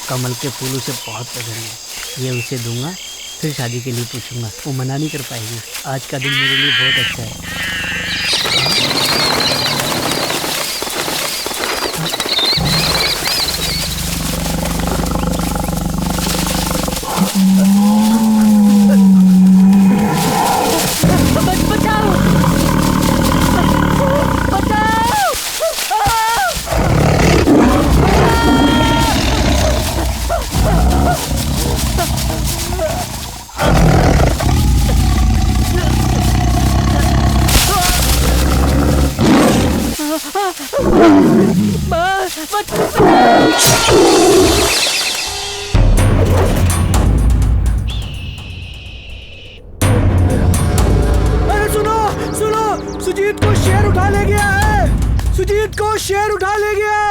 कमल के फूल उसे बहुत पसंद है। ये उसे दूंगा, फिर शादी के लिए पूछूंगा। वो मना नहीं कर पाएगी। आज का दिन मेरे लिए बहुत अच्छा है। अरे सुनो सुनो, सुजीत को शेर उठा ले गया है। सुजीत को शेर उठा ले गया।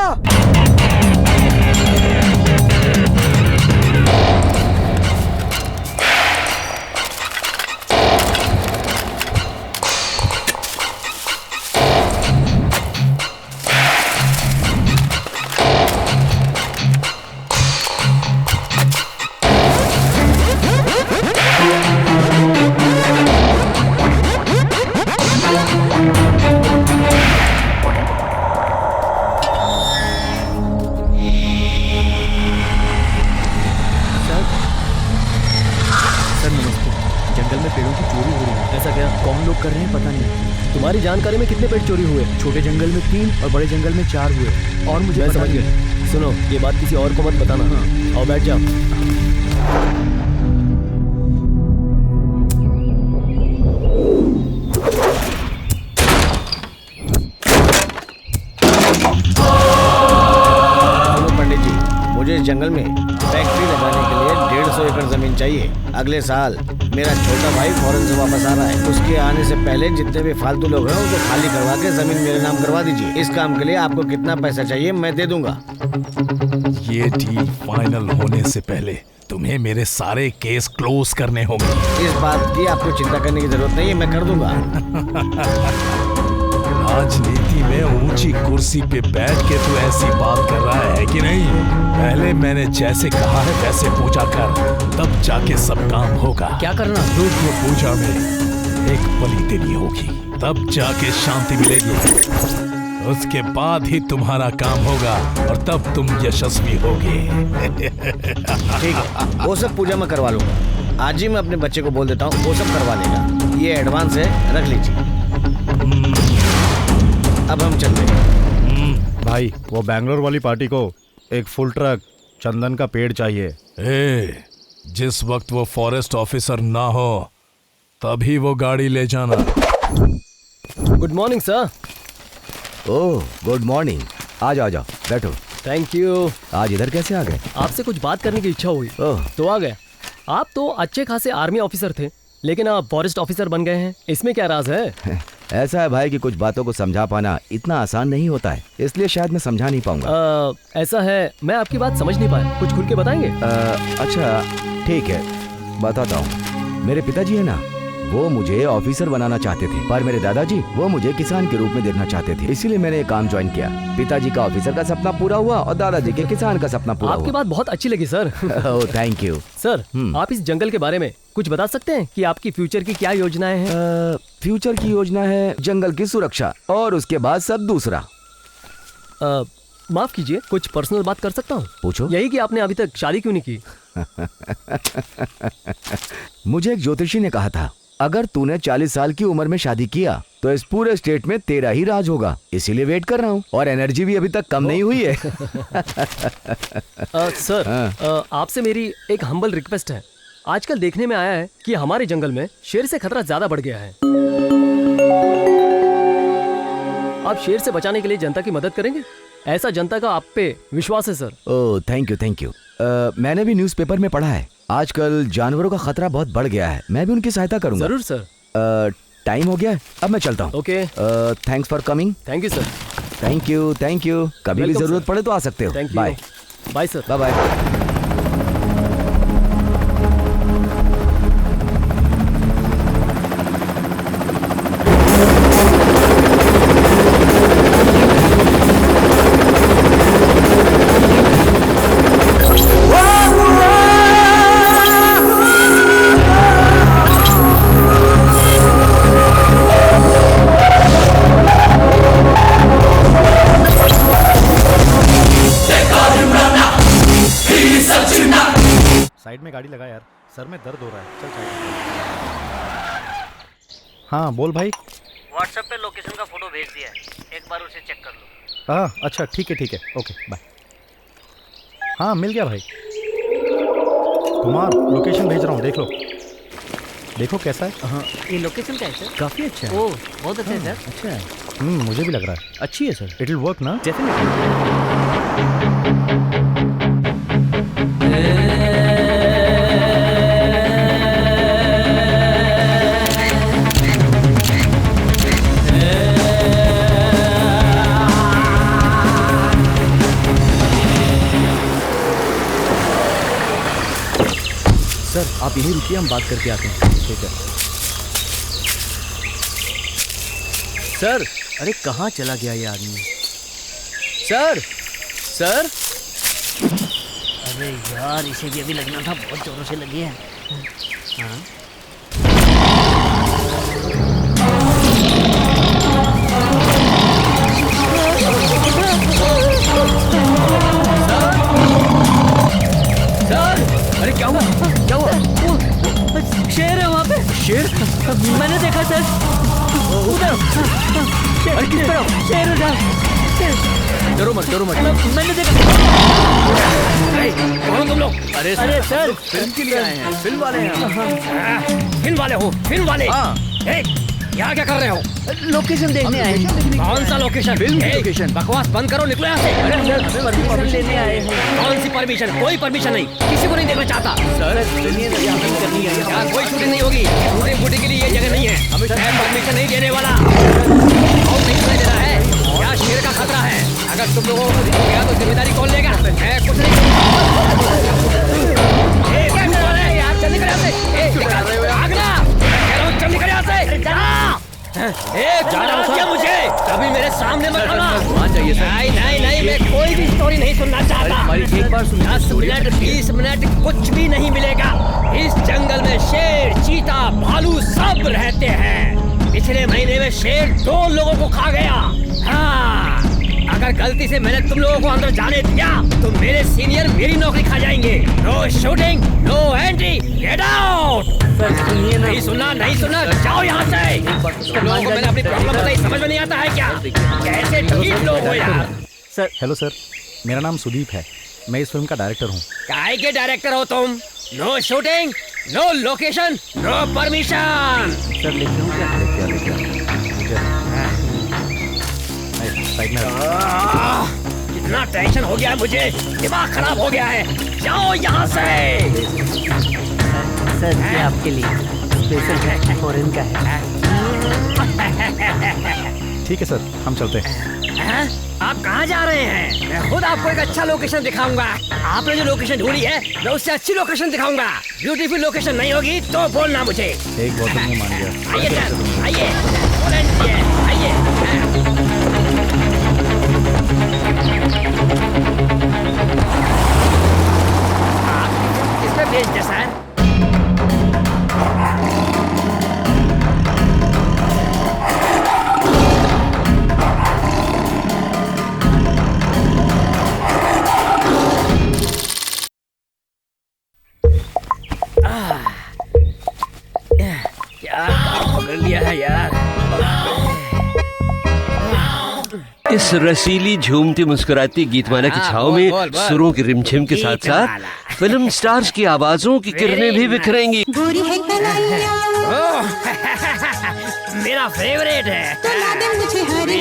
कर रहे हैं पता नहीं। तुम्हारी जानकारी में कितने पेड़ चोरी हुए? छोटे जंगल में 3 और बड़े जंगल में 4 हुए। और मुझे समझ गया। सुनो, ये बात किसी और को मत बताना। हाँ। आओ बैठ जाओ। पंडित जी, मुझे इस जंगल में फैक्ट्री लगाने के लिए 150 एकड़ जमीन चाहिए। अगले साल मेरा छोटा भाई फॉरेन से वापस आ रहा है। उसके आने से पहले जितने भी फालतू लोग हैं उनको खाली करवा के जमीन मेरे नाम करवा दीजिए। इस काम के लिए आपको कितना पैसा चाहिए मैं दे दूंगा। ये डील फाइनल होने से पहले तुम्हें मेरे सारे केस क्लोज करने होंगे। इस बात की आपको चिंता करने की जरूरत नहीं है, मैं कर दूंगा। राजनीति में ऊंची कुर्सी पे बैठ के तू ऐसी बात कर रहा है कि नहीं? पहले मैंने जैसे कहा है वैसे पूजा कर, तब जाके सब काम होगा। क्या करना? रुद्र पूजा में एक बलि देनी होगी, तब जाके शांति मिलेगी। उसके बाद ही तुम्हारा काम होगा और तब तुम यशस्वी होगे। ठीक है, वो सब पूजा में करवा लूंगा। आज ही मैं अपने बच्चे को बोल देता हूँ, वो सब करवा लेगा। ये एडवांस है, रख लीजिए। अब हम चलते हैं। भाई, वो बैंगलोर वाली पार्टी को एक फुल ट्रक चंदन का पेड़ चाहिए। जिस वक्त वो फॉरेस्ट ऑफिसर ना हो तभी वो गाड़ी ले जाना। Good morning sir. Oh good morning. आ जाओ बैठो। Thank you. आज इधर कैसे आ गए? आपसे कुछ बात करने की इच्छा हुई तो आ गए। आप तो अच्छे खासे आर्मी ऑफिसर थे, लेकिन आप फॉरेस्ट ऑफिसर बन गए हैं। इसमें क्या राज है? ऐसा है भाई कि कुछ बातों को समझा पाना इतना आसान नहीं होता है, इसलिए शायद मैं समझा नहीं पाऊंगा। ऐसा है, मैं आपकी बात समझ नहीं पाया, कुछ खुल के बताएंगे? अच्छा ठीक है, बताता हूँ। मेरे पिताजी है ना, वो मुझे ऑफिसर बनाना चाहते थे, पर मेरे दादाजी वो मुझे किसान के रूप में देखना चाहते थे, इसीलिए मैंने ये काम ज्वाइन किया। पिताजी का ऑफिसर का सपना पूरा हुआ और दादाजी के किसान का सपना पूरा हुआ। आपकी बात बहुत अच्छी लगी sir. Oh thank you sir. आप इस जंगल के बारे में कुछ बता सकते हैं कि आपकी फ्यूचर की क्या योजनाएं हैं? फ्यूचर की योजना है जंगल की सुरक्षा और उसके बाद सब दूसरा। माफ कीजिए, कुछ पर्सनल बात कर सकता हूँ? पूछो। यही कि आपने अभी तक शादी क्यों नहीं की? मुझे एक ज्योतिषी ने कहा था, अगर तूने 40 साल की उम्र में शादी किया तो इस पूरे स्टेट में तेरा ही राज होगा, इसीलिए वेट कर रहा हूँ। और एनर्जी भी अभी तक कम नहीं हुई है। सर, आपसे मेरी एक हम्बल रिक्वेस्ट है। आजकल देखने में आया है कि हमारे जंगल में शेर से खतरा ज्यादा बढ़ गया है। आप शेर से बचाने के लिए जनता की मदद करेंगे? ऐसा जनता का आप पे विश्वास है सर। Oh thank you. मैंने भी न्यूज़पेपर में पढ़ा है, आजकल जानवरों का खतरा बहुत बढ़ गया है। मैं भी उनकी सहायता करूंगा। जरूर सर। टाइम हो गया है, अब मैं चलता हूँ। Okay. Thanks for coming. Thank you sir. Thank you. कभी भी जरूरत पड़े तो आ सकते हो। Bye bye sir. Bye bye. Side में गाड़ी लगा यार, सर में दर्द हो रहा है। चल साइड। हाँ बोल भाई। व्हाट्सएप पे लोकेशन का फोटो भेज दिया है, एक बार उसे चेक कर लो। हाँ अच्छा ठीक है, ओके बाय। हाँ मिल गया भाई। कुमार लोकेशन भेज रहा हूँ, देख लो। देखो कैसा है। हाँ ये लोकेशन का है सर? काफ़ी अच्छा है। ओह बहुत अच्छा है सर। अच्छा है, मुझे भी लग रहा है अच्छी है सर। इट विल वर्क ना। सर आप यहीं रुकिए, हम बात करके आते हैं। ठीक है सर। अरे कहाँ चला गया ये आदमी? Sir sir. अरे यार इसे भी अभी लगना था, बहुत जोरों से लगी है। हाँ सर अरे क्या हुआ? क्या हुआ? शेर है वहाँ पे। शेर? मैंने देखा सर, उधर। अरे किस तरफ? शेर उधर। डरो मत, डरो मत। मैंने देखा। कौन तुम लोग? अरे अरे सर फिल्म के लिए आए हैं, फिल्म वाले हैं। फिल्म वाले हो? फिल्म वाले? हाँ। यहाँ क्या कर रहे हो? लोकेशन देखने आए हैं। कौन सा लोकेशन? फिल्म की लोकेशन। बकवास बंद करो, निकलो यहाँ से। अरे सर परमिशन लेने आए हैं। कौन सी परमिशन? कोई परमिशन नहीं, किसी को नहीं देखना चाहता। सर सुनिए ना, यहाँ फिल्म करनी है। यहाँ कोई शूटिंग नहीं होगी, शूटिंग वूटिंग के लिए ये जगह नहीं है। हमें परमिशन नहीं देने वाला। और नहीं सुनाई दे रहा है? यहाँ शेर का खतरा है, अगर तुम लोगों को दिख गया तो जिम्मेदारी कौन लेगा? मैं कुछ नहीं। क्या कर रहे हैं यार? जल्दी कर यहाँ से। भागना, कह रहा हूँ जल्दी कर यहाँ से। जाना क्या मुझे? कभी मेरे सामने मत आना। मान जाइए सर। नहीं, मैं कोई भी स्टोरी नहीं सुनना चाहता। हमारी एक बार सुनिए। 10 मिनट 20 मिनट कुछ भी नहीं मिलेगा। इस जंगल में शेर, चीता, भालू सब रहते हैं। पिछले महीने में शेर 2 लोगों को खा गया। हाँ, अगर गलती से मैंने तुम लोगों को अंदर जाने दिया तो मेरे सीनियर मेरी नौकरी खा जाएंगे। No shooting, no entry, get out. Sir सुनिए ना। नहीं सुनना, जाओ यहाँ से। तुम लोगों को मैंने अपनी प्रॉब्लम बताई, समझ में नहीं आता है क्या? कैसे ठीक लोग हो यार? सर। हेलो सर, मेरा नाम सुदीप है, मैं इस फिल्म का डायरेक्टर हूँ। काय के डायरेक्टर हो तुम? No shooting, no location, no permission. Sir लिख रहा हूँ क्या? साइड में इतना टेंशन हो गया है मुझे, दिमाग खराब हो गया है। जाओ यहाँ से। सर ये आपके लिए स्पेशल है, फॉरेन का है। ठीक है सर, हम चलते हैं। हैं? आप कहाँ जा रहे हैं? मैं खुद आपको एक अच्छा लोकेशन दिखाऊंगा। आपने जो लोकेशन ढूंढी है मैं उससे अच्छी लोकेशन दिखाऊंगा। ब्यूटीफुल लोकेशन नहीं होगी तो बोलना मुझे। एक बहुत में मान गया। आइए सर, आइए, आइए। इसमें भेज दे सर। क्या काम पकड़ लिया है यार। इस रसीली झूमती मुस्कुराती गीतमाला की छाव में बोल। सुरों की रिमझिम के साथ साथ फिल्म स्टार्स की आवाजों की किरणें भी बिखरेंगी। मेरा फेवरेट है। तू ला दे मुझे हरी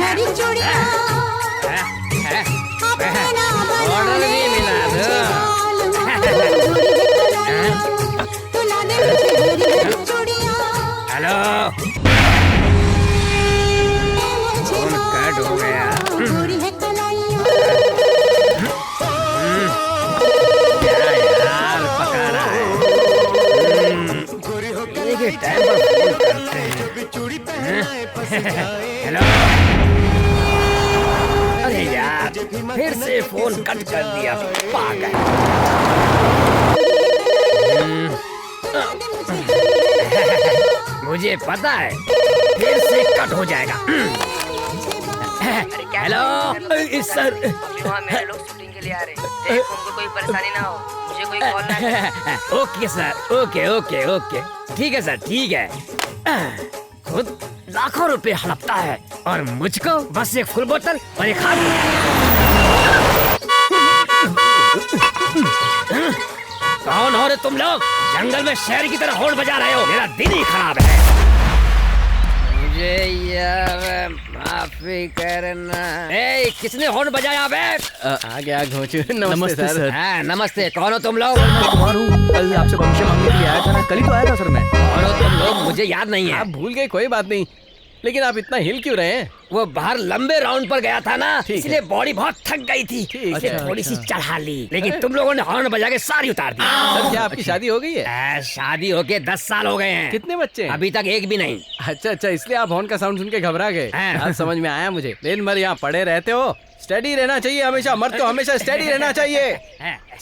हरी चूड़ियां। ऑर्डर भी मिला हेलो, फोन कट हो गया। क्या यार पका रहा है? एक ही टाइम पर फोन करते हैं। हेलो, अरे यार फिर से फोन कट कर दिया, पागल। मुझे पता है फिर से कट हो जाएगा। Hello sir. मेरे लोग शूटिंग के लिए आ रहे हैं। देख उनको कोई परेशानी ना हो, मुझे कोई कॉल ना। Okay sir, okay okay okay, ठीक है सर, ठीक है। खुद लाखों रुपए हड़पता है और मुझको बस एक फुल बोतल और एक हाथ। कौन हो रे तुम लोग? जंगल में शेर की तरह होड़ बजा रहे हो, मेरा दिन ही खराब है। मुझे यार माफी करना। ए, किसने हॉर्न बजाया बे? आ गया घोंचू। नमस्ते सर। हाँ, नमस्ते। कौन हो तुम लोग? कुमार हूँ, कल आपसे परमिशन मांगने के लिए आया था ना। कल ही तो आया था सर मैं। कौन हो तुम लोग? मुझे याद नहीं है। आप भूल गए, कोई बात नहीं, लेकिन आप इतना हिल क्यों रहे हैं? वो बाहर लंबे राउंड पर गया था ना, ठीक इसलिए बॉडी बहुत थक गई थी, इसलिए थोड़ी सी चढ़ा ली, लेकिन तुम लोगों ने हॉर्न बजा के सारी उतार दी। सर क्या आपकी शादी हो गई है? शादी होके 10 साल हो गए हैं। कितने बच्चे हैं? अभी तक एक भी नहीं। अच्छा अच्छा, इसलिए आप हॉर्न का साउंड सुन के घबरा गए। आज समझ में आया मुझे। दिन भर यहाँ पड़े रहते हो, स्टेडी रहना चाहिए हमेशा। मर्द को हमेशा स्टेडी रहना चाहिए।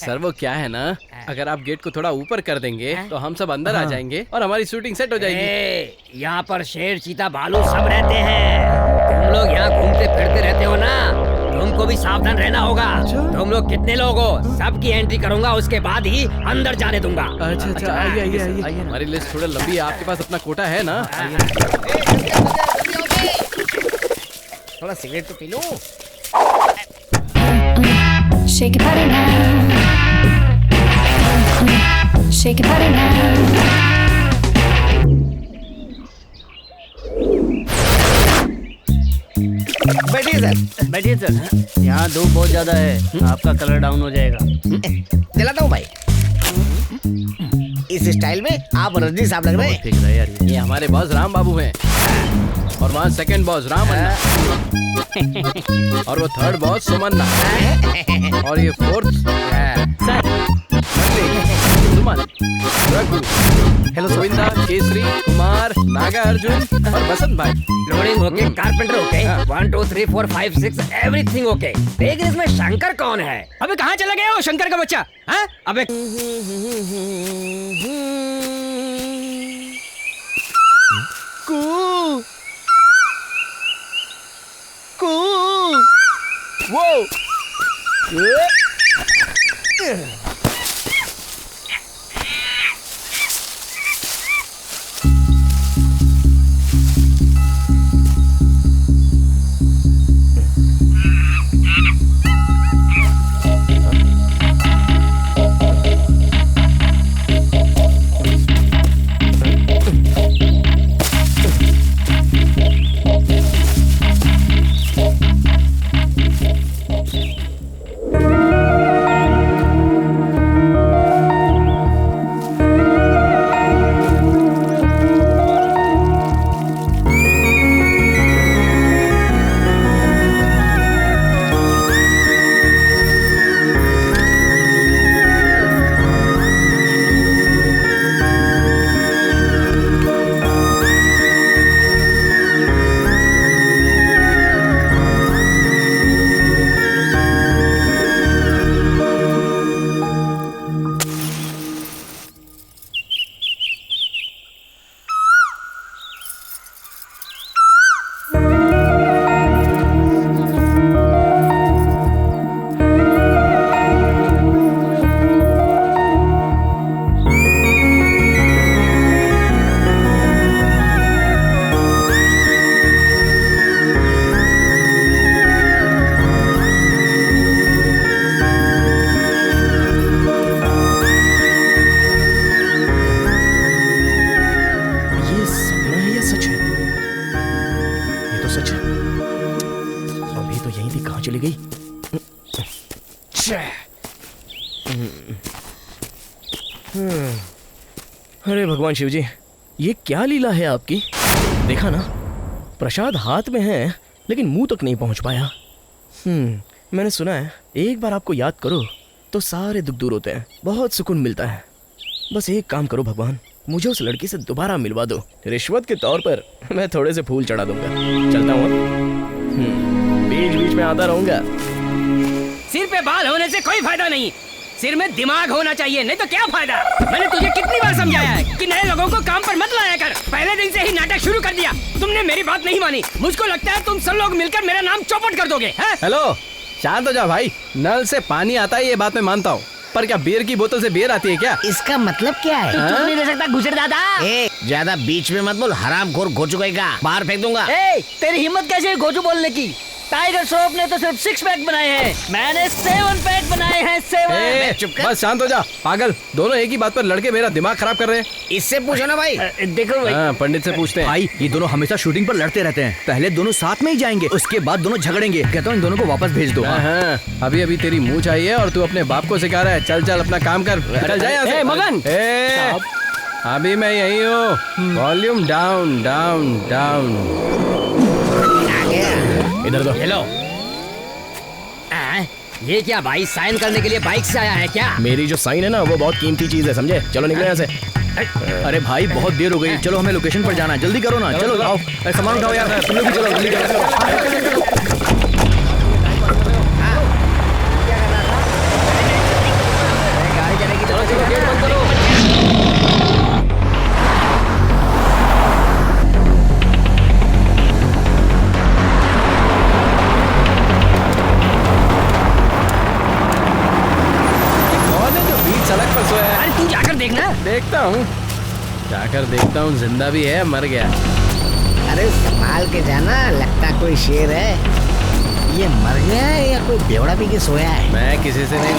सर वो क्या है ना, अगर आप गेट को थोड़ा ऊपर कर देंगे तो हम सब अंदर आ जाएंगे और हमारी शूटिंग सेट हो जाएगी। यहाँ पर शेर, चीता, भालू सब रहते हैं। तुम लोग यहाँ घूमते फिरते रहते हो ना, तुमको भी सावधान रहना होगा। तुम लोग कितने लोग हो? सबकी एंट्री करूंगा, उसके बाद ही अंदर जाने दूंगा। अच्छा अच्छा, आइए आइए आइए। हमारी लिस्ट थोड़ा लंबी है, आपके पास अपना कोटा है ना? थोड़ा सिगरेट तो P low. Shake your body now. Shake your body now. बैठिए सर। बैठिए सर। यहाँ धूप बहुत ज्यादा है, आपका कलर डाउन हो जाएगा। दिलाता हूँ भाई। इस स्टाइल में आप रजनी साहब लग रहे हैं। ठीक है यार, ये हमारे बॉस राम बाबू हैं और वहाँ सेकंड बॉस राम अन्ना और वो थर्ड बॉस सुमन्ना और ये फोर्थ सुमन, रघु, हेलो गोविंदा, केसरी, कुमार, नागा अर्जुन और बसंत भाई। Loading okay, carpenter okay, 1 2 3 4 5 6 everything okay. लेकिन इसमें शंकर कौन है? अबे कहाँ चला गया वो शंकर का बच्चा? हाँ? अबे वो अरे भगवान शिव जी, ये क्या लीला है आपकी? देखा ना, प्रसाद हाथ में है लेकिन मुंह तक नहीं पहुंच पाया। मैंने सुना है एक बार आपको याद करो तो सारे दुख दूर होते हैं, बहुत सुकून मिलता है। बस एक काम करो भगवान, मुझे उस लड़की से दोबारा मिलवा दो। रिश्वत के तौर पर मैं थोड़े से फूल चढ़ा दूंगा। चलता हूँ, बीच बीच में आता रहूंगा। सिर पे बाल होने से कोई फायदा नहीं, सिर में दिमाग होना चाहिए, नहीं तो क्या फायदा। मैंने तुझे कितनी बार समझाया है कि नए लोगों को काम पर मत लाया कर। पहले दिन से ही नाटक शुरू कर दिया, तुमने मेरी बात नहीं मानी। मुझको लगता है तुम सब लोग मिलकर मेरा नाम चौपट कर दोगे। हेलो, शांत हो जाओ भाई। नल से पानी आता है ये बात मैं मानता हूँ, पर क्या बियर की बोतल से बियर आती है क्या? इसका मतलब क्या है? तू नहीं दे सकता गुजर दादा। ज्यादा बीच में मत बोल, हरामखोर घोचू कहेगा, बाहर फेंक दूंगा। तेरी हिम्मत कैसे है घोचू बोलने की? टाइगर श्रॉफ ने तो सिर्फ 6 पैक बनाए हैं, मैंने 7 पैक बनाए हैं। 7। चुप कर, बस शांत हो जा। पागल, दोनों एक ही बात पर लड़के मेरा दिमाग खराब कर रहे हैं। इससे पूछो ना भाई। देखो भाई, पंडित से पूछते हैं। भाई ये दोनों हमेशा शूटिंग पर लड़ते रहते हैं। पहले दोनों साथ में ही जाएंगे, उसके बाद दोनों झगड़ेंगे। कहता हूँ इन दोनों को वापस भेज दो। अभी अभी तेरी मुंह चाहिए और तू अपने बाप को सिखा रहा है। चल चल अपना काम कर, चल जा यहाँ से। मगन, अभी मैं यही हूँ। Volume down down down. इधर दो। हेलो, ये क्या भाई, साइन करने के लिए बाइक से आया है क्या? मेरी जो साइन है ना वो बहुत कीमती चीज है, समझे? चलो निकले यहाँ से। अरे भाई बहुत देर हो गई, चलो हमें लोकेशन पर जाना है, जल्दी करो ना। चलो आओ, सामान उठाओ यार, तुम लोग भी चलो, जल्दी करो। अरे तू जाकर देखना। देखता हूँ, जाकर देखता हूँ, जिंदा भी है मर गया। अरे संभाल के जाना, लगता कोई शेर है। ये मर गया है या कोई बेवड़ा पी के सोया है? मैं किसी से नहीं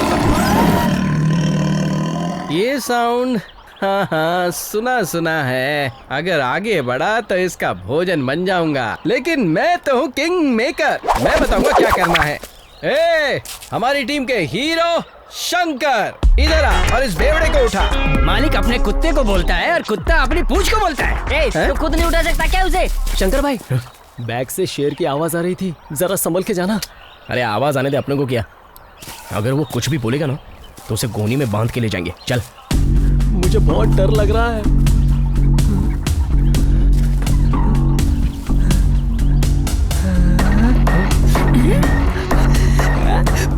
ये साउंड हाँ हाँ सुना सुना है। अगर आगे बढ़ा तो इसका भोजन बन जाऊंगा, लेकिन मैं तो हूँ किंग मेकर। मैं बताऊंगा क्या करना है। हमारी टीम के हीरो शंकर, इधर आ और इस बेवड़े को उठा। मालिक अपने कुत्ते को बोलता है और कुत्ता अपनी पूंछ को बोलता है। तो खुद नहीं उठा सकता क्या उसे? शंकर भाई, बैग से शेर की आवाज आ रही थी, जरा संभल के जाना। अरे आवाज आने दे, अपने को क्या। अगर वो कुछ भी बोलेगा ना तो उसे गोनी में बांध के ले जाएंगे। चल। मुझे बहुत डर लग रहा है।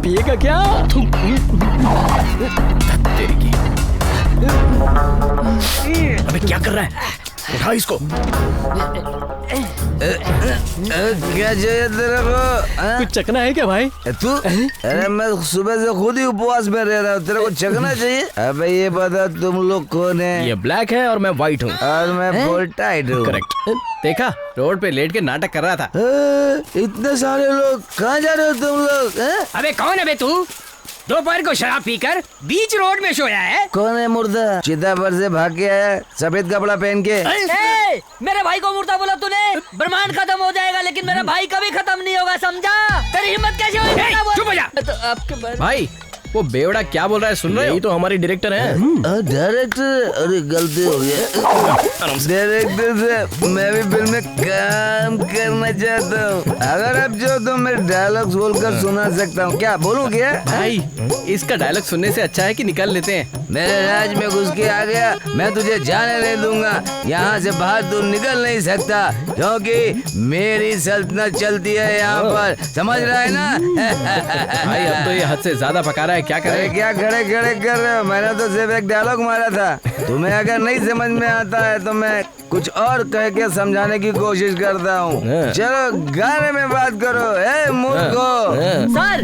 पिएगा क्या? तेरी की। अबे क्या कर रहा है? उठा इसको। क्या चाहिए तेरे को? कुछ चखना है क्या भाई? तू? अरे मैं सुबह से खुद ही उपवास में रह रहा हूँ, तेरे को चखना चाहिए? अबे ये बता तुम लोग कौन है? ये ब्लैक है और मैं व्हाइट हूँ। और मैं फुल टाइट हूँ। करेक्ट। देखा, रोड पे लेट के नाटक कर रहा था। इतने सारे लोग, कहाँ जा रहे हो तुम लोग? अबे कौन है बे तू? दोपहर को शराब पीकर बीच रोड में सोया है। कौन है मुर्दा? चिता पर से भाग के आया, सफेद कपड़ा पहन के। मेरे भाई को मुर्दा बोला तूने? ब्रह्मांड खत्म हो जाएगा लेकिन मेरा भाई कभी खत्म नहीं होगा, समझा? तेरी हिम्मत कैसे हुई? चुप हो जा। तो आपके भाई वो बेवड़ा क्या बोल रहा है, सुन रहे हो? तो हमारी डायरेक्टर है। डायरेक्टर? अरे गलती हो गया। डायरेक्टर से मैं भी फिल्म में काम करना चाहता हूँ। अगर आप जो तो मैं डायलॉग बोलकर सुना सकता हूँ। क्या बोलूँ क्या? भाई इसका डायलॉग सुनने से अच्छा है कि निकल लेते हैं। मेरे राज में घुस के आ गया, मैं तुझे जाने नहीं दूंगा। यहाँ से बाहर तू निकल नहीं सकता, क्योंकि मेरी सल्तनत चलती है यहाँ पर, समझ रहा है ना? भाई अब तो ये हद से ज्यादा पका रहा है, क्या करे? क्या खड़े खड़े कर रहे हो? मैंने तो सिर्फ एक डायलॉग मारा था। तुम्हें अगर नहीं समझ में आता है तो मैं कुछ और कह के समझाने की कोशिश करता हूँ। चलो गाने में बात करो। मूर्खो। सर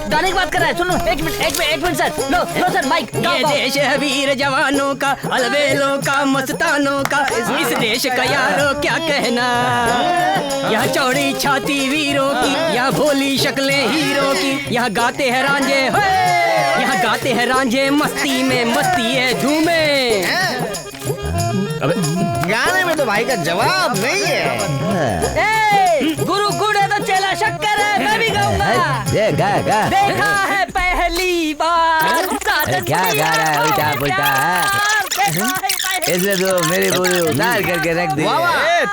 गाने की बात कर रहा है, सुनो। एक मिनट सर। लो सर माइक। ये देश है वीर जवानों का, अलबेलों का, मस्तानों का। इस देश का यारो क्या कहना। यहाँ चौड़ी छाती वीरों की, यहाँ भोली शक्लें हीरो की। यहाँ गाते हैं रांझे, यहाँ गाते हैं रांझे, मस्ती में मस्ती है धूमें। अबे गाने में तो भाई का जवाब नहीं है। गुरु गुड़ है तो चेला शक्कर है, मैं भी गाऊंगा। देखा है पहली बार। क्या गा रहा है? उल्टा पुल्टा। इसलिए तो मेरी पूरी उतार करके रख दी।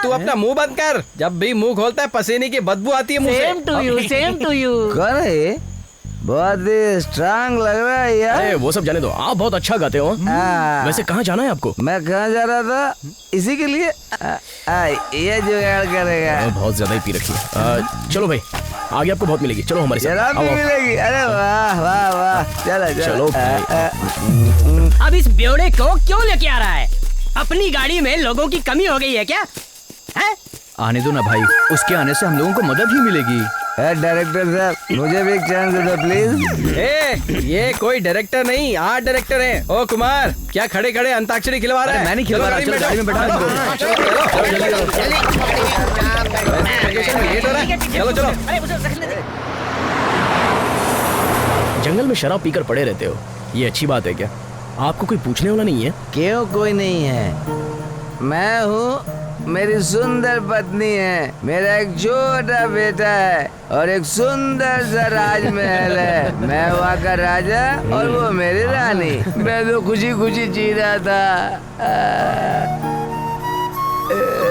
तू अपना मुंह बंद कर। जब भी मुंह खोलता है पसीने की बदबू आती है मुंह से। Same to you. कौन है ये? बहुत ही स्ट्रांग लग रहा है यार। वो सब जाने दो, आप बहुत अच्छा गाते हो। वैसे कहाँ जाना है आपको? मैं कहाँ जा रहा था इसी के लिए ये जुगाड़ करेगा। बहुत ज्यादा ही पी रखी है। चलो भाई आगे आपको बहुत मिलेगी, चलो हमारे साथ। जरा भी मिलेगी? अरे वाह वाह वाह, चलो अब इस ब्योड़े को क्यों लेके आ रहा है? अपनी गाड़ी में लोगों की कमी हो गई है क्या? है? आने दो ना भाई, उसके आने से हम लोगों को मदद ही मिलेगी। डायरेक्टर साहब, मुझे भी एक चांस दे दो प्लीज। ये कोई डायरेक्टर नहीं, आर्ट डायरेक्टर है। ओ कुमार, क्या खड़े खड़े अंताक्षरी खिलवा रहा है? मैं नहीं खिलवा रहा, चलो गाड़ी में बैठा दो। चलो चलो। जंगल में शराब पीकर पड़े रहते हो, ये अच्छी बात है क्या? आपको कोई पूछने वाला नहीं है? क्यों कोई नहीं है? मैं हूँ, मेरी सुंदर पत्नी है, मेरा एक छोटा बेटा है और एक सुंदर सा राजमहल है। मैं वहाँ का राजा और वो मेरी रानी। मैं तो खुशी खुशी जी रहा था।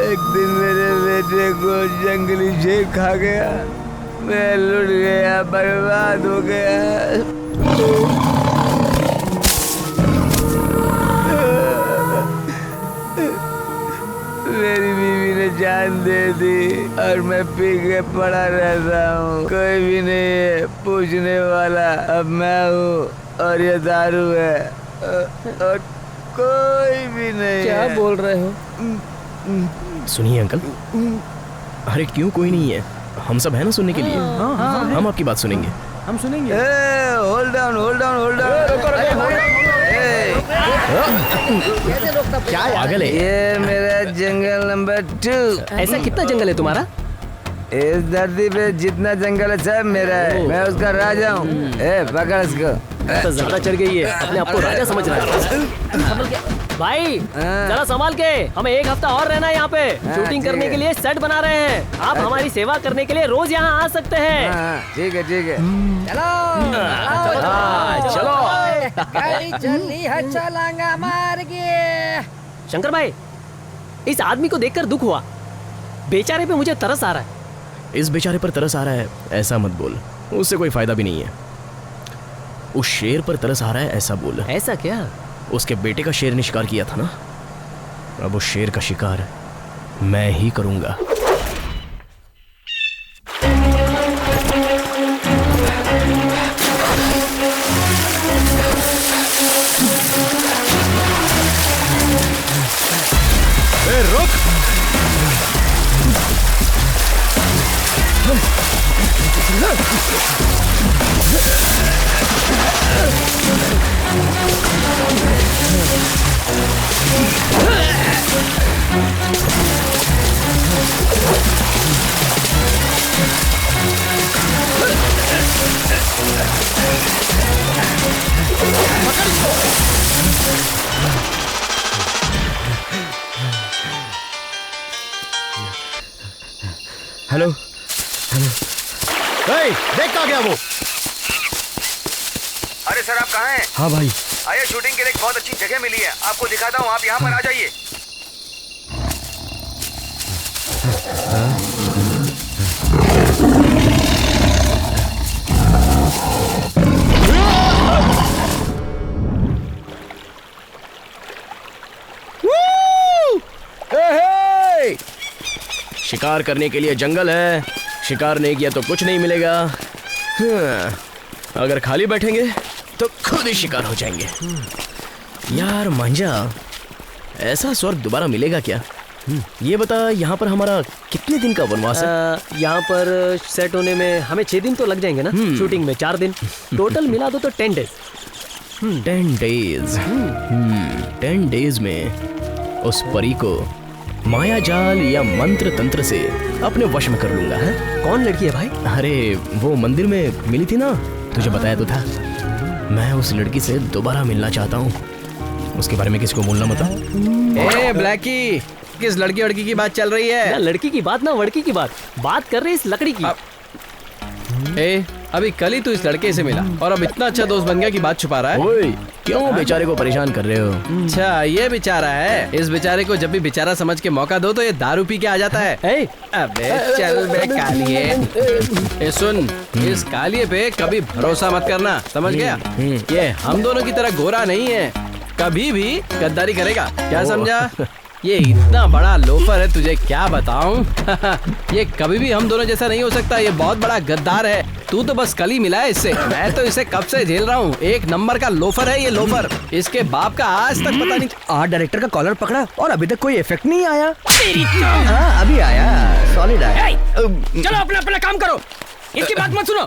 एक दिन मेरे बेटे को जंगली शेर खा गया। मैं लुट गया, बर्बाद हो गया। मेरी बीवी ने जान दे दी और मैं पी के पड़ा रहता हूँ। कोई भी नहीं है पूछने वाला। अब मैं हूँ और ये दारू है और कोई भी नहीं। क्या बोल रहे हो? सुनिए अंकल। अरे क्यों कोई नहीं है? हम सब है ना सुनने के लिए। हम आपकी बात सुनेंगे। हम सुनेंगे। Hold down hold down hold down. पागल है ये मेरा जंगल नंबर 2। ऐसा कितना जंगल है तुम्हारा? इस धरती पे जितना जंगल है सब मेरा है। मैं उसका राजा हूँ। पकड़ इसको। तो ज्यादा चढ़ गई है, अपने आप को राजा समझ रहा है। भाई जरा संभाल के, हमें एक हफ्ता और रहना है यहाँ पे। शूटिंग करने के लिए सेट बना रहे हैं। आप हमारी सेवा करने के लिए रोज यहाँ आ सकते हैं। ठीक है ठीक है। चलो गाड़ी चली है, चलांगा मार गए। शंकर भाई, इस आदमी को देखकर दुख हुआ। बेचारे पे मुझे तरस आ रहा है। इस बेचारे पर तरस आ रहा है ऐसा मत बोल, उससे कोई फायदा भी नहीं है। उस शेर पर तरस आ रहा है ऐसा बोल। ऐसा क्या? उसके बेटे का शेर ने शिकार किया था ना, अब उस शेर का शिकार मैं ही करूंगा। रुक। Hello hello. देख कहाँ गया वो? अरे सर आप कहाँ हैं? हाँ भाई, आइए शूटिंग के लिए एक बहुत अच्छी जगह मिली है, आपको दिखाता हूँ, आप यहाँ पर आ जाइए। शिकार करने के लिए जंगल है, शिकार नहीं किया तो कुछ नहीं मिलेगा। अगर खाली बैठेंगे तो खुद ही शिकार हो जाएंगे। यार मांझा, ऐसा स्वर्ग दोबारा मिलेगा क्या? ये बता, यहाँ पर हमारा कितने दिन का वनवास है? यहाँ पर सेट होने में हमें 6 दिन तो लग जाएंगे ना। शूटिंग में 4 दिन, टोटल मिला दो तो 10 डेज। 10 डेज। 10 डेज में उस परी को माया जाल या मंत्र तंत्र से अपने वश में कर लूंगा। है? कौन लड़की है भाई? अरे वो मंदिर में मिली थी ना, तुझे बताया तो था। मैं उस लड़की से दोबारा मिलना चाहता हूँ। उसके बारे में किसको बोलना मत। ए ब्लैकी, किस लड़की वड़की की बात चल रही है? ना लड़की की बात ना वड़की की बात कर रहे इस लकड़ी की। अभी कल ही तू इस लड़के से मिला और अब इतना अच्छा दोस्त बन गया कि बात छुपा रहा है। ओए, क्यों बेचारे को परेशान कर रहे हो? अच्छा ये बेचारा है। इस बेचारे को जब भी बेचारा समझ के मौका दो तो ये दारू पी के आ जाता है। अबे चल बे कालिए। ए सुन, इस कालिए पे कभी भरोसा मत करना, समझ गया? ये हम दोनों की तरह गोरा नहीं है, कभी भी गद्दारी करेगा, क्या समझा? ये इतना बड़ा लोफर है, तुझे क्या बताऊं। ये कभी भी हम दोनों जैसा नहीं हो सकता, ये बहुत बड़ा गद्दार है। तू तो बस कल ही मिला है इससे, मैं तो इसे कब से झेल रहा हूँ। एक नंबर का लोफर है ये लोफर, इसके बाप का आज तक पता नहीं। आर्ट डायरेक्टर का कॉलर पकड़ा और अभी तक कोई इफेक्ट नहीं आया। हाँ अभी आया, सॉलिड आया। चलो अपना अपना काम करो, इसकी बात मत सुनो।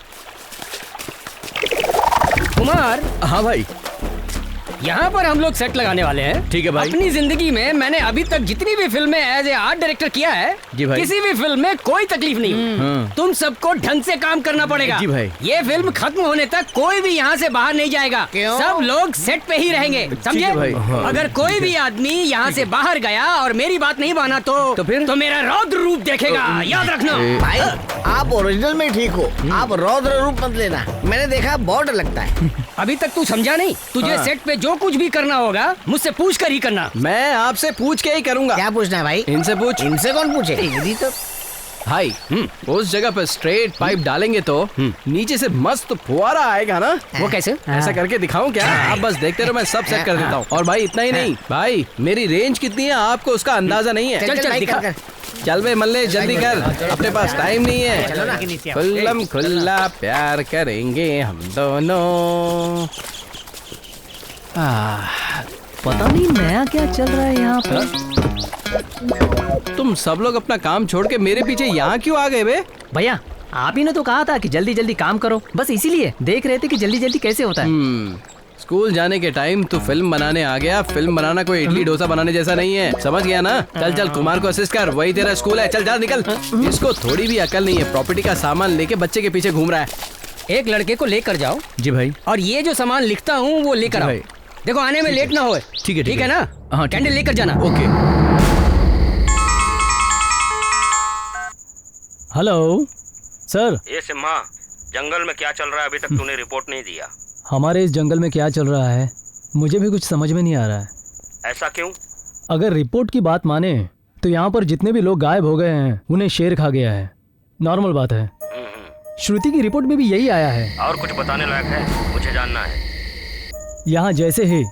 कुमार। हाँ भाई, यहाँ पर हम लोग सेट लगाने वाले हैं। ठीक है भाई। अपनी जिंदगी में मैंने अभी तक जितनी भी फिल्में एज ए आर्ट डायरेक्टर किया है, जी भाई। किसी भी फिल्म में कोई तकलीफ नहीं। तुम सबको ढंग से काम करना पड़ेगा। जी भाई। ये फिल्म खत्म होने तक कोई भी यहाँ से बाहर नहीं जाएगा। सब लोग सेट पे ही रहेंगे, समझे? अगर कोई भी आदमी यहाँ से बाहर गया और मेरी बात नहीं माना तो फिर तो मेरा रौद्र रूप देखेगा, याद रखना। भाई आप ओरिजिनल में ठीक हो, आप रौद्र रूप मत लेना, मैंने देखा बहुत डर लगता है। अभी तक तू समझा नहीं? तुझे सेट पे जो कुछ भी करना होगा मुझसे पूछ कर ही करना। मैं आपसे पूछ के ही करूंगा। क्या पूछना है भाई? इनसे पूछ। इनसे कौन पूछे? तो भाई उस जगह पर स्ट्रेट पाइप डालेंगे तो नीचे से मस्त फुहारा आएगा ना। वो कैसे? ऐसा करके दिखाऊं क्या? आप बस देखते रहो, मैं सब सेट कर देता हूँ। और भाई इतना ही नहीं, भाई मेरी रेंज कितनी है आपको उसका अंदाजा नहीं है। चल चल दिखा। चल बे मल्ले जल्दी कर, अपने पास टाइम नहीं है। खुल्लम खुल्ला प्यार करेंगे हम दोनों। पता नहीं नया क्या चल रहा है यहाँ पर। तुम सब लोग अपना काम छोड़ के मेरे पीछे यहाँ क्यों आ गए बे? भैया आप ही ने तो कहा था कि जल्दी जल्दी काम करो, बस इसीलिए देख रहे थे कि जल्दी जल्दी कैसे होता है। स्कूल जाने के टाइम तू फिल्म बनाने आ गया। फिल्म बनाना कोई इडली डोसा बनाने जैसा नहीं है, समझ गया ना? चल चल कुमार को असिस्ट कर, वही तेरा स्कूल है। चल जा निकल। इसको थोड़ी भी अकल नहीं है, प्रॉपर्टी का सामान लेके बच्चे के पीछे घूम रहा है। एक लड़के को लेकर जाओ। जी भाई। और ये जो सामान लिखता हूँ वो लेकर आओ। देखो आने में लेट ना हो। ठीक है ना? हाँ कैंडल लेकर जाना। ओके। Hello sir. ये सिम्हा, जंगल में क्या चल रहा है? अभी तक तूने रिपोर्ट नहीं दिया। हमारे इस जंगल में क्या चल रहा है मुझे भी कुछ समझ में नहीं आ रहा है। ऐसा क्यों? अगर रिपोर्ट की बात माने तो यहाँ पर जितने भी लोग गायब हो गए हैं उन्हें शेर खा गया है। नॉर्मल बात है। श्रुति की रिपोर्ट में भी यही आया है। और कुछ बताने लायक है? मुझे जानना है। यहाँ जैसे ही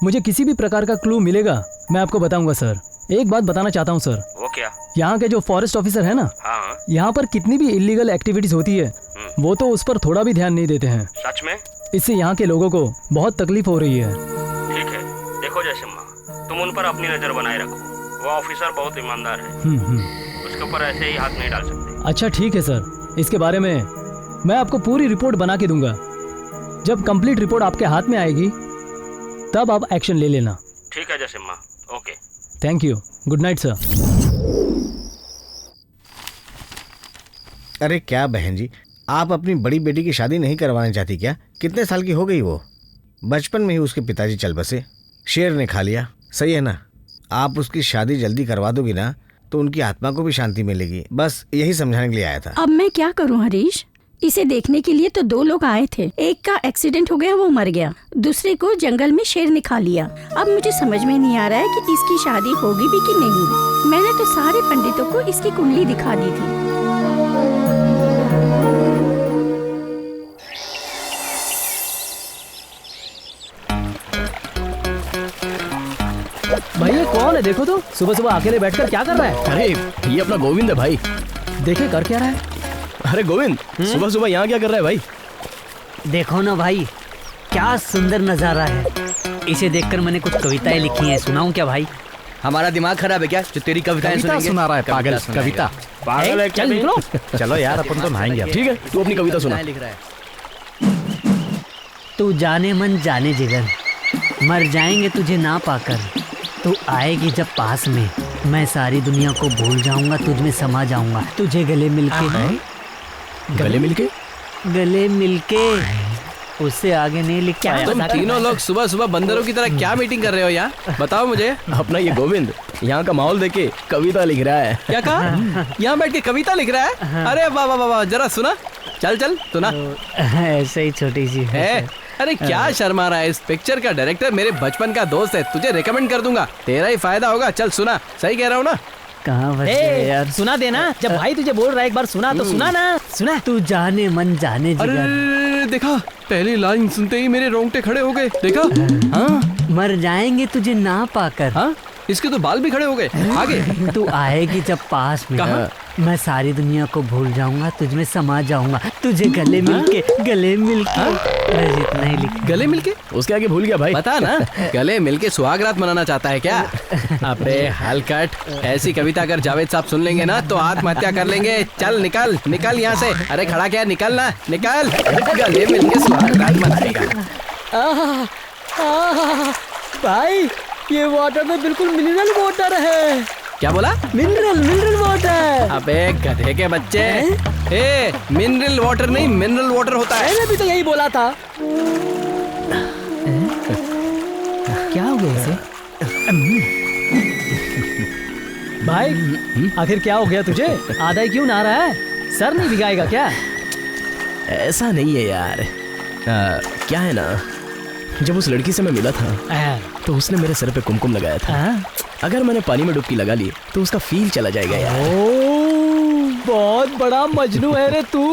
मुझे किसी भी प्रकार का क्लू मिलेगा मैं आपको बताऊंगा सर। एक बात बताना चाहता हूँ सर। वो क्या? यहाँ के जो फॉरेस्ट ऑफिसर है ना, हाँ। यहाँ पर कितनी भी इलीगल एक्टिविटीज होती है वो तो उस पर थोड़ा भी ध्यान नहीं देते हैं। सच में? इससे यहाँ के लोगों को बहुत तकलीफ हो रही है। ठीक है, देखो जयसिम्हा, तुम उन पर अपनी नजर बनाए रखो। वो ऑफिसर बहुत ईमानदार है, उसके ऊपर ऐसे ही हाथ नहीं डाल सकते। अच्छा ठीक है सर, इसके बारे में मैं आपको पूरी रिपोर्ट बना के दूंगा। जब कंप्लीट रिपोर्ट आपके हाथ में आएगी तब आप एक्शन ले लेना। ठीक है Jayasimha, okay. Thank you, good night sir. अरे क्या बहन जी, आप अपनी बड़ी बेटी की शादी नहीं करवाना चाहती क्या? कितने साल की हो गई वो? बचपन में ही उसके पिताजी चल बसे, शेर ने खा लिया, सही है ना? आप उसकी शादी जल्दी करवा दोगी ना तो उनकी आत्मा को भी शांति मिलेगी। बस यही समझाने के लिए आया था। अब मैं क्या करूं हरीश? इसे देखने के लिए तो 2 लोग आए थे, एक का एक्सीडेंट हो गया, वो मर गया, दूसरे को जंगल में शेर ने खा लिया। अब मुझे समझ में नहीं आ रहा है कि इसकी शादी होगी भी कि नहीं। मैंने तो सारे पंडितों को इसकी कुंडली दिखा दी थी। भाई ये कौन है? देखो तो, सुबह सुबह अकेले बैठकर क्या कर रहा है? अरे ये अपना गोविंद है भाई। देखे कर क्या रहा है? अरे गोविंद, सुबह सुबह यहाँ क्या कर रहा है भाई? देखो ना भाई, क्या सुंदर नजारा है। इसे देखकर मैंने कुछ कविताएं लिखी हैं, सुनाऊं क्या भाई? हमारा दिमाग खराब है क्या जो तेरी कविताएं सुनेंगे? सुना रहा है पागल? कविता पागल है क्या? चल निकलो। चलो यार, अपन तो नहाएंगे। ठीक है, तू अपनी कविता सुना। लिख रहा है। तू जाने मन जाने जिगर, मर जाएंगे तुझे ना पाकर। तू आएगी जब पास में, मैं सारी दुनिया को भूल जाऊंगा, तुझ में समा जाऊंगा। तुझे गले मिलके उससे आगे नहीं लिख पाया। तुम तीनों लोग सुबह सुबह बंदरों की तरह क्या मीटिंग कर रहे हो यहाँ? बताओ मुझे। अपना ये गोविंद यहाँ का माहौल देख के कविता लिख रहा है। क्या कहा? यहाँ बैठ के कविता लिख रहा है? अरे वाह वाह वाह, जरा सुना। चल चल सुना। ऐसे ही छोटी सी है। अरे क्या शर्मा रहा है? इस पिक्चर का डायरेक्टर मेरे बचपन का दोस्त है, तुझे रेकमेंड कर दूंगा, तेरा ही फायदा होगा। चल सुना, सही कह रहा हूँ ना? कहाँ यार सुना देना। जब भाई तुझे बोल रहा है एक बार सुना तो सुना ना। सुना। तू जाने मन जाने जिगर। अरे देखा, पहली लाइन सुनते ही मेरे रोंगटे खड़े हो गए। देखा? हाँ? मर जाएंगे तुझे ना पाकर। हाँ? इसके तो बाल भी खड़े हो गए। आगे तू आएगी जब पास में, कहाँ? मैं सारी दुनिया को भूल जाऊंगा, तुझमें समा जाऊंगा, तुझे गले मिलके बस इतना ही लिख। गले मिलके? उसके आगे भूल गया भाई। पता ना, गले मिलके सुहागरात मनाना चाहता है क्या? अबे हलकट, ऐसी कविता अगर जावेद साहब सुन लेंगे ना तो आत्महत्या कर लेंगे। चल निकल निकल यहाँ से। अरे खड़ा क्या, निकल ना, निकल। गले मिलके सुहागरात मनाएगा। भाई ये वाटर तो बिल्कुल मिनरल वाटर है। क्या बोला? Mineral water. अबे गधे के बच्चे, ए मिनरल वाटर नहीं मिनरल वाटर होता है। मैंने भी तो यही बोला था। क्या हो गया इसे? भाई आखिर क्या हो गया तुझे? आधा ही क्यों नहा रहा है? सर नहीं भिगाएगा क्या? ऐसा नहीं है यार। क्या है ना, जब उस लड़की से मैं मिला था तो उसने मेरे सर पे कुमकुम लगाया था। अगर मैंने पानी में डुबकी लगा ली तो उसका फील चला जाएगा यार। बहुत बड़ा मजनू है रे तू।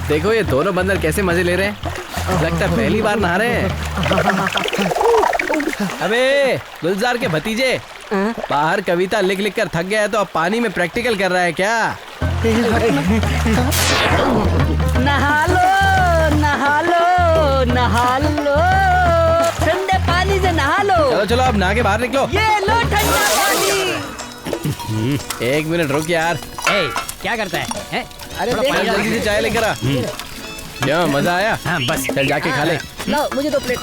देखो ये दोनों बंदर कैसे मजे ले रहे हैं, लगता है पहली बार नहा रहे हैं। अबे गुलजार के भतीजे, बाहर कविता लिख लिख कर थक गया है तो अब पानी में प्रैक्टिकल कर रहा है क्या? नहा लो नहा लो नहा लो, ठंडे पानी से नहा लो। चलो चलो अब नहा के बाहर निकलो। ये लो ठंडा पानी। एक मिनट रुक यार। ए, क्या करता है? अरे पानी जल्दी से चाय लेकर आ। क्या मजा आया? हाँ बस चल जाके खा ले। लो मुझे 2 प्लेट।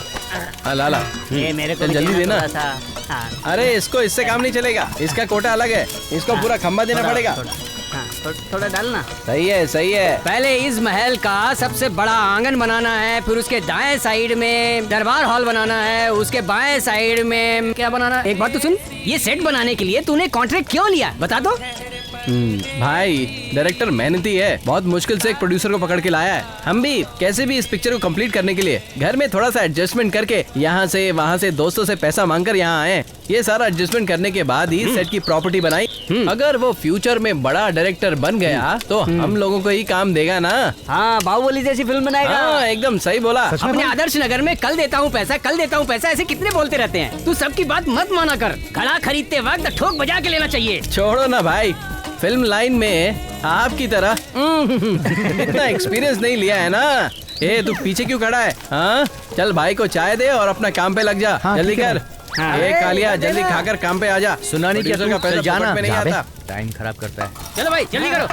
ला ला। ये मेरे को चल जल्दी देना। हाँ। अरे इसको इससे काम नहीं चलेगा, इसका कोटा अलग है, इसको पूरा खंबा देना पड़ेगा। थोड़ा डालना। सही है सही है। पहले इस महल का सबसे बड़ा आंगन बनाना है, फिर उसके दाएं साइड में दरबार हॉल बनाना है, उसके बाएं साइड में क्या बनाना? एक बात तो सुन, ये सेट बनाने के लिए तूने कॉन्ट्रैक्ट क्यों लिया, बता दो। भाई डायरेक्टर मेहनती है, बहुत मुश्किल से एक प्रोड्यूसर को पकड़ के लाया है। हम भी कैसे भी इस पिक्चर को कंप्लीट करने के लिए घर में थोड़ा सा एडजस्टमेंट करके यहाँ से वहाँ से दोस्तों से पैसा मांगकर यहाँ आए। ये सारा एडजस्टमेंट करने के बाद ही सेट की प्रॉपर्टी बनाई। अगर वो फ्यूचर में बड़ा डायरेक्टर बन गया तो हम लोगों को ही काम देगा ना। हाँ, बाहुबली जैसी फिल्म बनाएगा। हाँ, एकदम सही बोला। अपने आदर्श नगर में कल देता हूँ पैसा, कल देता हूँ पैसा, ऐसे कितने बोलते रहते हैं। तू सबकी बात मत माना कर, खड़ा खरीदते वक्त ठोक बजा के लेना चाहिए। छोड़ो ना भाई, फिल्म लाइन में आपकी तरह इतना एक्सपीरियंस नहीं लिया है ना। ए तू पीछे क्यों खड़ा है? हाँ चल भाई को चाय दे और अपना काम पे लग जा। जल्दी कर। ए कालिया जल्दी खाकर काम पे आ जा। सुना नहीं क्या का पैसा जाना में नहीं आता। टाइम खराब करता है। चलो भाई जल्दी करो।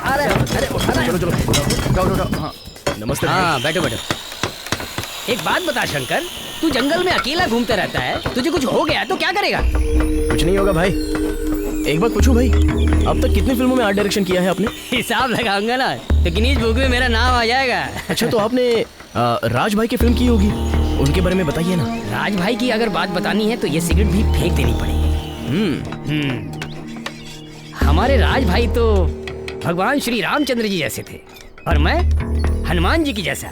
चलो नमस्ते। हाँ बैठो बैठो। एक बात बता शंकर, तू जंगल में अकेला घूमता रहता है, तुझे कुछ हो गया तो क्या करेगा? कुछ नहीं होगा भाई। एक बात पूछूं भाई, अब तक कितनी फिल्मों में आर्ट डायरेक्शन किया है आपने? हिसाब लगाऊंगा ना तो गिनीज बुक में मेरा नाम आ जाएगा। अच्छा तो आपने राज भाई की फिल्म की होगी, उनके बारे में बताइए ना। राज भाई की अगर बात बतानी है तो ये सिगरेट भी फेंक देनी पड़ेगी। हमारे राज भाई तो भगवान श्री रामचंद्र जी जैसे थे और मैं हनुमान जी की जैसा।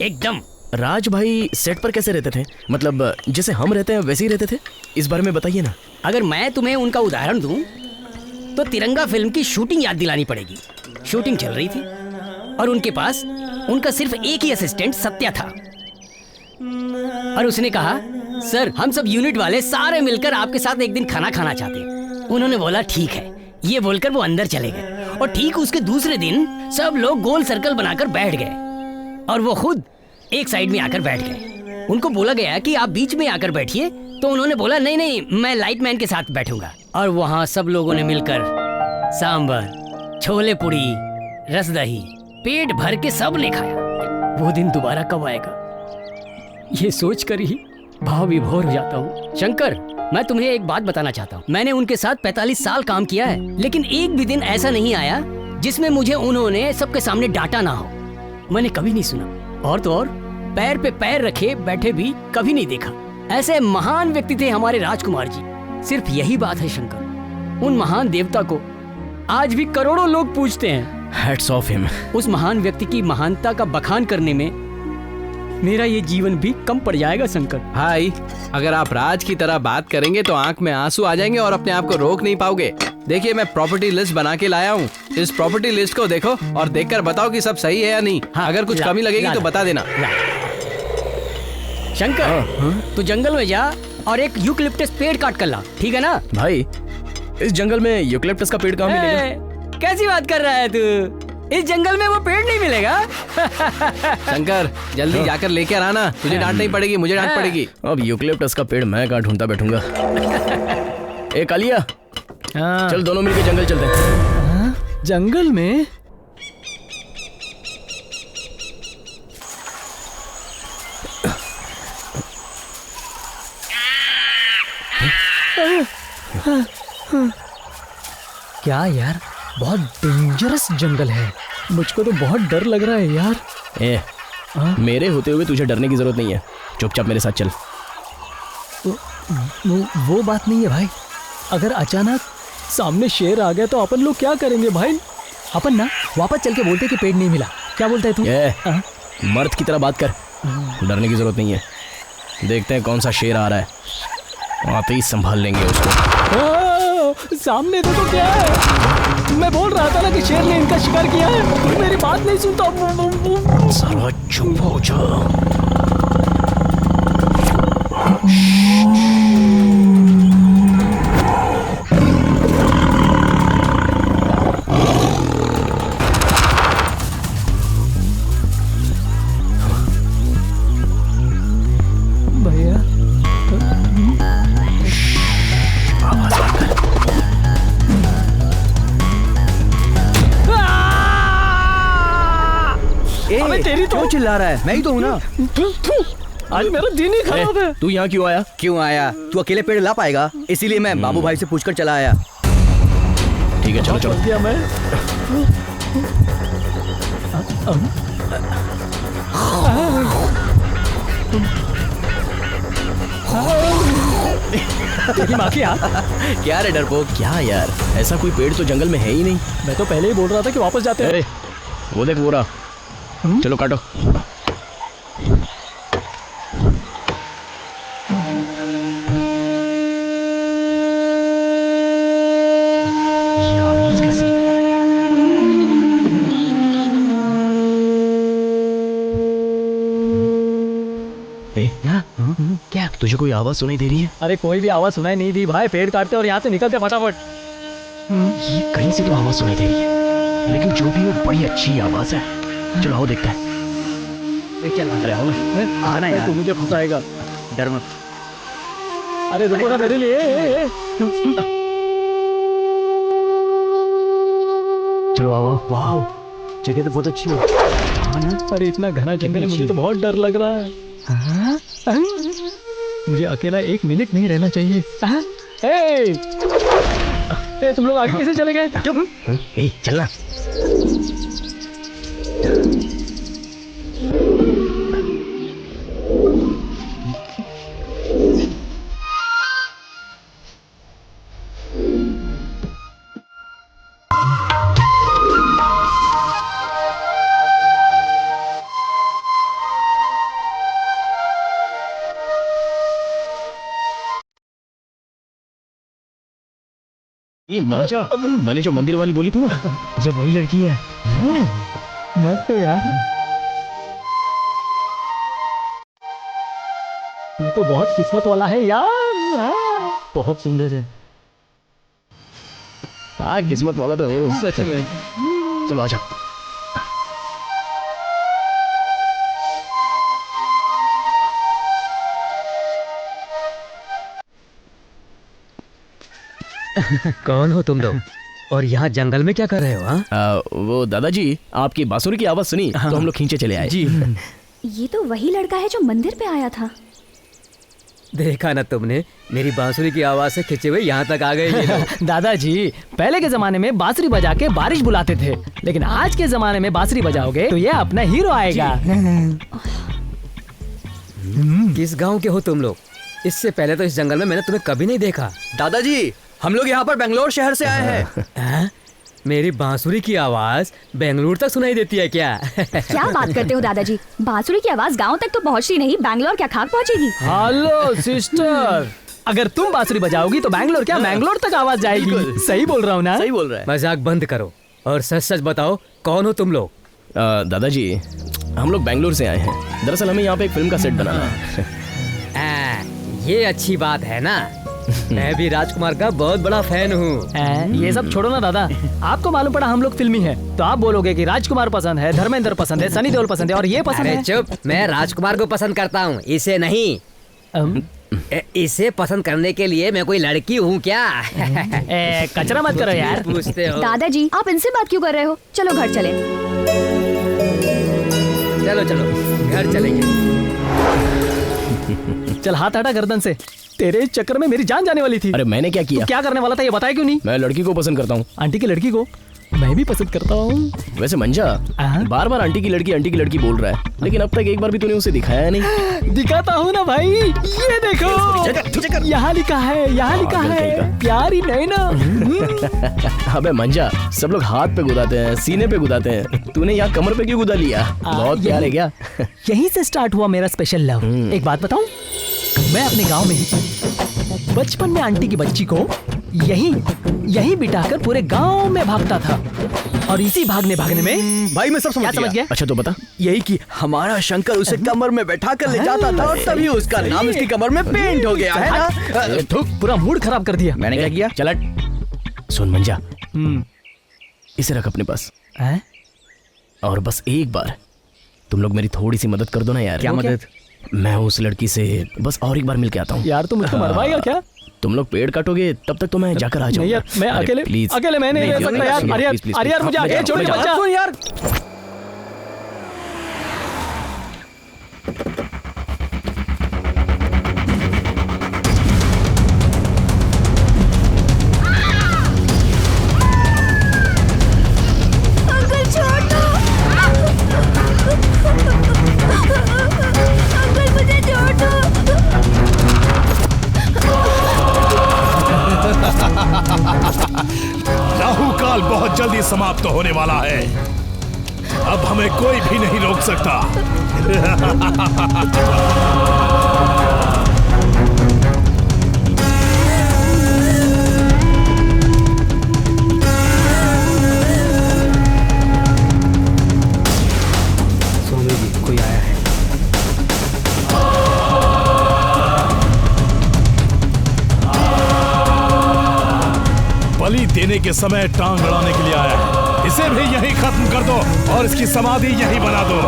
एकदम। राज भाई सेट पर कैसे रहते थे, मतलब जैसे हम रहते हैं वैसे ही रहते थे? इस बारे में बताइए ना। अगर मैं तुम्हें उनका उदाहरण दूं तो तिरंगा फिल्म की शूटिंग याद दिलानी पड़ेगी। शूटिंग चल रही थी और उनके पास उनका सिर्फ एक ही असिस्टेंट सत्या था और उसने कहा सर हम सब यूनिट वाले सारे मिलकर आपके साथ एक दिन खाना खाना चाहते हैं। उन्होंने बोला ठीक है, ये बोलकर वो अंदर चले गए और ठीक उसके दूसरे दिन सब लोग गोल सर्कल बनाकर बैठ गए और वो खुद एक साइड में आकर बैठ गए। उनको बोला गया कि आप बीच में आकर बैठिए तो उन्होंने बोला नहीं नहीं मैं लाइटमैन के साथ बैठूंगा। और वहाँ सब लोगों ने मिलकर सांबर, छोले पूड़ी, रस दही पेट भर के सब ने खाया। वो दिन दोबारा कब आएगा ये सोचकर ही भाव विभोर हो जाता हूँ। शंकर मैं तुम्हें एक बात बताना चाहता हूँ, मैंने उनके साथ 45 साल काम किया है लेकिन एक भी दिन ऐसा नहीं आया जिसमें मुझे उन्होंने सबके सामने डांटा ना हो। मैंने कभी नहीं सुना और तो और पैर पे पैर रखे बैठे भी कभी नहीं देखा। ऐसे महान व्यक्ति थे हमारे राजकुमार जी। सिर्फ यही बात है शंकर, उन महान देवता को आज भी करोड़ों लोग पूजते हैं। Hats off him. उस महान व्यक्ति की महानता का बखान करने में मेरा ये जीवन भी कम पड़ जाएगा शंकर। भाई अगर आप राज की तरह बात करेंगे तो आंख में आंसू आ जाएंगे और अपने आप को रोक नहीं पाओगे। देखिए मैं प्रॉपर्टी लिस्ट बना के लाया हूँ, इस प्रॉपर्टी लिस्ट को देखो और देखकर बताओ कि सब सही है या नहीं। हाँ, अगर कुछ कमी लगेगी तो बता देना। शंकर तू जंगल में जा और एक यूकलिप्टस पेड़ काट कर ला, ठीक है ना? भाई इस जंगल में यूकलिप्टस का पेड़ कहाँ मिलेगा? कैसी बात कर रहा है तू? इस जंगल में वो पेड़ नहीं मिलेगा। शंकर जल्दी जाकर लेके आना, तुझे डांट नहीं पड़ेगी, मुझे डांट पड़ेगी। अब यूकलिप्टस का पेड़ मैं कहाँ ढूंढता बैठूंगा। ए कालिया, चल दोनों मिलके जंगल चलते हैं। जंगल में? क्या यार, बहुत डेंजरस जंगल है। मुझको तो बहुत डर लग रहा है यार। ए, मेरे होते हुए तुझे डरने की जरूरत नहीं है, चुपचाप मेरे साथ चल। वो बात नहीं है भाई, अगर अचानक सामने शेर आ गया तो अपन लोग क्या करेंगे भाई? अपन ना वापस चल के बोलते कि पेड़ नहीं मिला, क्या बोलता है तू? मर्द की तरह बात कर, डरने की जरूरत नहीं है। देखते हैं कौन सा शेर आ रहा है, आते ही संभाल लेंगे उसको। सामने देखो क्या है, मैं बोल रहा था ना कि शेर ने इनका शिकार किया है, मेरी बात नहीं सुनता। साला चुप हो जा। तेरी तो चिल्ला रहा है, मैं ही तो हूँ ना। आज मेरा दिन ही खराब है। तू यहाँ क्यों आया? क्यों आया? तू अकेले पेड़ ला पाएगा, इसीलिए मैं बाबू भाई से पूछकर चला आया। ठीक है चलो चलो। दिया मैं। तेरी माँ की हाथ। क्या रे डरपोक, क्या यार, ऐसा कोई पेड़ तो जंगल में है ही नहीं। मैं तो पहले ही बोल रहा था कि वापस जाते हैं। वो देख वो रहा, चलो काटो। क्या तुझे कोई आवाज सुनाई दे रही है? अरे कोई भी आवाज सुनाई नहीं दी भाई, पेड़ काटते और यहाँ से निकलते फटाफट। ये कहीं से तो आवाज सुनाई दे रही है, लेकिन जो भी हो बड़ी अच्छी आवाज है। चलो आओ देखते हैं। अरे आओ आना यार, तू मुझे फंसाएगा, डर मत। अरे रुको ना मेरे लिए। चलो आओ। वाह जगह तो बहुत अच्छी है। अरे इतना घना जंगल है, मुझे तो बहुत डर लग रहा है। मुझे अकेला 1 मिनट नहीं रहना चाहिए। तुम लोग आगे कैसे चले गए? चलना। ये मैंने जो मंदिर वाली बोली थी ना, जब वही लड़की है। मत तो यार, ये तो बहुत किस्मत वाला है यार। बहुत सुंदर है। हाँ किस्मत वाला तो हो सच में। चलो आजा। कौन हो तुम लोग और यहाँ जंगल में क्या कर रहे हो? वो दादाजी आपकी बांसुरी की आवाज सुनी तो हम लोग खींचे चले आए। जी। ये तो वही लड़का है जो मंदिर पे आया था। देखा ना तुमने, मेरी बांसुरी की आवाज से खिंचे हुए यहाँ तक आ गए। दादाजी पहले के जमाने में बांसुरी बजा के बारिश बुलाते थे, लेकिन आज के जमाने में बांसुरी बजाओगे तो ये अपना हीरो आएगा। किस गांव के हो तुम लोग? इससे पहले तो इस जंगल में मैंने तुम्हें कभी नहीं देखा। दादाजी हम लोग यहाँ पर बेंगलोर शहर से आए हैं। मेरी बांसुरी की आवाज बेंगलुरु तक सुनाई देती है क्या? क्या बात करते हो दादाजी, बांसुरी की आवाज गांव तक तो पहुँचती नहीं, बैंगलोर क्या खाक पहुँचेगी? हेलो सिस्टर, अगर तुम बांसुरी बजाओगी तो बैंगलोर क्या बैंगलोर तक आवाज जाएगी। सही बोल रहा हूँ ना? सही बोल रहा है। मजाक बंद करो और सच सच बताओ, कौन हो तुम लोग? दादाजी हम लोग बैंगलोर से आए हैं। दरअसल हमें यहाँ पे एक फिल्म का सेट बनाना है। ये अच्छी बात है ना। मैं भी राजकुमार का बहुत बड़ा फैन हूँ। ये सब छोड़ो ना दादा, आपको मालूम पड़ा हम लोग फिल्मी हैं, तो आप बोलोगे कि राजकुमार पसंद है, धर्मेंद्र पसंद है, सनी देओल पसंद है और ये पसंद है। अरे चुप, मैं राजकुमार को पसंद करता हूँ, इसे नहीं। इसे पसंद करने के लिए मैं कोई लड़की हूँ क्या? कचरा मत करो यार। पूछते हो। दादाजी आप इनसे बात क्यों कर रहे हो? चलो घर चले। चलो चलो घर चलेंगे। चल हाथ हटा गर्दन से, तेरे चक्कर में मेरी जान जाने वाली थी। अरे मैंने क्या किया? तू क्या करने वाला था ये बताया क्यों नहीं? मैं लड़की को पसंद करता हूँ। आंटी की लड़की को मैं भी पसंद करता हूँ। वैसे मंजा बार बार आंटी की लड़की बोल रहा है, लेकिन अब तक एक बार भी तूने उसे दिखाया नहीं। दिखाता हूँ ना भाई, ये देखो यहाँ लिखा है, यहाँ लिखा है प्यार ही नहीं ना। अबे मंजा, सब लोग हाथ पे गुदाते हैं, सीने पे गुदाते हैं, तूने यहाँ कमर पे क्यों गुदा लिया? बहुत प्यार है क्या? यहीं से स्टार्ट हुआ मेरा स्पेशल लव। एक बात बताऊं, मैं अपने गांव में बचपन में आंटी की बच्ची को यहीं बिठाकर पूरे गांव में भागता था, और इसी भागने में भाई मैं सब समझ गया। अच्छा तो बता। यही कि हमारा शंकर उसे कमर में बैठा कर ले जाता था, और तभी उसका नाम उसकी कमर में पेंट हो गया है ना। पूरा मूड खराब कर दिया। मैंने क्या किया? चल सुन मंजा, इसे रख अपने पास, और बस एक बार तुम लोग मेरी थोड़ी सी मदद कर दो ना यार। क्या मदद? मैं उस लड़की से बस और एक बार मिल के आता हूँ। यार तुम मुझको मरवाएगा क्या? तुम लोग पेड़ काटोगे तब तक तो मैं जाकर आ जाऊंगा। नहीं यार, मैं अकेले मैं नहीं रह सकता यार। अरे यार मुझे अकेले छोड़ के बच्चा। यार राहु काल बहुत जल्दी समाप्त होने वाला है, अब हमें कोई भी नहीं रोक सकता। स्वामी जी कोई आया है। बलि देने के समय टांग अड़ाने के लिए आया है, इसे भी यहीं खत्म कर दो और इसकी समाधि यहीं बना दो।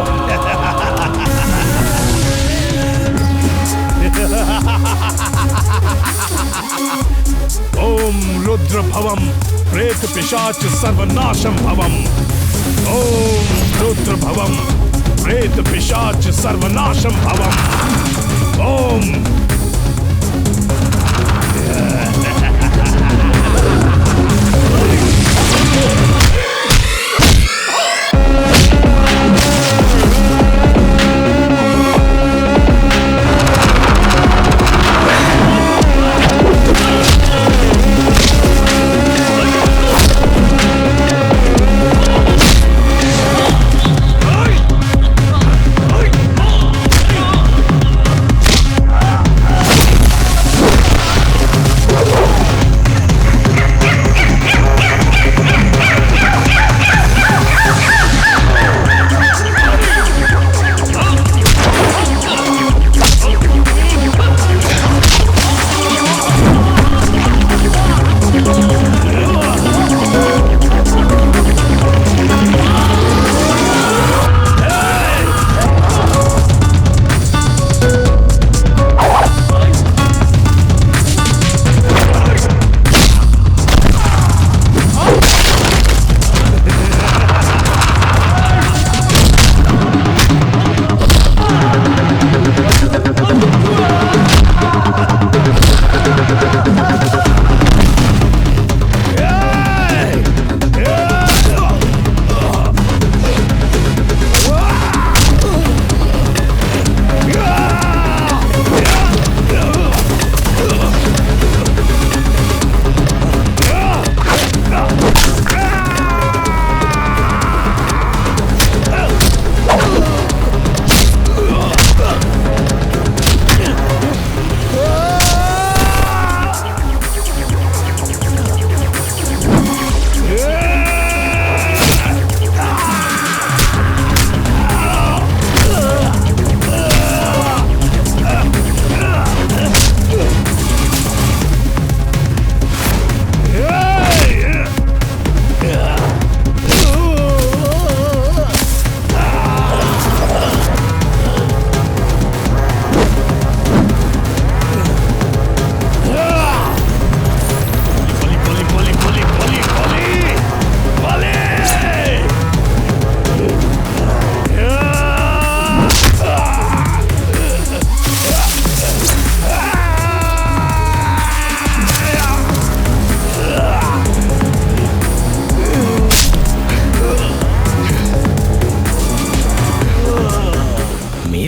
ओम रुद्र भवम प्रेत पिशाच सर्वनाशम भवम। ओम रुद्र भवम प्रेत पिशाच सर्वनाशम भवम। ओम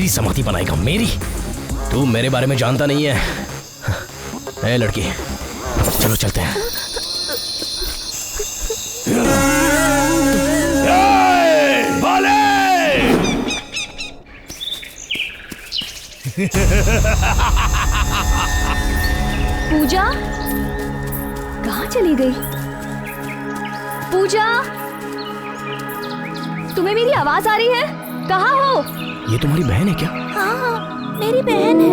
मेरी समाधि बनाएगा, मेरी। तू मेरे बारे में जानता नहीं है। ए लड़की, चलो चलते हैं। पूजा कहाँ चली गई? पूजा, तुम्हें मेरी आवाज आ रही है? कहाँ हो? ये तुम्हारी बहन है क्या? हाँ हाँ, मेरी बहन है।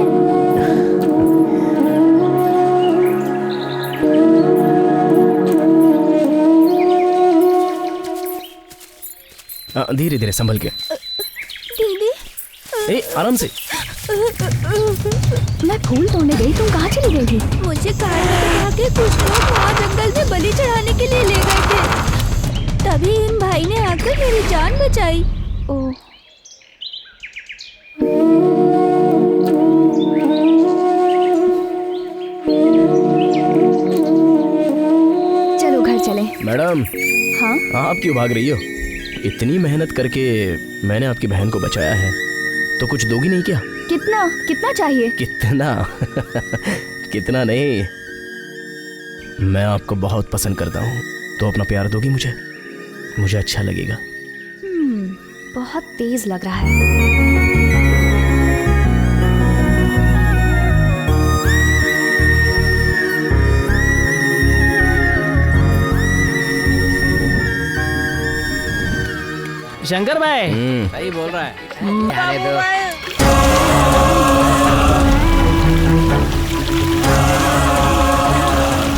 धीरे धीरे संभल के। दीदी, ए आराम से। मैं फूल तोड़ने गई, तुम कहाँ चली गई थी? मुझे कार में बैठा के कुछ लोग वहाँ जंगल में बलि चढ़ाने के लिए ले गए थे। तभी इन भाई ने आकर मेरी जान बचाई। ओह, चलो घर चले। मैडम, हाँ? आप क्यों भाग रही हो? इतनी मेहनत करके मैंने आपकी बहन को बचाया है, तो कुछ दोगी नहीं क्या? कितना कितना चाहिए? कितना? कितना नहीं, मैं आपको बहुत पसंद करता हूँ, तो अपना प्यार दोगी मुझे? मुझे अच्छा लगेगा। बहुत तेज लग रहा है। शंकर भाई सही बोल रहा है।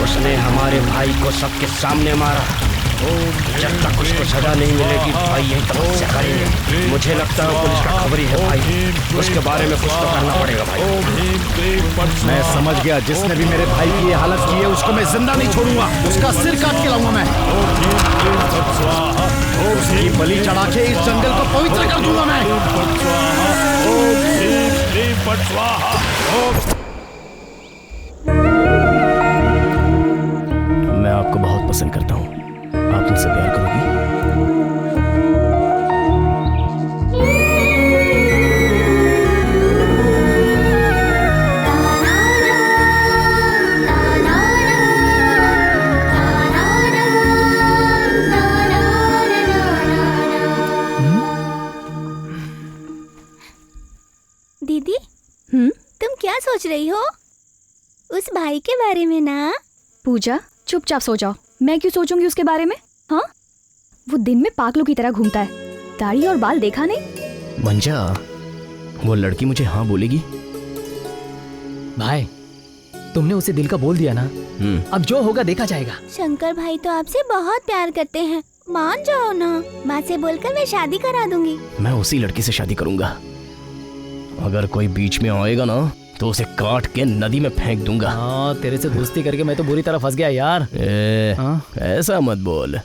उसने हमारे भाई को सबके सामने मारा। जब तक उसको सजा नहीं मिलेगी भाई यही तपस्या करेंगे। मुझे लगता है पुलिस का खबरी है भाई, उसके बारे में कुछ तो करना पड़ेगा भाई। मैं समझ गया, जिसने भी मेरे भाई की ये हालत की है उसको मैं जिंदा नहीं छोड़ूंगा, उसका सिर काट के लाऊंगा मैं। उसकी बलि चढ़ा के इस जंगल को पवित्र कर दूंगा मैं। मैं आपको बहुत पसंद करता हूँ, आप मुझसे प्यार करोगी? दीदी, तुम क्या सोच रही हो? उस भाई के बारे में ना? पूजा, चुपचाप सो जाओ। मैं क्यों सोचूंगी उसके बारे में? हाँ, वो दिन में पागलों की तरह घूमता है। दाढ़ी और बाल देखा नहीं? मंजा, वो लड़की मुझे हाँ बोलेगी? भाई, तुमने उसे दिल का बोल दिया ना, अब जो होगा देखा जाएगा। शंकर भाई तो आपसे बहुत प्यार करते हैं, मान जाओ ना। माँ से बोलकर मैं शादी करा दूंगी। मैं उसी लड़की से शादी करूंगा। अगर कोई बीच में आएगा ना तो उसे काट के नदी में फेंक दूंगा। हाँ, तेरे से दोस्ती करके मैं तो बुरी तरह फंस गया यार। ऐसा मत बोल,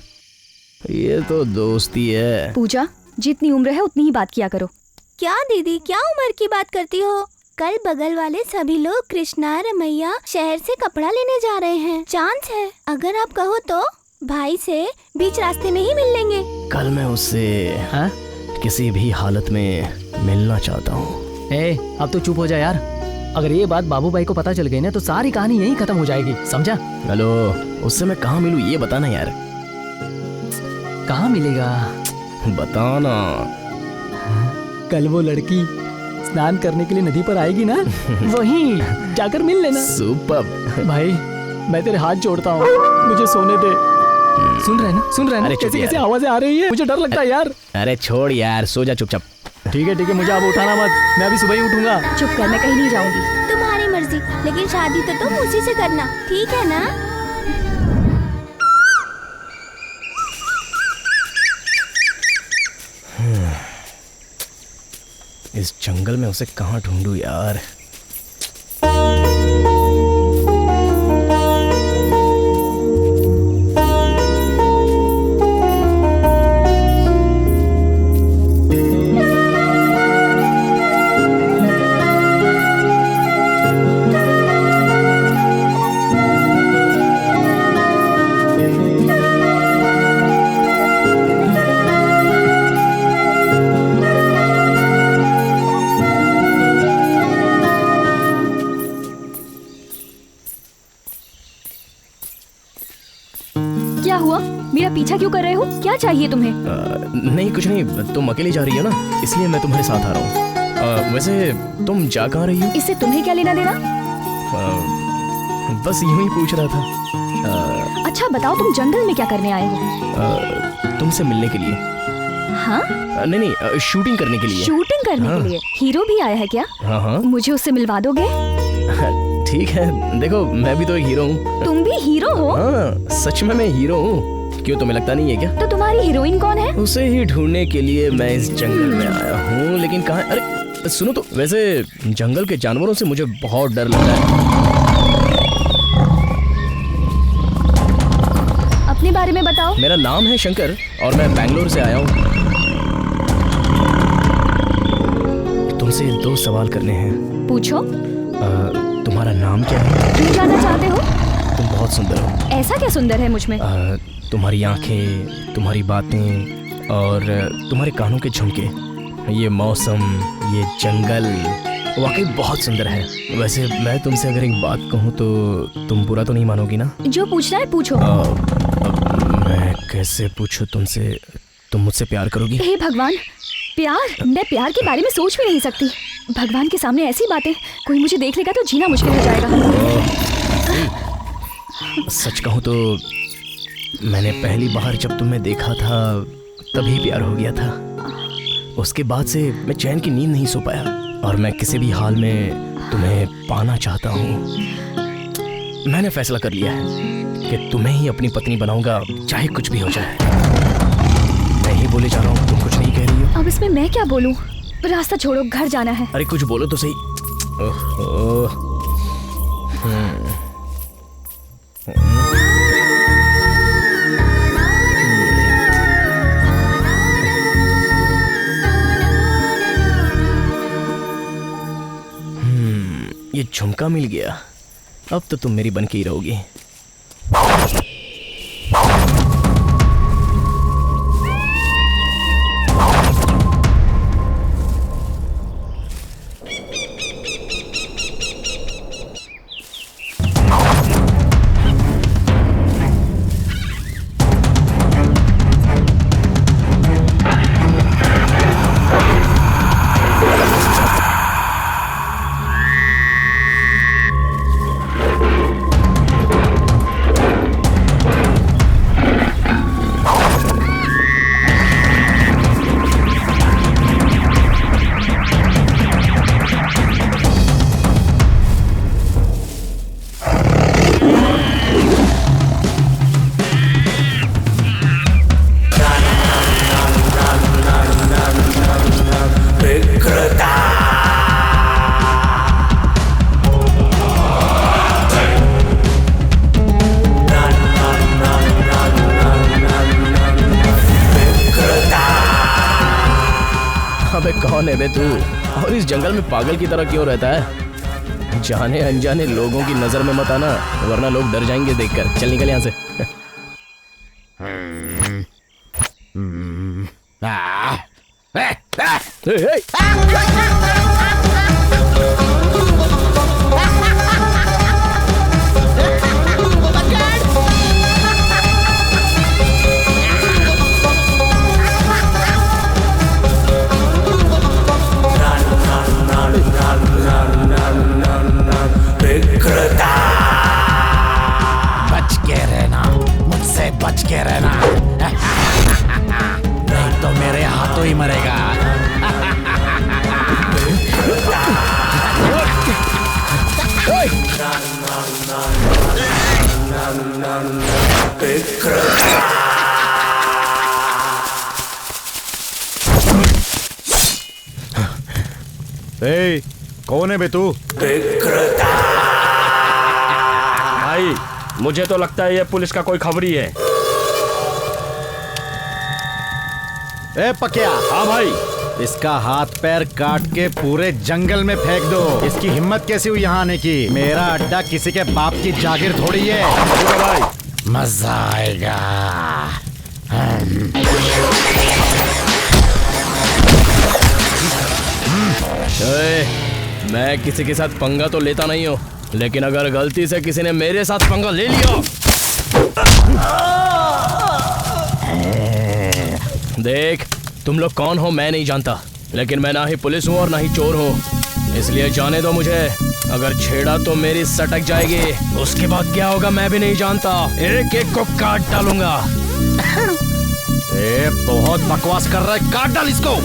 ये तो दोस्ती है। पूजा, जितनी उम्र है उतनी ही बात किया करो। क्या दीदी, क्या उम्र की बात करती हो? कल बगल वाले सभी लोग कृष्णा रमैया शहर से कपड़ा लेने जा रहे हैं। चांस है, अगर आप कहो तो भाई से बीच रास्ते में ही मिल लेंगे। कल मैं उससे किसी भी हालत में मिलना चाहता हूँ। अब तो चुप हो जा यार। अगर ये बात बाबू भाई को पता चल गई ना तो सारी कहानी यहीं खत्म हो जाएगी, समझा? हेलो, उससे मैं कहाँ मिलूँ ये बताना यार। कहाँ मिलेगा? बताना। कल वो लड़की स्नान करने के लिए नदी पर आएगी ना, वहीं जाकर मिल लेना। सुपर भाई, मैं तेरे हाथ जोड़ता हूँ, मुझे सोने दे। सुन रहे ना, सुन रहे ना? कैसे कैसे आवाजें आ रही है, मुझे डर लगता है यार। अरे छोड़ यार, सो जा चुपचाप। ठीक है, मुझे अब उठाना मत, मैं अभी सुबह ही उठूंगा। चुप कर, मैं कहीं नहीं जाऊंगी। तुम्हारी मर्जी, लेकिन शादी तो तुम उसी से करना, ठीक है ना? इस जंगल में उसे कहाँ ढूंढूं यार। चाहिए तुम्हें? नहीं कुछ नहीं, तुम अकेली जा रही हो ना, इसलिए मैं तुम्हारे साथ आ रहा हूँ। वैसे तुम जा कहाँ रही हो? इससे तुम्हें क्या लेना देना? बस यूं ही पूछ रहा था। अच्छा बताओ, तुम जंगल में क्या करने आए हो? तुमसे मिलने के लिए। हाँ? नहीं, शूटिंग करने के लिए। शूटिंग करने के लिए? हीरो भी आया है क्या? हाँ। मुझे उससे मिलवा दोगे? ठीक है, देखो मैं भी तो एक हीरो हूँ। तुम भी हीरो हो? हाँ, सच में मैं हीरो हूँ। क्यों, तुम्हें लगता नहीं है क्या? तो तुम्हारी हीरोइन कौन है? उसे ही ढूंढने के लिए मैं इस जंगल में आया हूँ, लेकिन कहाँ? अरे सुनो तो, वैसे जंगल के जानवरों से मुझे बहुत डर लगता है। अपने बारे में बताओ। मेरा नाम है शंकर और मैं बैंगलोर से आया हूँ। तुमसे 2 सवाल करने हैं। पूछो। तुम्हारा नाम क्या है? क्यों जानना चाहते हो? तुम बहुत सुंदर हो। ऐसा क्या सुंदर है मुझ में? तुम्हारी आंखें, तुम्हारी बातें और तुम्हारे कानों के झुमके, ये मौसम, ये जंगल वाकई बहुत सुंदर है। वैसे मैं तुमसे अगर एक बात कहूँ तो तुम बुरा तो नहीं मानोगी ना? जो पूछना है पूछो। मैं कैसे पूछूं तुमसे? तुम मुझसे प्यार करोगी? हे भगवान, प्यार? मैं प्यार के बारे में सोच भी नहीं सकती। भगवान के सामने ऐसी बातें, कोई मुझे देख लेगा तो जीना मुश्किल हो जाएगा। सच कहूँ तो मैंने पहली बार जब तुम्हें देखा था तभी प्यार हो गया था। उसके बाद से मैं चैन की नींद नहीं सो पाया और मैं किसी भी हाल में तुम्हें पाना चाहता हूँ। मैंने फैसला कर लिया है कि तुम्हें ही अपनी पत्नी बनाऊंगा, चाहे कुछ भी हो जाए। मैं ही बोले जा रहा हूँ, तुम कुछ नहीं कह रही हो। अब इसमें मैं क्या बोलूं? रास्ता छोड़ो, घर जाना है। अरे कुछ बोलो तो सही। ओह, ये झुमका मिल गया, अब तो तुम मेरी बन के ही रहोगी। अबे कौन है बे तू? और इस जंगल में पागल की तरह क्यों रहता है? जाने अनजाने लोगों की नजर में मत आना, वरना लोग डर जाएंगे देखकर। चल निकल यहाँ से। बच के रहना, मुझसे बच के रहना। नहीं तो मेरे हाथों ही मरेगा। ए, कौन है बे तू? भाई मुझे तो लगता है ये पुलिस का कोई खबरी है। ए पकिया। हाँ भाई। इसका हाथ पैर काट के पूरे जंगल में फेंक दो। इसकी हिम्मत कैसी हुई यहाँ आने की? मेरा अड्डा किसी के बाप की जागीर थोड़ी है। भाई मजा आएगा। मैं किसी के साथ पंगा तो लेता नहीं हूँ, लेकिन अगर गलती से किसी ने मेरे साथ पंगा ले लिया देख, तुम लोग कौन हो मैं नहीं जानता, लेकिन मैं ना ही पुलिस हूँ और ना ही चोर हूँ, इसलिए जाने दो मुझे। अगर छेड़ा तो मेरी सटक जाएगी, उसके बाद क्या होगा मैं भी नहीं जानता। एक एक को काट डालूंगा। ए, बहुत बकवास कर रहा है, काट डाल इसको।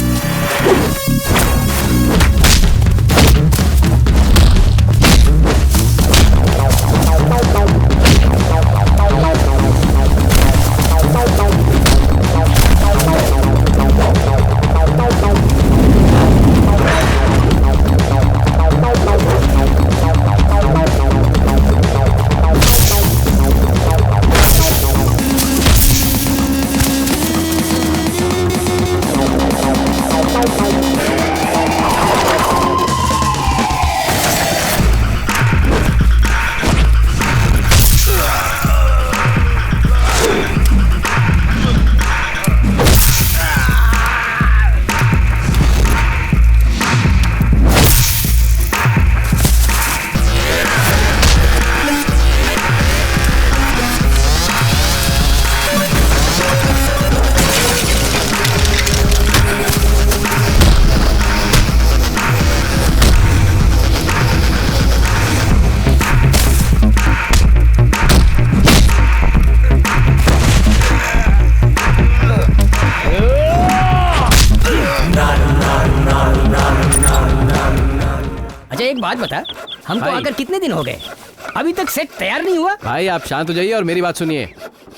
बात बता, हमको आकर कितने दिन हो गए, अभी तक सेट तैयार नहीं हुआ? भाई आप शांत हो जाइए और मेरी बात सुनिए।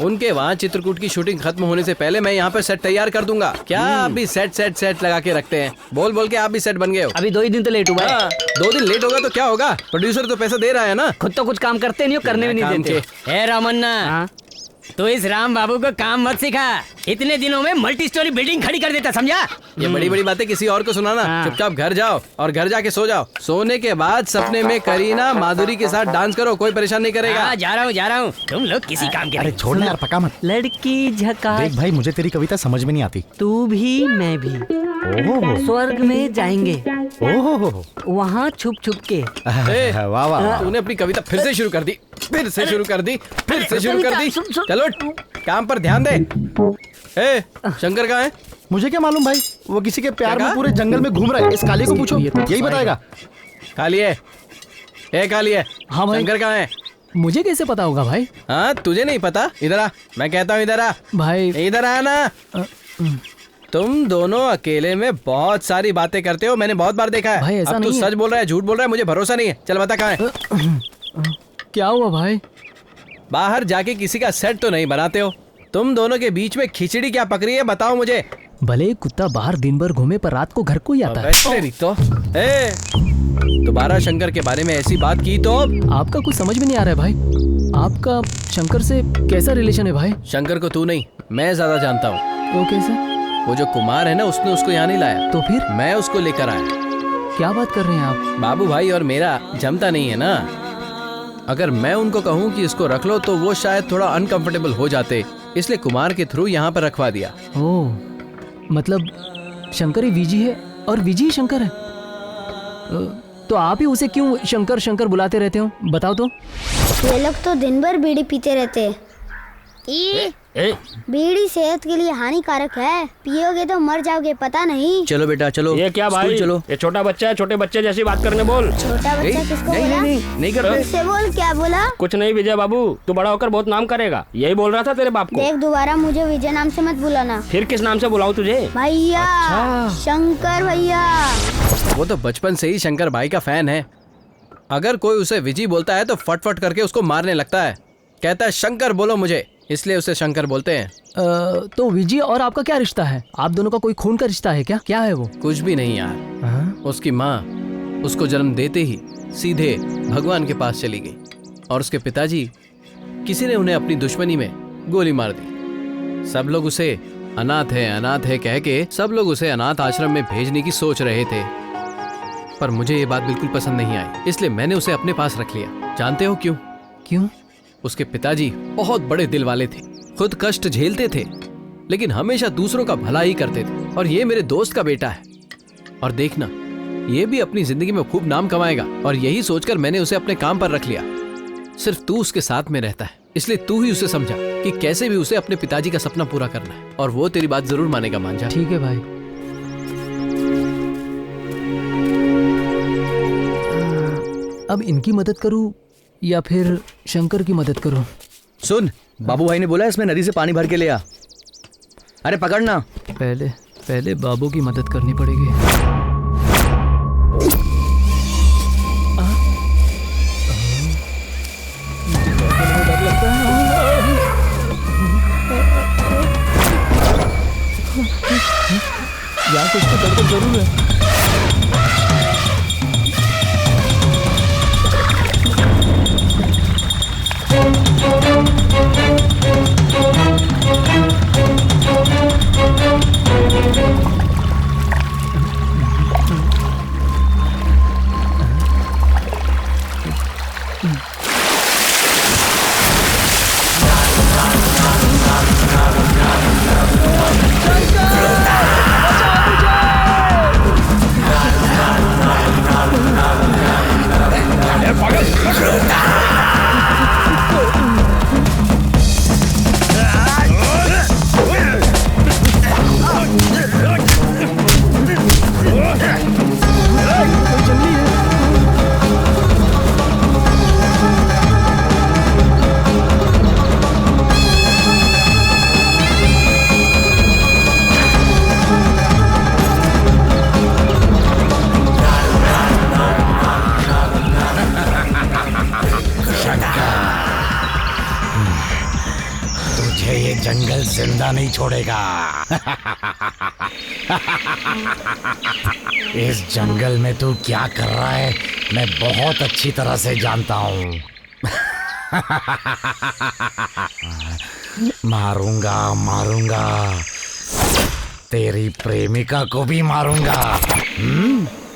उनके वहाँ चित्रकूट की शूटिंग खत्म होने से पहले मैं यहाँ पे सेट तैयार कर दूंगा। क्या आप भी सेट लगा के रखते हैं? बोल बोल के आप भी सेट बन गए हो। अभी 2 ही दिन तो लेट हुआ है। 2 दिन लेट होगा तो क्या होगा, प्रोड्यूसर तो पैसा दे रहा है ना। खुद तो कुछ काम करते नहीं हो, करने भी नहीं देते। ए रामन्ना, तो इस राम बाबू को काम मत सिखा, इतने दिनों में मल्टी स्टोरी बिल्डिंग खड़ी कर देता, समझा? ये बड़ी बड़ी बातें किसी और को सुनाना। चुपचाप घर जाओ और घर जाके सो जाओ। सोने के बाद सपने में करीना माधुरी के साथ डांस करो, कोई परेशान नहीं करेगा। जा रहा हूँ। तुम लोग किसी काम के। अरे छोड़ ना यार, पका मत। लड़की झका। देख भाई, मुझे तेरी कविता समझ में नहीं आती। तू भी मैं भी स्वर्ग में जाएंगे, वहाँ छुप छुप के। वाह वाह, तूने अपनी कविता फिर से शुरू कर दी। चलो काम पर ध्यान दे। ए, शंकर कहाँ है? मुझे क्या मालूम भाई, वो किसी के प्यार में पूरे जंगल में घूम रहा है। इस काली को पूछो, यही बताएगा। कालिए, ए कालिए, हाँ भाई। शंकर कहाँ है? मुझे कैसे पता होगा भाई? हाँ तुझे नहीं पता? इधर आ, मैं कहता हूँ इधर आ भाई। इधर आ ना। तुम दोनों अकेले में बहुत सारी बातें करते हो, मैंने बहुत बार देखा है। भाई ऐसा अब तू नहीं सच बोल रहा है झूठ बोल रहा है, मुझे भरोसा नहीं है। चल बता कहाँ है? क्या हुआ भाई? बाहर जाके किसी का सेट तो नहीं बनाते हो? तुम दोनों के बीच में खिचड़ी क्या पक रही है, बताओ मुझे। भले कुत्ता बाहर दिन भर घूमे पर रात को घर को ही आता है। तो दोबारा शंकर के बारे में ऐसी बात की तो आपका कुछ समझ में नहीं आ रहा है भाई। आपका शंकर से कैसा रिलेशन है भाई? शंकर को तू नहीं, मैं ज्यादा जानता हूँ। तो कैसा? वो जो कुमार है ना, उसने उसको यहाँ नहीं लाया, तो फिर मैं उसको लेकर आया। क्या बात कर रहे हैं आप? बाबू भाई और मेरा जमता नहीं है ना। अगर मैं उनको कहूँ कि इसको रख लो तो वो शायद थोड़ा अनकंफर्टेबल हो जाते, इसलिए कुमार के थ्रू यहाँ पर रखवा दिया। ओह, मतलब शंकर ही विजी है और विजी ही शंकर है। तो आप ही उसे क्यों शंकर शंकर बुलाते रहते हो, बताओ तो। ये लोग तो दिन भर बीड़ी पीते रहते हैं। बीड़ी सेहत के लिए हानिकारक है, पियोगे तो मर जाओगे, पता नहीं। चलो बेटा चलो। ये क्या भाई, चलो। ये छोटा बच्चा है, छोटे बच्चे जैसी बात करने बोल। छोटा बच्चा किसको बोला? नहीं करते। उससे बोल, क्या बोला? कुछ नहीं विजय बाबू, तू बड़ा होकर बहुत नाम करेगा, यही बोल रहा था तेरे बाप को। देख, दोबारा मुझे विजय नाम से मत बुलाना। फिर किस नाम से बुलाऊं तुझे? भैया। शंकर भैया। वो तो बचपन से ही शंकर भाई का फैन है। अगर कोई उसे विजी बोलता है तो फटफट करके उसको मारने लगता है, कहता है शंकर बोलो मुझे, इसलिए उसे शंकर बोलते हैं। तो विजी और आपका क्या रिश्ता है? आप दोनों का कोई खून का रिश्ता है क्या? क्या है वो? कुछ भी नहीं यार। उसकी माँ उसको जन्म देते ही सीधे भगवान के पास चली गई और उसके पिताजी किसी ने उन्हें अपनी दुश्मनी में गोली मार दी। सब लोग उसे अनाथ है कह के सब लोग उसे अनाथ आश्रम में भेजने की सोच रहे थे, पर मुझे ये बात बिल्कुल पसंद नहीं आई, इसलिए मैंने उसे अपने पास रख लिया। जानते हो क्यों? क्यों? उसके पिताजी बहुत बड़े दिल वाले थे, खुद कष्ट झेलते थे लेकिन हमेशा दूसरों का भला ही करते थे। और ये मेरे दोस्त का बेटा है और देखना, ये भी अपनी जिंदगी में खूब नाम कमाएगा। और यही सोचकर मैंने उसे अपने काम पर रख लिया। सिर्फ तू उसके साथ में रहता है, इसलिए तू ही उसे समझा कि कैसे भी उसे अपने पिताजी का सपना पूरा करना है, और वो तेरी बात जरूर मानेगा। मान जा। ठीक है भाई। अब इनकी मदद करूं या फिर शंकर की मदद करूं? सुन, बाबू भाई ने बोला इसमें नदी से पानी भर के ले आ। अरे पकड़ना। पहले बाबू की मदद करनी पड़ेगी। यहाँ कुछ तो गड़बड़ जरूर है। जंगल जिंदा नहीं छोड़ेगा। इस जंगल में तू क्या कर रहा है मैं बहुत अच्छी तरह से जानता हूँ। मारूंगा मारूंगा, तेरी प्रेमिका को भी मारूंगा।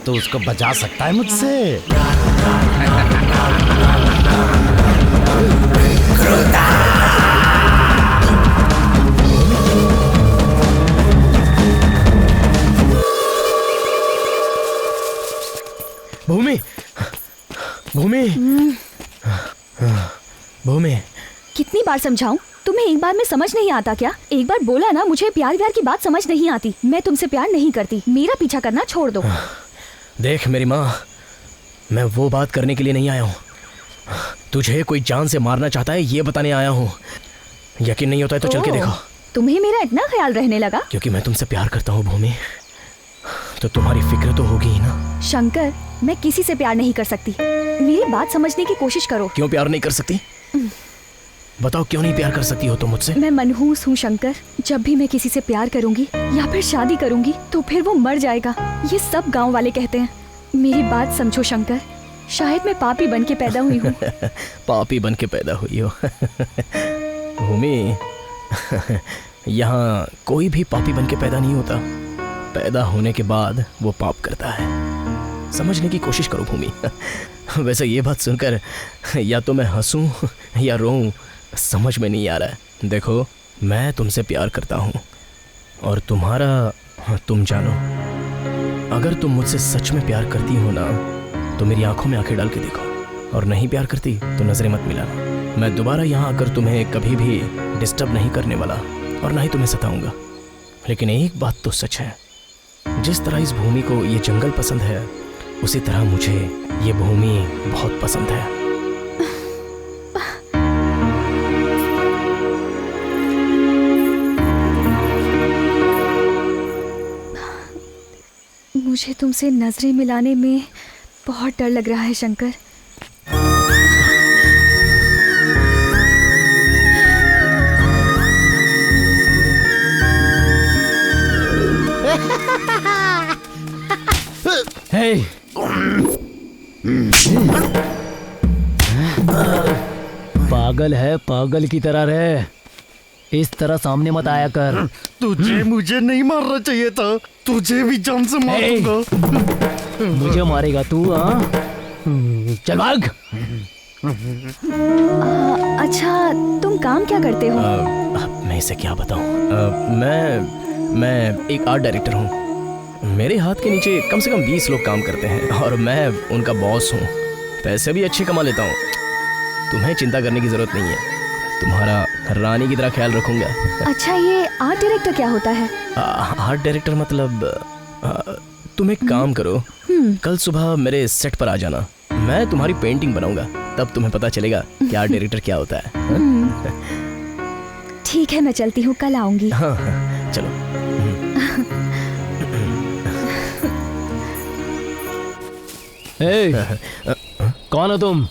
तू उसको बचा सकता है मुझसे? भूमि, भूमि, भूमि। कितनी बार समझाऊं? तुम्हें एक बार में समझ नहीं आता क्या? एक बार बोला ना, मुझे प्यार की बात समझ नहीं आती। मैं तुमसे प्यार नहीं करती, मेरा पीछा करना छोड़ दो। देख मेरी माँ, मैं वो बात करने के लिए नहीं आया हूँ। तुझे कोई जान से मारना चाहता है ये बताने आया हूँ। यकीन नहीं होता है तो चल के देखो। तुम्हें मेरा इतना ख्याल रहने लगा? क्योंकि मैं तुमसे प्यार करता हूँ भूमि, तो तुम्हारी फिक्र तो होगी ही ना। शंकर, मैं किसी से प्यार नहीं कर सकती। मेरी बात समझने की कोशिश करो। क्यों प्यार नहीं कर सकती? बताओ क्यों नहीं प्यार कर सकती हो तुम मुझसे? मैं मनहूस हूँ शंकर। जब भी मैं किसी से प्यार करूंगी या फिर शादी करूंगी तो फिर वो मर जाएगा, ये सब गांव वाले कहते हैं। मेरी बात समझो शंकर, शायद मैं पापी बन के पैदा हुई हूँ। पापी बन के पैदा हुई हो? भूमि, यहाँ कोई भी पापी बन के पैदा नहीं होता। पैदा होने के बाद वो पाप करता है। समझने की कोशिश करो भूमि। वैसे ये बात सुनकर या तो मैं हंसूं या रोऊं समझ में नहीं आ रहा है। देखो, मैं तुमसे प्यार करता हूँ और तुम्हारा तुम जानो। अगर तुम मुझसे सच में प्यार करती हो ना तो मेरी आंखों में आंखें डाल के देखो, और नहीं प्यार करती तो नजरें मत मिलाना। मैं दोबारा यहाँ आकर तुम्हें कभी भी डिस्टर्ब नहीं करने वाला और ना ही तुम्हें सताऊंगा। लेकिन एक बात तो सच है, जिस तरह इस भूमि को ये जंगल पसंद है उसी तरह मुझे ये भूमि बहुत पसंद है। मुझे तुमसे नजरें मिलाने में बहुत डर लग रहा है शंकर। हे! पागल है, पागल की तरह रहे। इस तरह सामने मत आया कर। तुझे मुझे नहीं मारना चाहिए था, तुझे भी जान से मार दूंगा। मुझे मारेगा तू? हाँ, चल भाग। अच्छा, तुम काम क्या करते हो? मैं इसे क्या बताऊं? मैं एक आर्ट डायरेक्टर हूँ। मेरे हाथ के नीचे कम से कम 20 लोग काम करते हैं और मैं उनका बॉस हूँ। पैसे भी अच्छे कमा लेता हूँ। तुम्हें चिंता करने की जरूरत नहीं है। तुम्हारा रानी की तरह ख्याल रखूंगा। अच्छा, ये आर्ट डायरेक्टर क्या होता है? आर्ट डायरेक्टर मतलब तुम एक काम करो, कल सुबह मेरे सेट पर आ जाना, मैं तुम्हारी पेंटिंग बनाऊंगा, तब तुम्हें पता चलेगा कि आर्ट डायरेक्टर क्या होता है। ठीक है, मैं चलती हूँ, कल आऊंगी। हाँ, चलो। कौन हो तुम?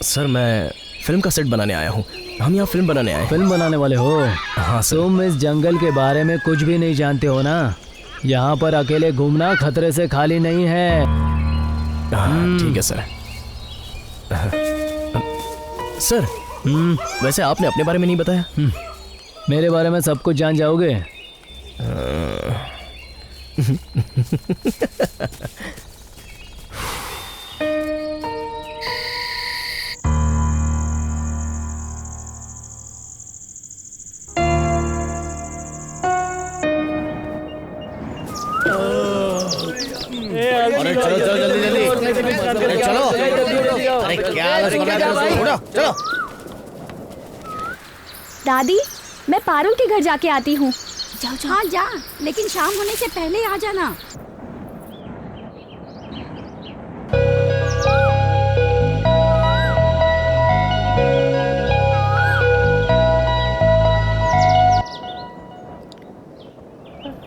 सर, मैं फिल्म का सेट बनाने आया हूँ। हम यहाँ फिल्म बनाने आए। फिल्म बनाने वाले हो? हाँ सर। तुम इस जंगल के बारे में कुछ भी नहीं जानते हो ना? यहाँ पर अकेले घूमना खतरे से खाली नहीं है। ठीक है सर। सर, वैसे आपने अपने बारे में नहीं बताया। मेरे बारे में सब कुछ जान जाओगे? अरे चलो चलो जल्दी जल्दी, अरे चलो, अरे क्या आलस कर रहा है, उठो चलो। दादी, मैं पारुल के घर जाके आती हूँ। जाओ जाओ। हाँ जा, लेकिन शाम होने से पहले आ जाना।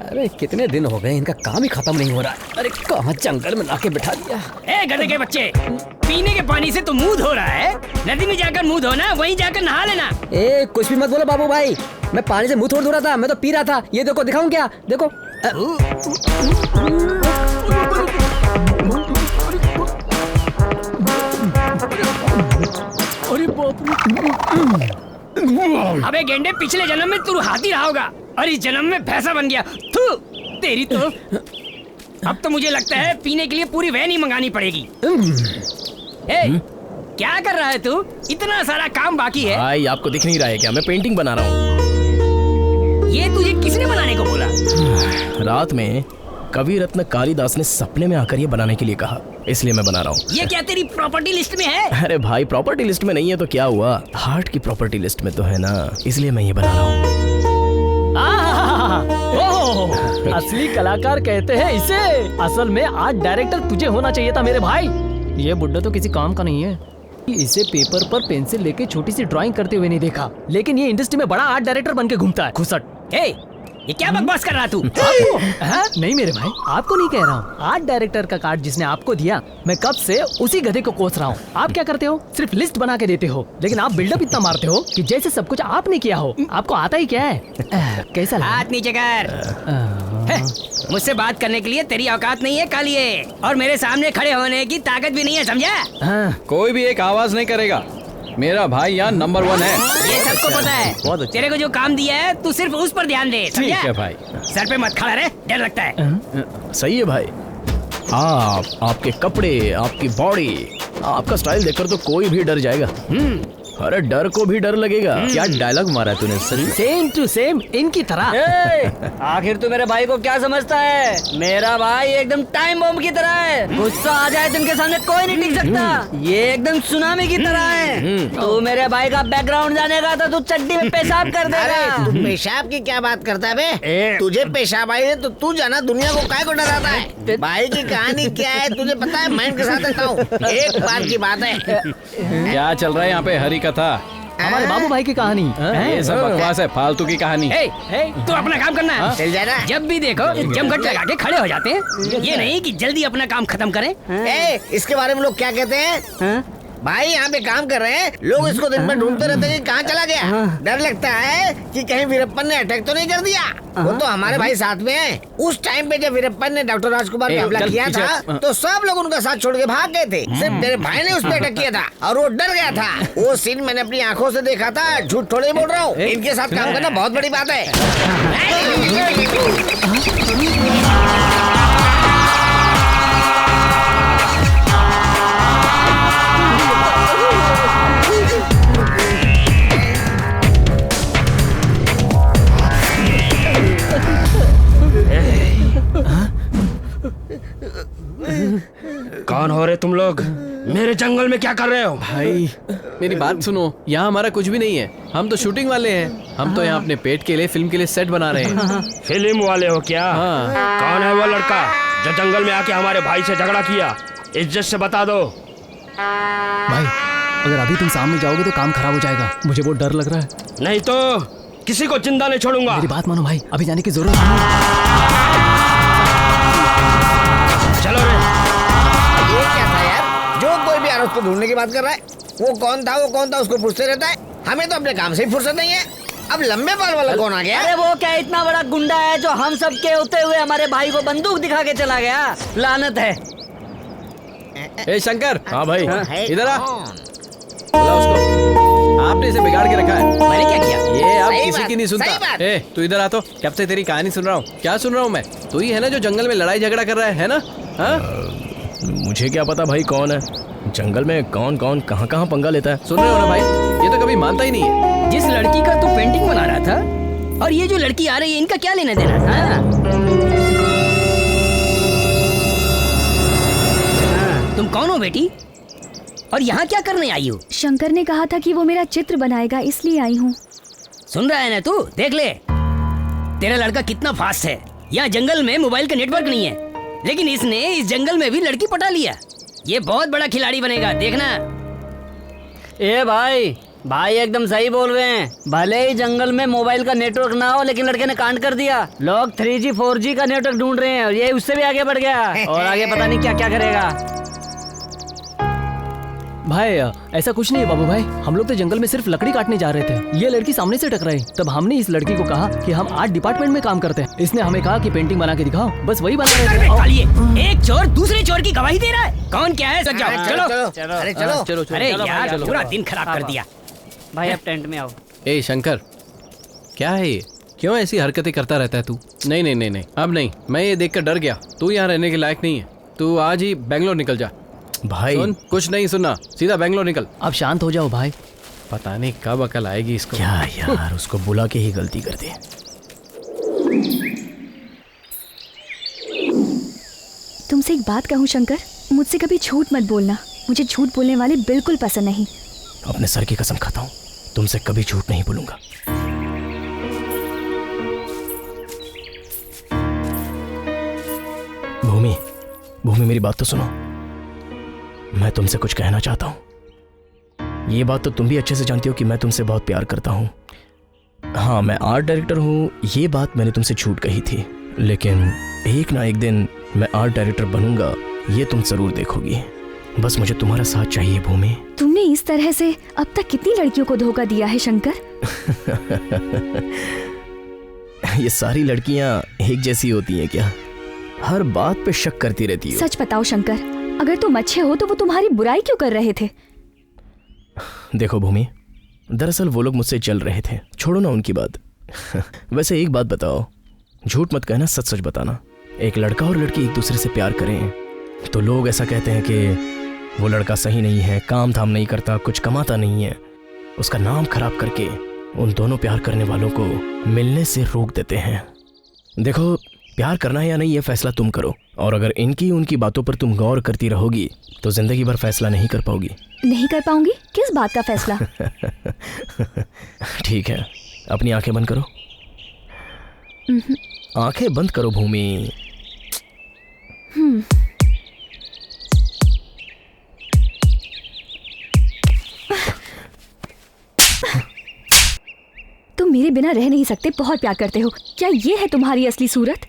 अरे कितने दिन हो गए, इनका काम ही खत्म नहीं हो रहा। अरे कहाँ जंगल में लाके बिठा दिया। ए गधे के बच्चे, पीने के पानी से तो मुंह धो रहा है, नदी में जाकर मुंह धोना, वहीं जाकर नहा लेना। ए कुछ भी मत बोलो बाबू भाई, मैं पानी से मुंह थोड़ धो रहा था, मैं तो पी रहा था। ये देखो, दिखाऊं क्या? देखो। अरे बाप रे। अबे गेंडे, पिछले जन्म में तू हाथी रहा होगा और इस जन्म में भैंसा बन गया। थू, तेरी तो। अब तो मुझे लगता है पीने के लिए पूरी वैन ही मंगानी पड़ेगी। ए, क्या कर रहा है तू? इतना सारा काम बाकी है। भाई, आपको दिख नहीं रहा है क्या? मैं पेंटिंग बना रहा हूँ। ये तुझे किसने बनाने को बोला? रात में कवि रत्न कालिदास ने सपने में आकर ये बनाने के लिए कहा, इसलिए मैं बना रहा हूँ। ये क्या तेरी प्रॉपर्टी लिस्ट में है? अरे भाई, प्रॉपर्टी लिस्ट में नहीं है तो क्या हुआ, हार्ट की प्रॉपर्टी लिस्ट में तो है ना, इसलिए मैं ये बना रहा हूँ। असली कलाकार कहते हैं इसे। असल में आर्ट डायरेक्टर तुझे होना चाहिए था मेरे भाई। ये बुड्ढा तो किसी काम का नहीं है। इसे पेपर पर पेंसिल लेके छोटी सी ड्राइंग करते हुए नहीं देखा, लेकिन ये इंडस्ट्री में बड़ा आर्ट डायरेक्टर बन के घूमता है। घुसट। ये क्या बकवास कर रहा तू? नहीं मेरे भाई, आपको नहीं कह रहा हूँ। आर्ट डायरेक्टर का कार्ड जिसने आपको दिया, मैं कब से उसी गधे को कोस रहा हूँ। आप क्या करते हो? सिर्फ लिस्ट बना के देते हो, लेकिन आप बिल्डअप इतना मारते हो कि जैसे सब कुछ आपने किया हो। आपको आता ही क्या है? कैसा लगा? हाथ नीचे कर। मुझसे बात करने के लिए तेरी औकात नहीं है कालिए, और मेरे सामने खड़े होने की ताकत भी नहीं है, समझा? कोई भी एक आवाज नहीं करेगा। मेरा भाई यहाँ नंबर 1 है। ये सबको पता है। बहुत अच्छा। तेरे को जो काम दिया है तू सिर्फ उस पर ध्यान दे, समझा? ठीक है भाई। सर पे मत खड़ा रहे, डर लगता है। सही है भाई। आपके कपड़े, आपकी बॉडी, आपका स्टाइल देखकर तो कोई भी डर जाएगा। अरे डर को भी डर लगेगा। क्या डायलॉग मारा है तूने? सेम टू सेम इनकी तरह। आखिर तू मेरे भाई को क्या समझता है? मेरा भाई एकदम टाइम बम की तरह है। गुस्सा आ जाए तो इनके सामने कोई नहीं टिक सकता। ये एकदम सुनामी की तरह है। तू मेरे भाई का बैकग्राउंड जानेगा तो तू चड्डी में पेशाब कर देगा। तू पेशाब की क्या बात करता है बे? तुझे पेशाब आई है तो तू जाना, दुनिया को काय को डराता है? भाई की कहानी क्या है तुझे पता है? मैं इनके साथ रहता हूँ। एक बार की बात है। क्या चल रहा है यहाँ पे? हरी कथा, हमारे बाबू भाई की कहानी। ये सब बकवास है, फालतू की कहानी। तू अपना काम करना है। चल जाना। जब भी देखो जमघट लगा के खड़े हो जाते हैं। ये नहीं कि जल्दी अपना काम खत्म करें। इसके बारे में लोग क्या कहते हैं? भाई यहाँ पे काम कर रहे हैं लोग, इसको दिन में ढूंढते रहते हैं कि कहाँ चला गया। डर लगता है कि कहीं वीरप्पन ने अटैक तो नहीं कर दिया। वो तो हमारे भाई साथ में है। उस टाइम पे जब वीरप्पन ने डॉक्टर राजकुमार पे हमला किया था तो सब लोग उनका साथ छोड़ के भाग गए थे। सिर्फ तेरे भाई ने उस पे अटैक किया था और वो डर गया था। वो सीन मैंने अपनी आंखों से देखा था, झूठ थोड़े बोल रहा हूँ। इनके साथ काम करना बहुत बड़ी बात है। कौन हो रहे तुम लोग? मेरे जंगल में क्या कर रहे हो? भाई मेरी बात सुनो, यहाँ हमारा कुछ भी नहीं है। हम तो शूटिंग वाले हैं। हम तो यहाँ अपने पेट के लिए, फिल्म के लिए सेट बना रहे हैं। फिल्म वाले हो क्या? कौन है वो लड़का जो जंगल में आके हमारे भाई से झगड़ा किया? इज्जत से बता दो। भाई अगर अभी तुम सामने जाओगे तो काम खराब हो जाएगा। मुझे बहुत डर लग रहा है। नहीं तो किसी को जिंदा नहीं छोड़ूंगा। मेरी बात मानो भाई, अभी जाने की जरूरत नहीं। चलो रे। ये क्या था यार? जो कोई भी उसको ढूंढने की बात कर रहा है। वो कौन था उसको पूछते रहता है। हमें तो अपने काम से ही फुर्सत नहीं है। अब लंबे बाल वाला कौन आ गया? अरे वो क्या इतना बड़ा गुंडा है जो हम सब के होते हुए हमारे भाई को बंदूक दिखा के चला गया? लानत है। ए शंकर। हाँ भाई। इधर आ। लाओ उसको। आपने इसे बिगाड़ के रखा है। मैंने क्या किया? ये अब सही किसी बात, की नहीं सही सुनता। बात। ए तू इधर आ तो। कब से तेरी कहानी सुन रहा हूँ। क्या सुन रहा हूँ मैं? तू ही है ना जो जंगल में लड़ाई झगड़ा कर रहा है ना? हाँ? मुझे क्या पता भाई कौन है। जंगल में कौन कौन कहाँ कहाँ पंगा लेता है। सुन रहे हो ना भाई, ये तो कभी मानता ही नहीं है। जिस लड़की का तू पेंटिंग बना रहा था और ये जो लड़की आ रही है, इनका क्या लेना देना? हाँ? तुम कौन हो बेटी और यहाँ क्या करने आई हो? शंकर ने कहा था कि वो मेरा चित्र बनाएगा, इसलिए आई हूँ। सुन रहा है ना तू? देख ले तेरा लड़का कितना फास्ट है। यहाँ जंगल में मोबाइल का नेटवर्क नहीं है, लेकिन इसने इस जंगल में भी लड़की पटा लिया। ये बहुत बड़ा खिलाड़ी बनेगा, देखना। ए भाई एकदम सही बोल रहे हैं। भले ही जंगल में मोबाइल का नेटवर्क ना हो, लेकिन लड़के ने कांड कर दिया। लोग 3G 4G का नेटवर्क ढूंढ रहे हैं और ये उससे भी आगे बढ़ गया और आगे पता नहीं क्या क्या करेगा। भाई ऐसा कुछ नहीं है बाबू भाई, हम लोग तो जंगल में सिर्फ लकड़ी काटने जा रहे थे। ये लड़की सामने से टकराई, तब हमने इस लड़की को कहा कि हम आर्ट डिपार्टमेंट में काम करते हैं। इसने हमें कहा कि पेंटिंग बना के दिखाओ, बस वही बना रहे थे। एक चोर दूसरे चोर की गवाही दे रहा है। कौन क्या है? लग जाओ। चलो अरे चलो। अरे यार पूरा दिन खराब कर दिया। भाई अब टेंट में आओ। ए शंकर, क्या है ये? क्यों ऐसी हरकतें करता रहता है तू? नहीं नहीं नहीं नहीं, अब नहीं। मैं ये देखकर डर गया। तू यहाँ रहने के लायक नहीं है। तू आज ही बेंगलोर निकल जा। भाई सुन, कुछ नहीं सुनना, सीधा बेंगलोर निकल। अब शांत हो जाओ भाई। पता नहीं कब अकल आएगी इसको। क्या यार, उसको बुला के ही गलती कर दी। तुमसे एक बात कहूँ शंकर, मुझसे कभी झूठ मत बोलना। मुझे झूठ बोलने वाले बिल्कुल पसंद नहीं। अपने सर की कसम खाता हूँ, तुमसे कभी झूठ नहीं बोलूंगा। भूमि मेरी बात तो सुनो। मैं तुमसे कुछ कहना चाहता हूँ। ये बात तो तुम भी अच्छे से जानती हो कि मैं तुमसे बहुत प्यार करता हूँ। हाँ, मैं आर्ट डायरेक्टर हूँ, ये बात मैंने तुमसे झूठ कही थी, लेकिन एक ना एक दिन मैं आर्ट डायरेक्टर बनूंगा, ये तुम जरूर देखोगी। बस मुझे तुम्हारा साथ चाहिए भूमि। तुमने इस तरह से अब तक कितनी लड़कियों को धोखा दिया है शंकर? ये सारी लड़कियां एक जैसी होती हैं क्या? हर बात पे शक करती रहती हो। सच बताओ शंकर, अगर तुम अच्छे हो तो वो तुम्हारी बुराई क्यों कर रहे थे? देखो भूमि, दरअसल वो लोग मुझसे चल रहे थे, छोड़ो ना उनकी बात। वैसे एक बात बताओ, झूठ मत कहना, सच सच बताना। एक लड़का और लड़की एक दूसरे से प्यार करें तो लोग ऐसा कहते हैं कि वो लड़का सही नहीं है, काम धाम नहीं करता, कुछ कमाता नहीं है। उसका नाम खराब करके उन दोनों प्यार करने वालों को मिलने से रोक देते हैं। देखो, प्यार करना है या नहीं ये फैसला तुम करो, और अगर इनकी उनकी बातों पर तुम गौर करती रहोगी तो जिंदगी भर फैसला नहीं कर पाओगी। नहीं कर पाऊंगी? किस बात का फैसला? ठीक है, अपनी आंखें बंद करो। आंखें बंद करो भूमि। तुम मेरे बिना रह नहीं सकते, बहुत प्यार करते हो। क्या ये है तुम्हारी असली सूरत?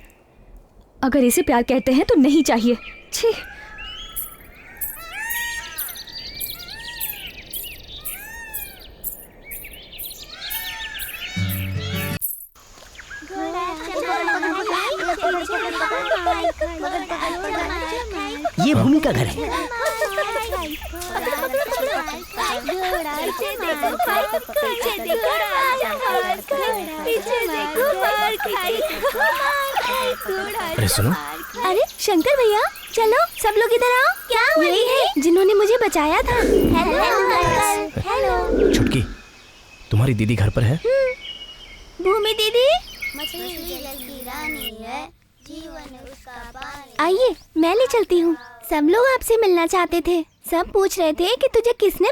अगर इसे प्यार कहते हैं तो नहीं चाहिए। छी। ये भूमि का घर है। अरे सुनो। अरे शंकर भैया, चलो सब लोग इधर आओ। क्या यही है जिन्होंने मुझे बचाया था। हेलो। छुटकी, तुम्हारी दीदी घर पर है? भूमि दीदी। मछली जल की रानी है, जीवन उसका पानी। आइए मैं ले चलती हूँ। सब लोग आपसे मिलना चाहते थे। सब पूछ रहे थे कि तुझे किसने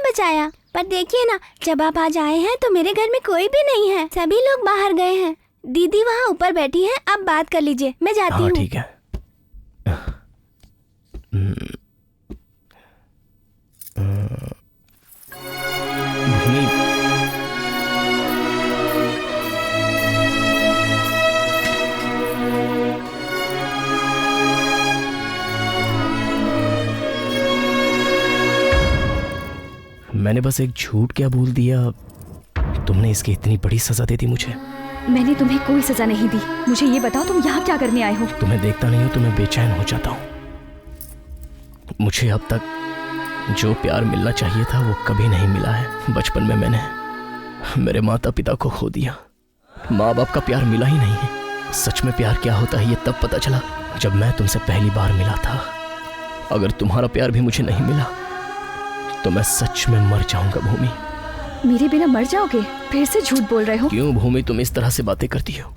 बचाया। पर देखिए ना, जब आप आज आए हैं तो मेरे घर में कोई भी नहीं है, सभी लोग बाहर गए हैं। दीदी वहाँ ऊपर बैठी हैं, आप बात कर लीजिए, मैं जाती हूँ। ठीक है। मैंने बस एक झूठ क्या बोल दिया, तुमने इसकी इतनी बड़ी सजा दे दी मुझे। मैंने तुम्हें कोई सजा नहीं दी। मुझे ये बताओ, तुम यहाँ क्या करने आए हो? तुम्हें देखता नहीं हो तो मैं बेचैन हो जाता हूँ। मुझे अब तक जो प्यार मिलना चाहिए था वो कभी नहीं मिला है। बचपन में मैंने मेरे माता पिता को खो दिया, माँ बाप का प्यार मिला ही नहीं है। सच में प्यार क्या होता है ये तब पता चला जब मैं तुमसे पहली बार मिला था। अगर तुम्हारा प्यार भी मुझे नहीं मिला तो मैं सच में मर जाऊंगा भूमि। मेरे बिना मर जाओगे? फिर से झूठ बोल रहे हो। क्यों भूमि, तुम इस तरह से बातें करती हो?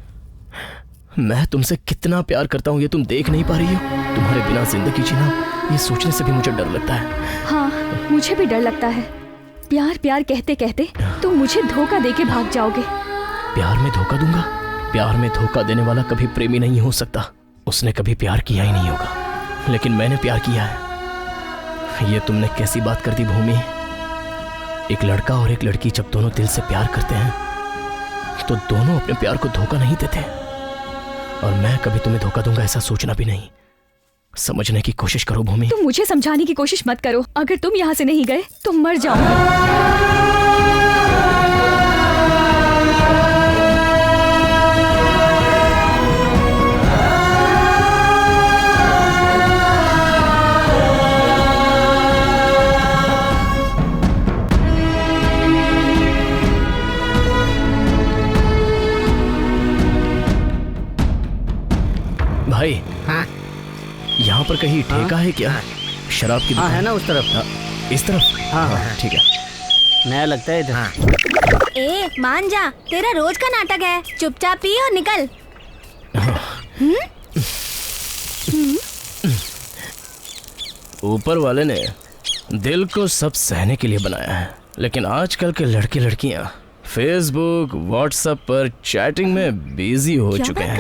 मैं तुमसे कितना प्यार करता हूँ ये तुम देख नहीं पा रही हो? तुम्हारे बिना जिंदगी जीना, ये सोचने से भी मुझे डर लगता है। हाँ, मुझे भी डर लगता है। प्यार प्यार कहते कहते तुम मुझे धोखा देके भाग जाओगे। प्यार में धोखा दूंगा? प्यार में धोखा देने वाला कभी प्रेमी नहीं हो सकता। उसने कभी प्यार किया ही नहीं होगा, लेकिन मैंने प्यार किया है। ये तुमने कैसी बात कर दी भूमि? एक लड़का और एक लड़की जब दोनों दिल से प्यार करते हैं तो दोनों अपने प्यार को धोखा नहीं देते। और मैं कभी तुम्हें धोखा दूंगा ऐसा सोचना भी नहीं। समझने की कोशिश करो भूमि। तुम मुझे समझाने की कोशिश मत करो। अगर तुम यहाँ से नहीं गए तो मर जाऊंगा। भाई, हाँ? यहाँ पर कहीं ठेका है क्या? शराब की दुकान? हाँ, है ना उस तरफ। इस तरफ? हाँ, ठीक है। नया लगता है इधर। ए, मान जा, तेरा रोज का नाटक है। चुपचाप पी और निकल। ऊपर वाले ने दिल को सब सहने के लिए बनाया है, लेकिन आजकल के लड़के लड़कियाँ फेसबुक व्हाट्सएप पर चैटिंग में बिजी हो चुके हैं।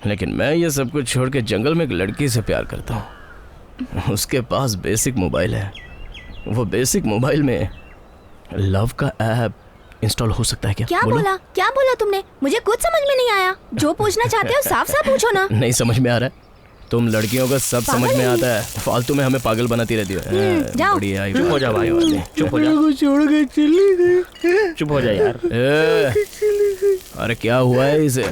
लेकिन मैं ये सब कुछ छोड़ के जंगल में एक लड़की से प्यार करता हूँ। उसके पास बेसिक मोबाइल है। वो बेसिक मोबाइल में लव का ऐप इंस्टॉल हो सकता है क्या? क्या बोला तुमने? मुझे कुछ समझ में नहीं आया। जो पूछना चाहते हो साफ साफ पूछो ना। नहीं समझ में आ रहा है? तुम लड़कियों का सब समझ में आता है, फालतू में हमें पागल बनाती रहती है। जाओ। बढ़िया, चुप हो जा भाई, चुप हो जा। छोड़ के चली गई। चुप हो जा यार। अरे क्या हुआ है इसे?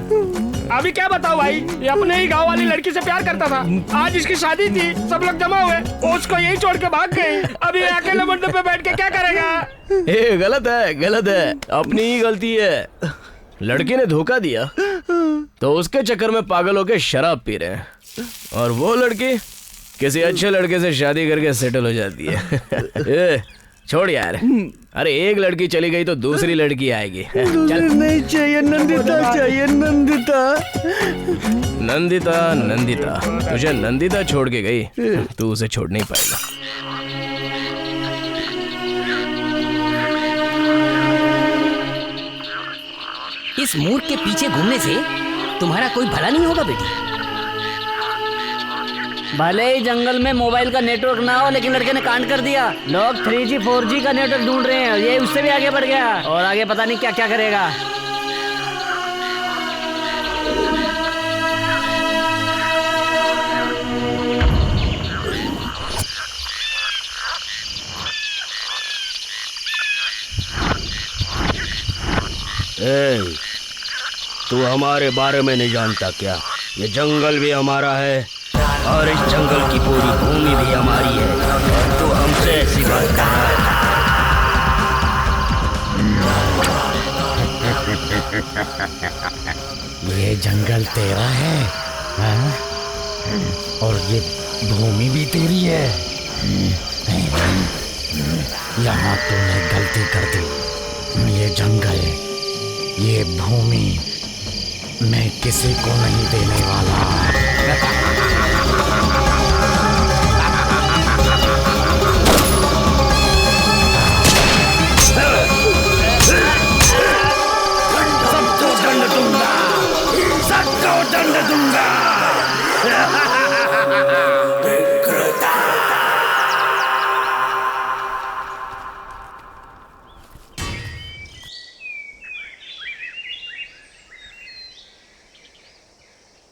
अभी क्या बताओ भाई, ये अपने ही गांव वाली लड़की से प्यार करता था। आज इसकी शादी थी, सब लोग जमा हुए, उसको यही छोड़ के भाग गए। अभी अकेले मंडप पे बैठ के क्या करेगा? गलत है, अपनी ही गलती है। लड़की ने धोखा दिया तो उसके चक्कर में पागल होके शराब पी रहे हैं, और वो लड़की किसी अच्छे लड़के से शादी करके सेटल हो जाती है। छोड़ यार। अरे एक लड़की चली गई तो दूसरी लड़की आएगी। चल। नहीं चाहिए, नंदिता चाहिए, नंदिता। नंदिता तुझे नंदिता छोड़ के गई, तू उसे छोड़ नहीं पाएगा। इस मूर्ख के पीछे घूमने से तुम्हारा कोई भला नहीं होगा बेटी। भले ही जंगल में मोबाइल का नेटवर्क ना हो, लेकिन लड़के ने कांड कर दिया। लोग 3G 4G का नेटवर्क ढूंढ रहे हैं, ये उससे भी आगे बढ़ गया और आगे पता नहीं क्या क्या करेगा। तू हमारे बारे में नहीं जानता क्या? ये जंगल भी हमारा है और इस जंगल की पूरी भूमि भी हमारी है, और तू हमसे ऐसी बात कर रहा है। ये जंगल तेरा है, हाँ? और ये भूमि भी तेरी है। यहाँ तूने गलती कर दी। ये जंगल, ये भूमि मैं किसी को नहीं देने वाला।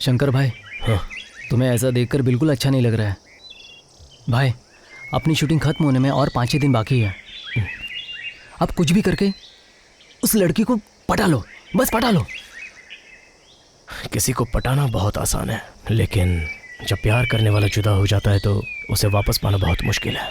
शंकर भाई, तुम्हें ऐसा देखकर बिल्कुल अच्छा नहीं लग रहा है। भाई, अपनी शूटिंग खत्म होने में और 5 ही दिन बाकी है। अब कुछ भी करके उस लड़की को पटा लो, बस पटा लो। किसी को पटाना बहुत आसान है, लेकिन जब प्यार करने वाला जुदा हो जाता है तो उसे वापस पाना बहुत मुश्किल है।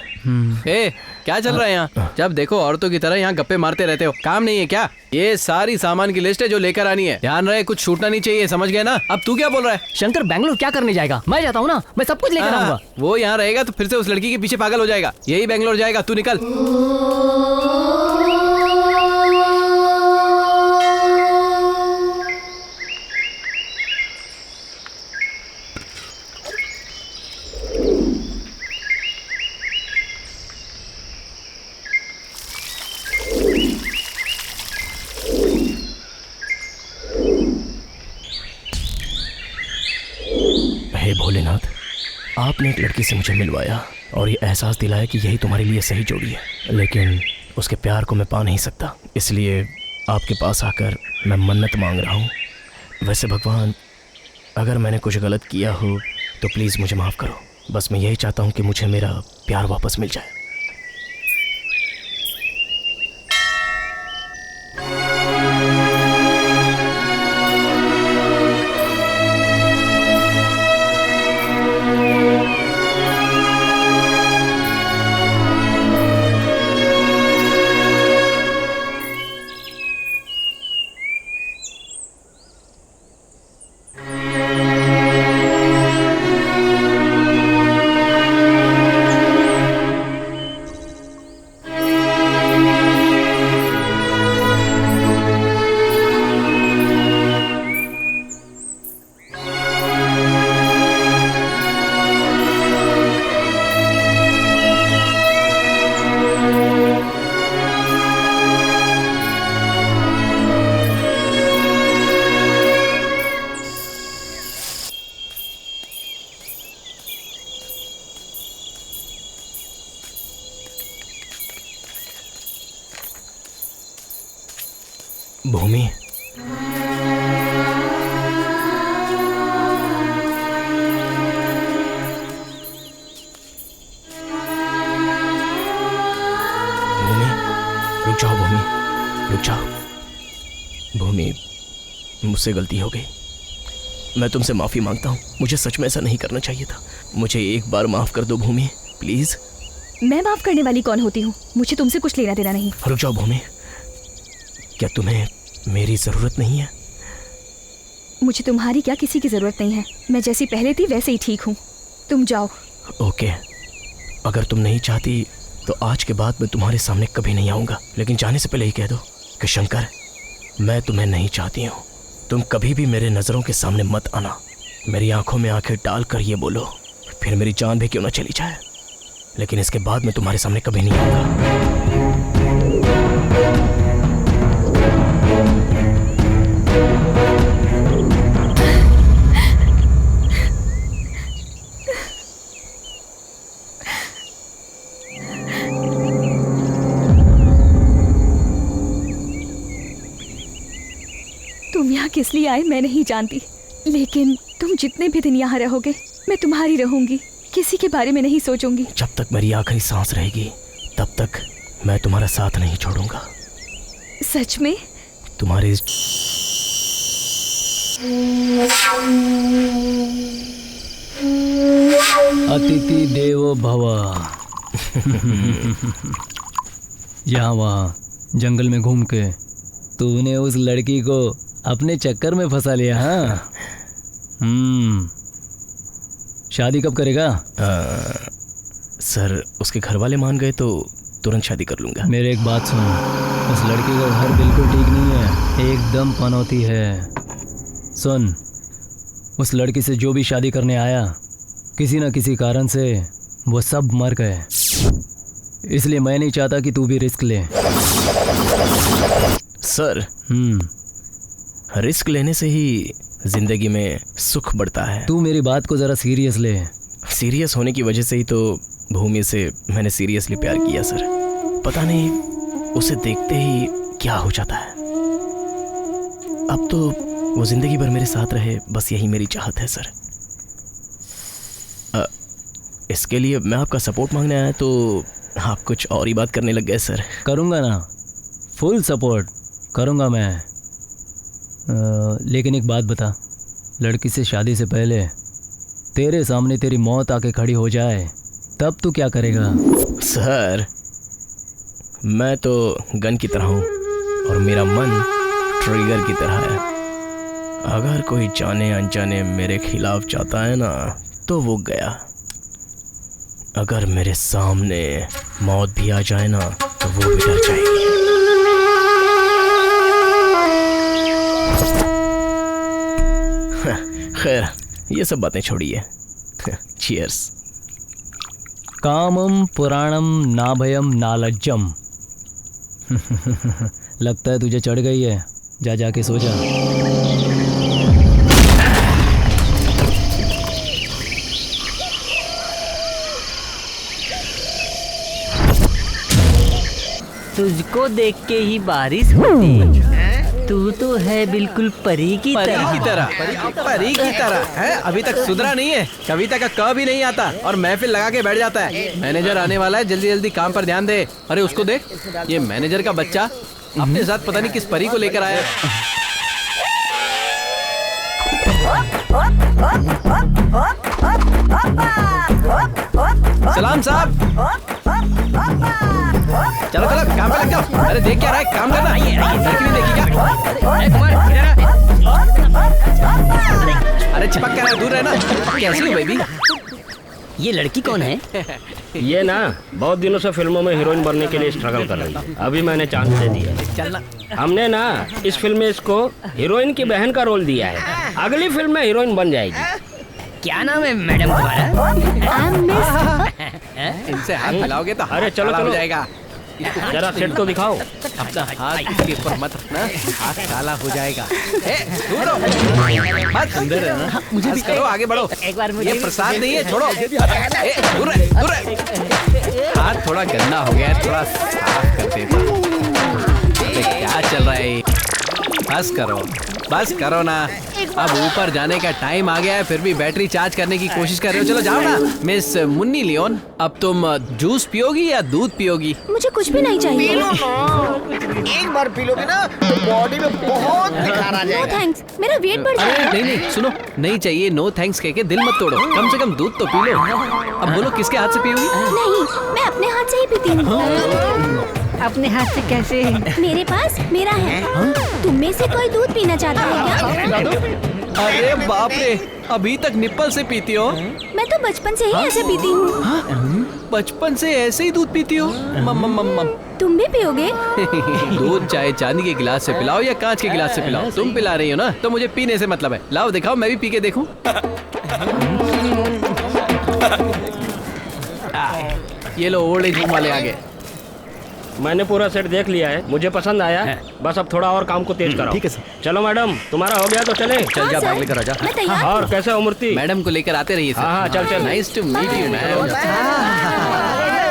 ए, क्या चल रहा है यहाँ? जब देखो औरतों की तरह यहाँ गप्पे मारते रहते हो, काम नहीं है क्या? ये सारी सामान की लिस्ट है जो लेकर आनी है। ध्यान रहे, कुछ छूटना नहीं चाहिए, समझ गए ना? अब तू क्या बोल रहा है? शंकर बैंगलोर क्या करने जाएगा? मैं जाता हूँ ना, मैं सब कुछ लेकर आऊंगा। वो यहाँ रहेगा तो फिर से उस लड़की के पीछे पागल हो जाएगा। यही बैंगलोर जाएगा, तू निकल। भोलेनाथ, आपने एक लड़की से मुझे मिलवाया और ये एहसास दिलाया कि यही तुम्हारे लिए सही जोड़ी है, लेकिन उसके प्यार को मैं पा नहीं सकता। इसलिए आपके पास आकर मैं मन्नत मांग रहा हूँ। वैसे भगवान, अगर मैंने कुछ गलत किया हो तो प्लीज़ मुझे माफ़ करो। बस मैं यही चाहता हूँ कि मुझे मेरा प्यार वापस मिल जाए। भूमि, रुक जाओ भूमि, रुक जाओ। भूमि, मुझसे गलती हो गई। मैं तुमसे माफ़ी मांगता हूँ। मुझे सच में ऐसा नहीं करना चाहिए था। मुझे एक बार माफ़ कर दो भूमि, प्लीज़। मैं माफ़ करने वाली कौन होती हूँ? मुझे तुमसे कुछ लेना देना नहीं। रुक जाओ भूमि, क्या तुम्हें मेरी ज़रूरत नहीं है? मुझे तुम्हारी क्या किसी की ज़रूरत नहीं है। मैं जैसी पहले थी वैसे ही ठीक हूँ। तुम जाओ। ओके, अगर तुम नहीं चाहती तो आज के बाद मैं तुम्हारे सामने कभी नहीं आऊँगा। लेकिन जाने से पहले ही कह दो कि शंकर, मैं तुम्हें नहीं चाहती हूँ। तुम कभी भी मेरे नज़रों के सामने मत आना। मेरी आंखों में आंखें डाल कर ये बोलो, फिर मेरी जान भी क्यों ना चली जाए, लेकिन इसके बाद मैं तुम्हारे सामने कभी नहीं आऊँगा। तुम यहाँ किस लिए आए मैं नहीं जानती, लेकिन तुम जितने भी दिन यहाँ रहोगे मैं तुम्हारी रहूंगी, किसी के बारे में नहीं सोचूंगी। जब तक मेरी आखिरी सांस रहेगी तब तक मैं तुम्हारा साथ नहीं छोड़ूंगा। सच में? तुम्हारी अतिथि देवो भव। यहाँ वहाँ जंगल में घूम के तूने उस लड़की को अपने चक्कर में फंसा लिया। हाँ, शादी कब करेगा? सर, उसके घर वाले मान गए तो तुरंत शादी कर लूंगा। मेरे एक बात सुन, उस लड़की का घर बिल्कुल ठीक नहीं है, एकदम पनौती है। सुन, उस लड़की से जो भी शादी करने आया, किसी न किसी कारण से वो सब मर गए। इसलिए मैं नहीं चाहता कि तू भी रिस्क ले। सर, रिस्क लेने से ही जिंदगी में सुख बढ़ता है। तू मेरी बात को जरा सीरियस ले। सीरियस होने की वजह से ही तो भूमि से मैंने सीरियसली प्यार किया सर। पता नहीं उसे देखते ही क्या हो जाता है। अब तो वो जिंदगी भर मेरे साथ रहे, बस यही मेरी चाहत है सर। इसके लिए मैं आपका सपोर्ट मांगने आया तो आप कुछ और ही बात करने लग गए सर। करूँगा ना, फुल सपोर्ट करूँगा मैं। लेकिन एक बात बता, लड़की से शादी से पहले तेरे सामने तेरी मौत आके खड़ी हो जाए तब तू क्या करेगा? सर मैं तो गन की तरह हूँ और मेरा मन ट्रिगर की तरह है। अगर कोई जाने अनजाने मेरे खिलाफ चाहता है ना तो वो गया। अगर मेरे सामने मौत भी आ जाए ना तो वो भी डर जाएगी। खैर ये सब बातें छोड़िए। चीयर्स। कामम पुराणम ना भयम ना लज्जम। लगता है तुझे चढ़ गई है, जा जाके सो जा। तुझको देख के ही बारिश होती, तू तो है बिल्कुल परी की तरह। परी की तरह है। अभी तक सुधरा नहीं है, कविता का क भी नहीं आता और महफिल लगा के बैठ जाता है। मैनेजर आने वाला है, जल्दी जल्दी काम पर ध्यान दे। अरे उसको देख, ये मैनेजर का बच्चा अपने साथ पता नहीं किस परी को लेकर आया। सलाम साहब। चलो चलो काम पे लग जाओ। अरे देख क्या रहा है, काम करना। लड़की नहीं देखी क्या? अरे चिपक क्या रहा है, दूर रहना। कैसी हो बेबी? ये लड़की कौन है? ये ना बहुत दिनों से फिल्मों में हीरोइन बनने के लिए स्ट्रगल कर रही है। अभी मैंने चांस दे दिया। चलना। हमने ना इस फिल्म में इसको हीरोइन की बहन का रोल दिया है। अगली फिल्म में हीरोइन बन जाएगी। क्या नाम है मैडम तुम्हारा? इनसे हाथ मिलाओगे तो अरे चलो हो चलो जाएगा। जरा सेट तो दिखाओ। अपना हाथ के ऊपर मत रखना, हाथ काला हो जाएगा। दूर रहो। बस अंदर रहना। मुझे भी करो, आगे बढ़ो। एक बार मुझे ये प्रसाद नहीं है, छोड़ो। दूर रहे, दूर रहे। हाथ थोड़ा गंदा हो गया, थोड़ा साफ कर देता। क्या चल रहा है? बस करो ना। अब ऊपर जाने का टाइम आ गया है, फिर भी बैटरी चार्ज करने की कोशिश कर रहे हो। चलो जाओ ना। मिस मुन्नी लियोन, अब तुम जूस पियोगी या दूध पियोगी? मुझे कुछ भी नहीं चाहिए। एक बार पी लोगे ना तो बॉडी में बहुत निखार आ जाएगा। नो थैंक्स, मेरा वेट बढ़ जाएगा। नहीं सुनो, नहीं चाहिए नो थैंक्स कह के दिल मत तोड़ो। कम से कम दूध तो पी लो। अब बोलो किसके हाथ से पियोगी? नहीं, मैं अपने हाथ से ही पीती हूँ। अपने हाथ से कैसे? मेरे पास मेरा है। तुम में से कोई दूध पीना चाहता है क्या? अरे बाप रे, अभी तक निप्पल से पीती हो? मैं तो बचपन से ही ऐसे पीती हूँ। बचपन से ऐसे ही दूध पीती हो? तुम भी पियोगे? दूध चाहे चांदी के गिलास से पिलाओ या कांच के गिलास से पिलाओ, तुम पिला रही हो ना तो मुझे पीने से मतलब है। लाओ दिखाओ, मैं भी पी के देखूं। ये लो, ओल्ड एज होम वाले आ गए। मैंने पूरा सेट देख लिया है, मुझे पसंद आया। बस अब थोड़ा और काम को तेज कराओ। ठीक है सर। चलो मैडम, तुम्हारा हो गया तो चले। चल जा, भाग लेकर आजा। और कैसे हो मूर्ति? मैडम को लेकर आते रहिए सर। हाँ चल। Nice to meet you ma'am.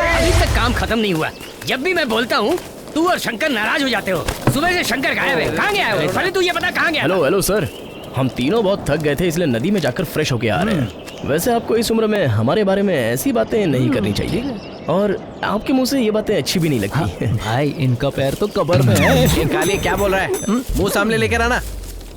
अभी तक काम खत्म नहीं हुआ। जब भी मैं बोलता हूँ तू और शंकर नाराज हो जाते हो। सुबह से शंकर गायब है, कहाँ गया है? पहले तू ये बता कहाँ गया? हेलो सर, हम तीनों बहुत थक गए थे इसलिए नदी में जाकर फ्रेश होके आ रहे हैं। वैसे आपको इस उम्र में हमारे बारे में ऐसी बातें नहीं करनी चाहिए और आपके मुंह से ये बातें अच्छी भी नहीं लगती। भाई इनका पैर तो कब्र में है। ये काली क्या बोल रहा है? मुंह सामने लेकर आना।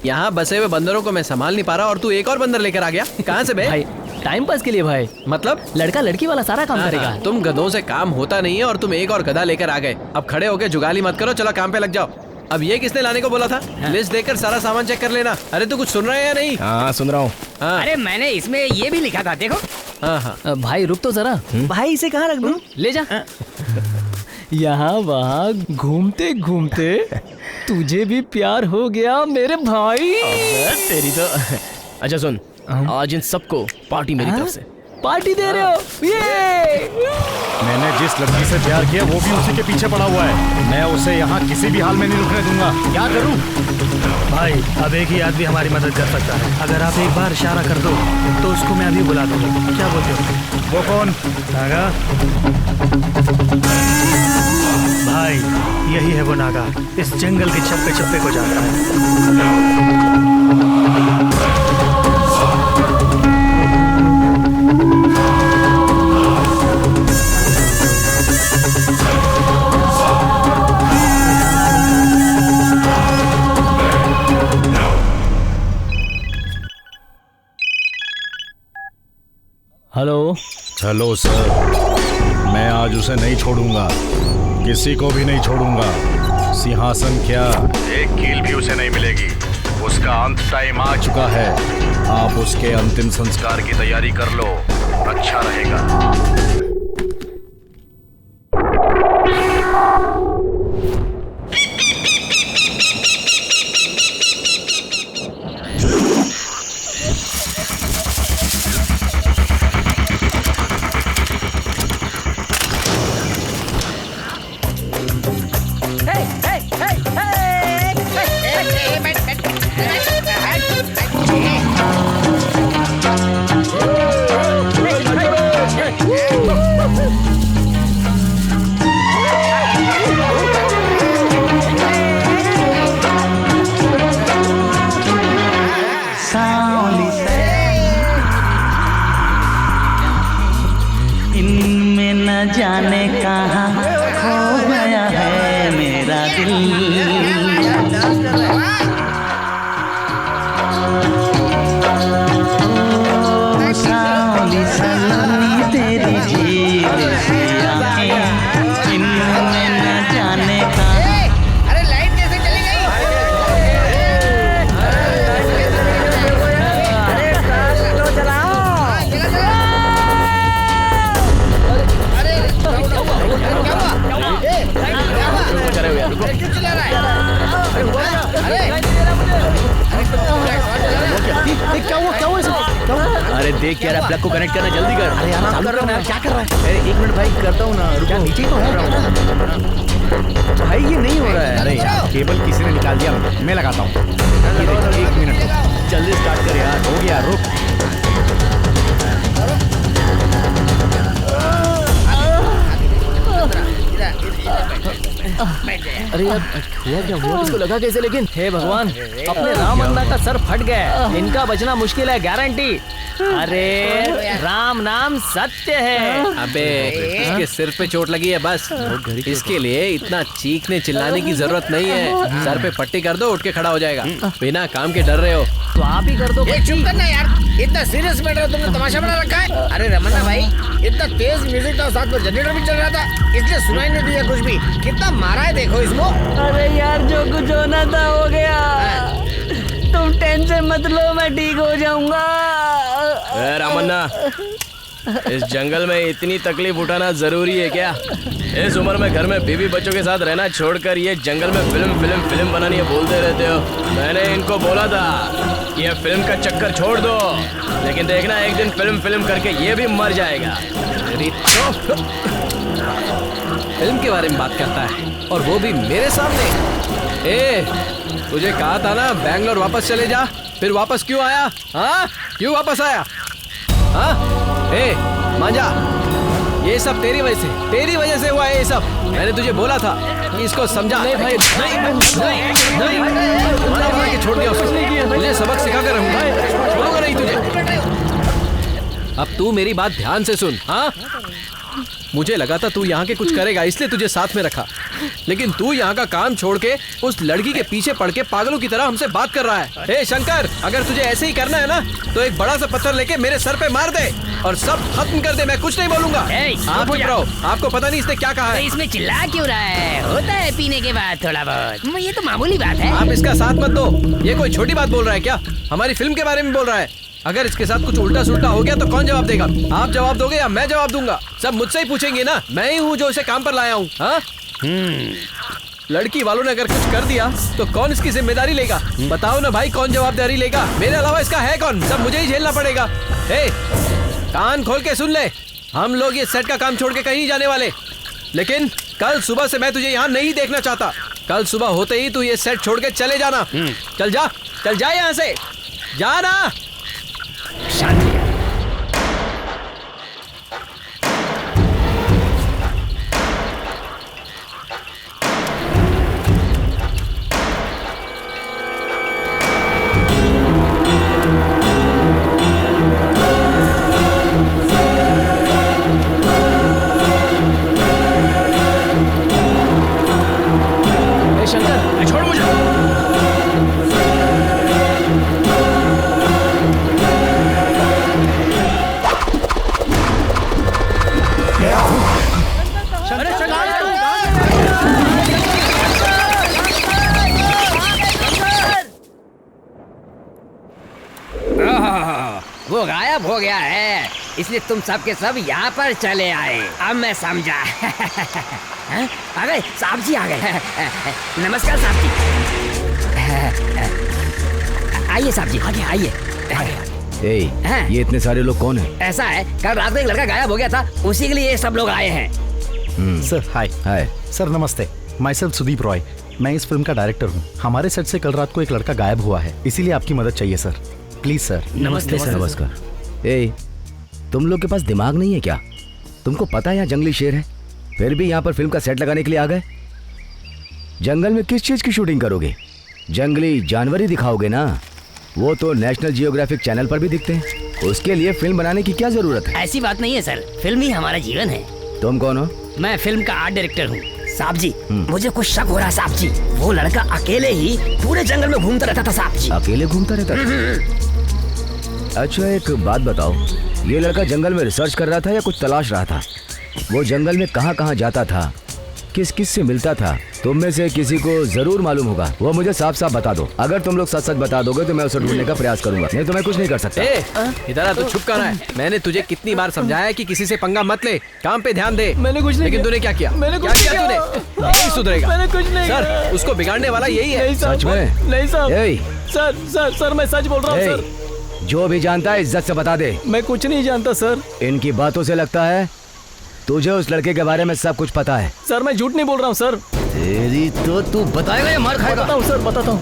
यहाँ बसे हुए बंदरों को मैं संभाल नहीं पा रहा और तू एक और बंदर लेकर आ गया। कहाँ से बे? भाई टाइम पास के लिए भाई। मतलब लड़का लड़की वाला सारा काम करेगा। तुम गधों से काम होता नहीं है और तुम एक और गधा लेकर आ गए। अब खड़े होकर जुगाली मत करो, चलो काम पे लग जाओ। अब ये किसने लाने को बोला था? लिस्ट देखकर सारा सामान चेक कर लेना। अरे तू कुछ सुन रहा है या नहीं? हाँ सुन रहा हूँ। अरे मैंने इसमें ये भी लिखा था, देखो। हाँ भाई रुक तो जरा। भाई इसे कहाँ रख दूं? ले जा। यहाँ वहाँ घूमते घूमते तुझे भी प्यार हो गया मेरे भाई। तेरी तो। अच्छा सुन, आज इन सबको पार्टी मेरी तरफ से। पार्टी दे रहे हो? ये मैंने जिस लड़की से प्यार किया वो भी उसी के पीछे पड़ा हुआ है। मैं उसे यहाँ किसी भी हाल में नहीं रुकने दूंगा। क्या करूँ? भाई अब एक ही आदमी हमारी मदद कर सकता है। अगर आप एक बार इशारा कर दो तो उसको मैं अभी बुला दूंगा। क्या बोलते हो? वो कौन? नागा। भाई यही है वो नागा, इस जंगल के चप्पे चप्पे को जानता है। हेलो। चलो सर, मैं आज उसे नहीं छोड़ूंगा, किसी को भी नहीं छोड़ूंगा। सिंहासन क्या, एक कील भी उसे नहीं मिलेगी। उसका अंत टाइम आ चुका है। आप उसके अंतिम संस्कार की तैयारी कर लो, अच्छा रहेगा। इनमें न जाने कहाँ खो गया है मेरा दिल। सावली सलोनी तेरी झील सी आँखें, इनमें न जाने कहाँ। अरे लाइट कैसे चली गई? अरे कार तो चलाओ। अरे देख यार, प्लग को कनेक्ट करना, जल्दी कर। अरे यार चालू कर रहा हूँ, क्या कर रहा है? अरे 1 मिनट भाई, करता हूँ ना, रुको। नीचे ही तो है भाई, ये नहीं हो रहा है। अरे यार, केबल किसी ने निकाल दिया, मैं लगाता हूँ। ये देख, 1 मिनट, जल्दी स्टार्ट कर यार। हो गया, रुक। अरे यार, हुआ क्या हुआ? इसको लगा कैसे? लेकिन हे भगवान, अपने राम अन्ना का सर फट गया। इनका बचना मुश्किल है, गारंटी। अरे राम नाम सत्य है। अबे इसके सिर पे चोट लगी है बस, इसके लिए इतना चीखने चिल्लाने की जरूरत नहीं है। सर पे पट्टी कर दो, उठ के खड़ा हो जाएगा। बिना काम के डर रहे हो तो आप ही कर दो। चुप करना यार, इतना सीरियस मैटर है, तुमने तमाशा बना रखा है। अरे रमन्ना भाई, इतना तेज म्यूजिक था, साथ में जनरेटर भी चल रहा था, इसलिए सुनाई नहीं दिया कुछ भी। कितना मारा है देखो इसको। अरे यार, जो कुछ होना था हो गया। तुम टेंशन मत लो, मैं ठीक हो जाऊंगा। रामन्ना, इस जंगल में इतनी तकलीफ उठाना जरूरी है क्या? इस उम्र में घर में बीवी बच्चों के साथ रहना छोड़कर ये जंगल में फिल्म बनानी है बोलते रहते हो। मैंने इनको बोला था कि ये फिल्म का चक्कर छोड़ दो, लेकिन देखना एक दिन फिल्म करके ये भी मर जाएगा। फिल्म के बारे में बात करता है, और वो भी मेरे सामने। ए, तुझे कहा था ना बैंगलोर वापस चले जा, फिर वापस क्यों आया? हाँ, क्यों वापस आया? हाँ, ए मांझा, ये सब तेरी वजह से हुआ है। ये सब मैंने तुझे बोला था कि इसको समझा। नहीं भाई, नहीं, छोड़ दिया उसको। मुझे सबक सिखा कर रहूंगा, छोड़ूंगा नहीं तुझे। अब तू मेरी बात ध्यान से सुन। हाँ, मुझे लगा था तू यहाँ के कुछ करेगा, इसलिए तुझे साथ में रखा, लेकिन तू यहाँ का काम छोड़ के उस लड़की के पीछे पड़ के पागलों की तरह हमसे बात कर रहा है। ए शंकर, अगर तुझे ऐसे ही करना है ना, तो एक बड़ा सा पत्थर लेके मेरे सर पे मार दे और सब खत्म कर दे। मैं कुछ नहीं बोलूंगा। आप चुप रहो, आपको पता नहीं इसने क्या कहा है। इसमें चिल्ला क्यों रहा है? होता है पीने के बाद थोड़ा बहुत, ये तो मामूली बात है। आप इसका साथ मत दो, ये कोई छोटी बात बोल रहा है क्या? हमारी फिल्म के बारे में बोल रहा है। अगर इसके साथ कुछ उल्टा सुल्टा हो गया तो कौन जवाब देगा? आप जवाब दोगे या मैं जवाब दूंगा? सब मुझसे ही पूछेंगे ना, मैं ही हूँ जो इसे काम पर लाया हूँ। हाँ, लड़की वालों ने अगर कुछ कर दिया तो कौन इसकी जिम्मेदारी लेगा? बताओ ना भाई, कौन जवाबदारी लेगा? मेरे अलावा इसका है कौन? सब मुझे ही झेलना पड़ेगा। ए, कान खोल के सुन ले, हम लोग ये सेट का काम छोड़ के कहीं नहीं जाने वाले, लेकिन कल सुबह से मैं तुझे यहाँ नहीं देखना चाहता। कल सुबह होते ही तू ये सेट छोड़ के चले जाना। चल जा यहाँ से, जाना। शांति। हो गया है, इसलिए तुम सब के सब यहाँ पर चले आए। अब मैं समझा। आ गए साहब जी, आ गए। नमस्कार साहब जी। आइए साहब जी, आगे आइए। ये इतने सारे लोग कौन हैं? ऐसा है, कल रात को एक लड़का गायब हो गया था, उसी के लिए ये सब लोग आए हैं। Sir hi. सर नमस्ते, माई सेल्फ सुदीप रॉय। मैं इस फिल्म का डायरेक्टर हूँ। हमारे सेट से कल रात को एक लड़का गायब हुआ है, इसीलिए आपकी मदद चाहिए सर। Please sir. नमस्ते सर। नमस्कार। तुम लोग के पास दिमाग नहीं है क्या? तुमको पता है यहाँ जंगली शेर है, फिर भी यहाँ पर फिल्म का सेट लगाने के लिए आ गए? जंगल में किस चीज की शूटिंग करोगे? जंगली जानवर ही दिखाओगे ना? वो तो नेशनल जियोग्राफिक चैनल पर भी दिखते हैं। उसके लिए फिल्म बनाने की क्या जरूरत है? ऐसी बात नहीं है सर, फिल्म ही हमारा जीवन है। तुम कौन हो? मैं फिल्म का आर्ट डायरेक्टर हूँ। साहब जी, मुझे कुछ शक हो रहा है साहब जी। वो लड़का अकेले ही पूरे जंगल में घूमता रहता था साहब जी। अकेले घूमता रहता था? अच्छा एक बात बताओ, ये लड़का जंगल में रिसर्च कर रहा था या कुछ तलाश रहा था? वो जंगल में कहाँ कहाँ जाता था, किस किस से मिलता था? तुम में से किसी को जरूर मालूम होगा, वो मुझे साफ साफ बता दो। अगर तुम लोग सच सच बता दोगे तो मैं उसे ढूंढने का प्रयास करूंगा, नहीं तो मैं कुछ नहीं कर सकता। इधर आ, तू चुप कर रहा है। मैंने तुझे कितनी बार समझाया है कि किसी से पंगा मत ले, काम पे ध्यान दे। मैंने कुछ नहीं लेकिन तूने क्या किया? मैंने कुछ क्या किया तूने? नहीं सुधरेगा। मैंने कुछ नहीं सर, उसको बिगाड़ने वाला यही है। सच में? नहीं साहब। सर मैं सच बोल रहा हूँ सर। जो भी जानता है इज्जत से बता दे। मैं कुछ नहीं जानता सर। इनकी बातों से लगता है तुझे उस लड़के के बारे में सब कुछ पता है। सर मैं झूठ नहीं बोल रहा हूँ सर। तेरी तो तू बताएगा या मार खाएगा? बताता हूँ सर, बताता हूँ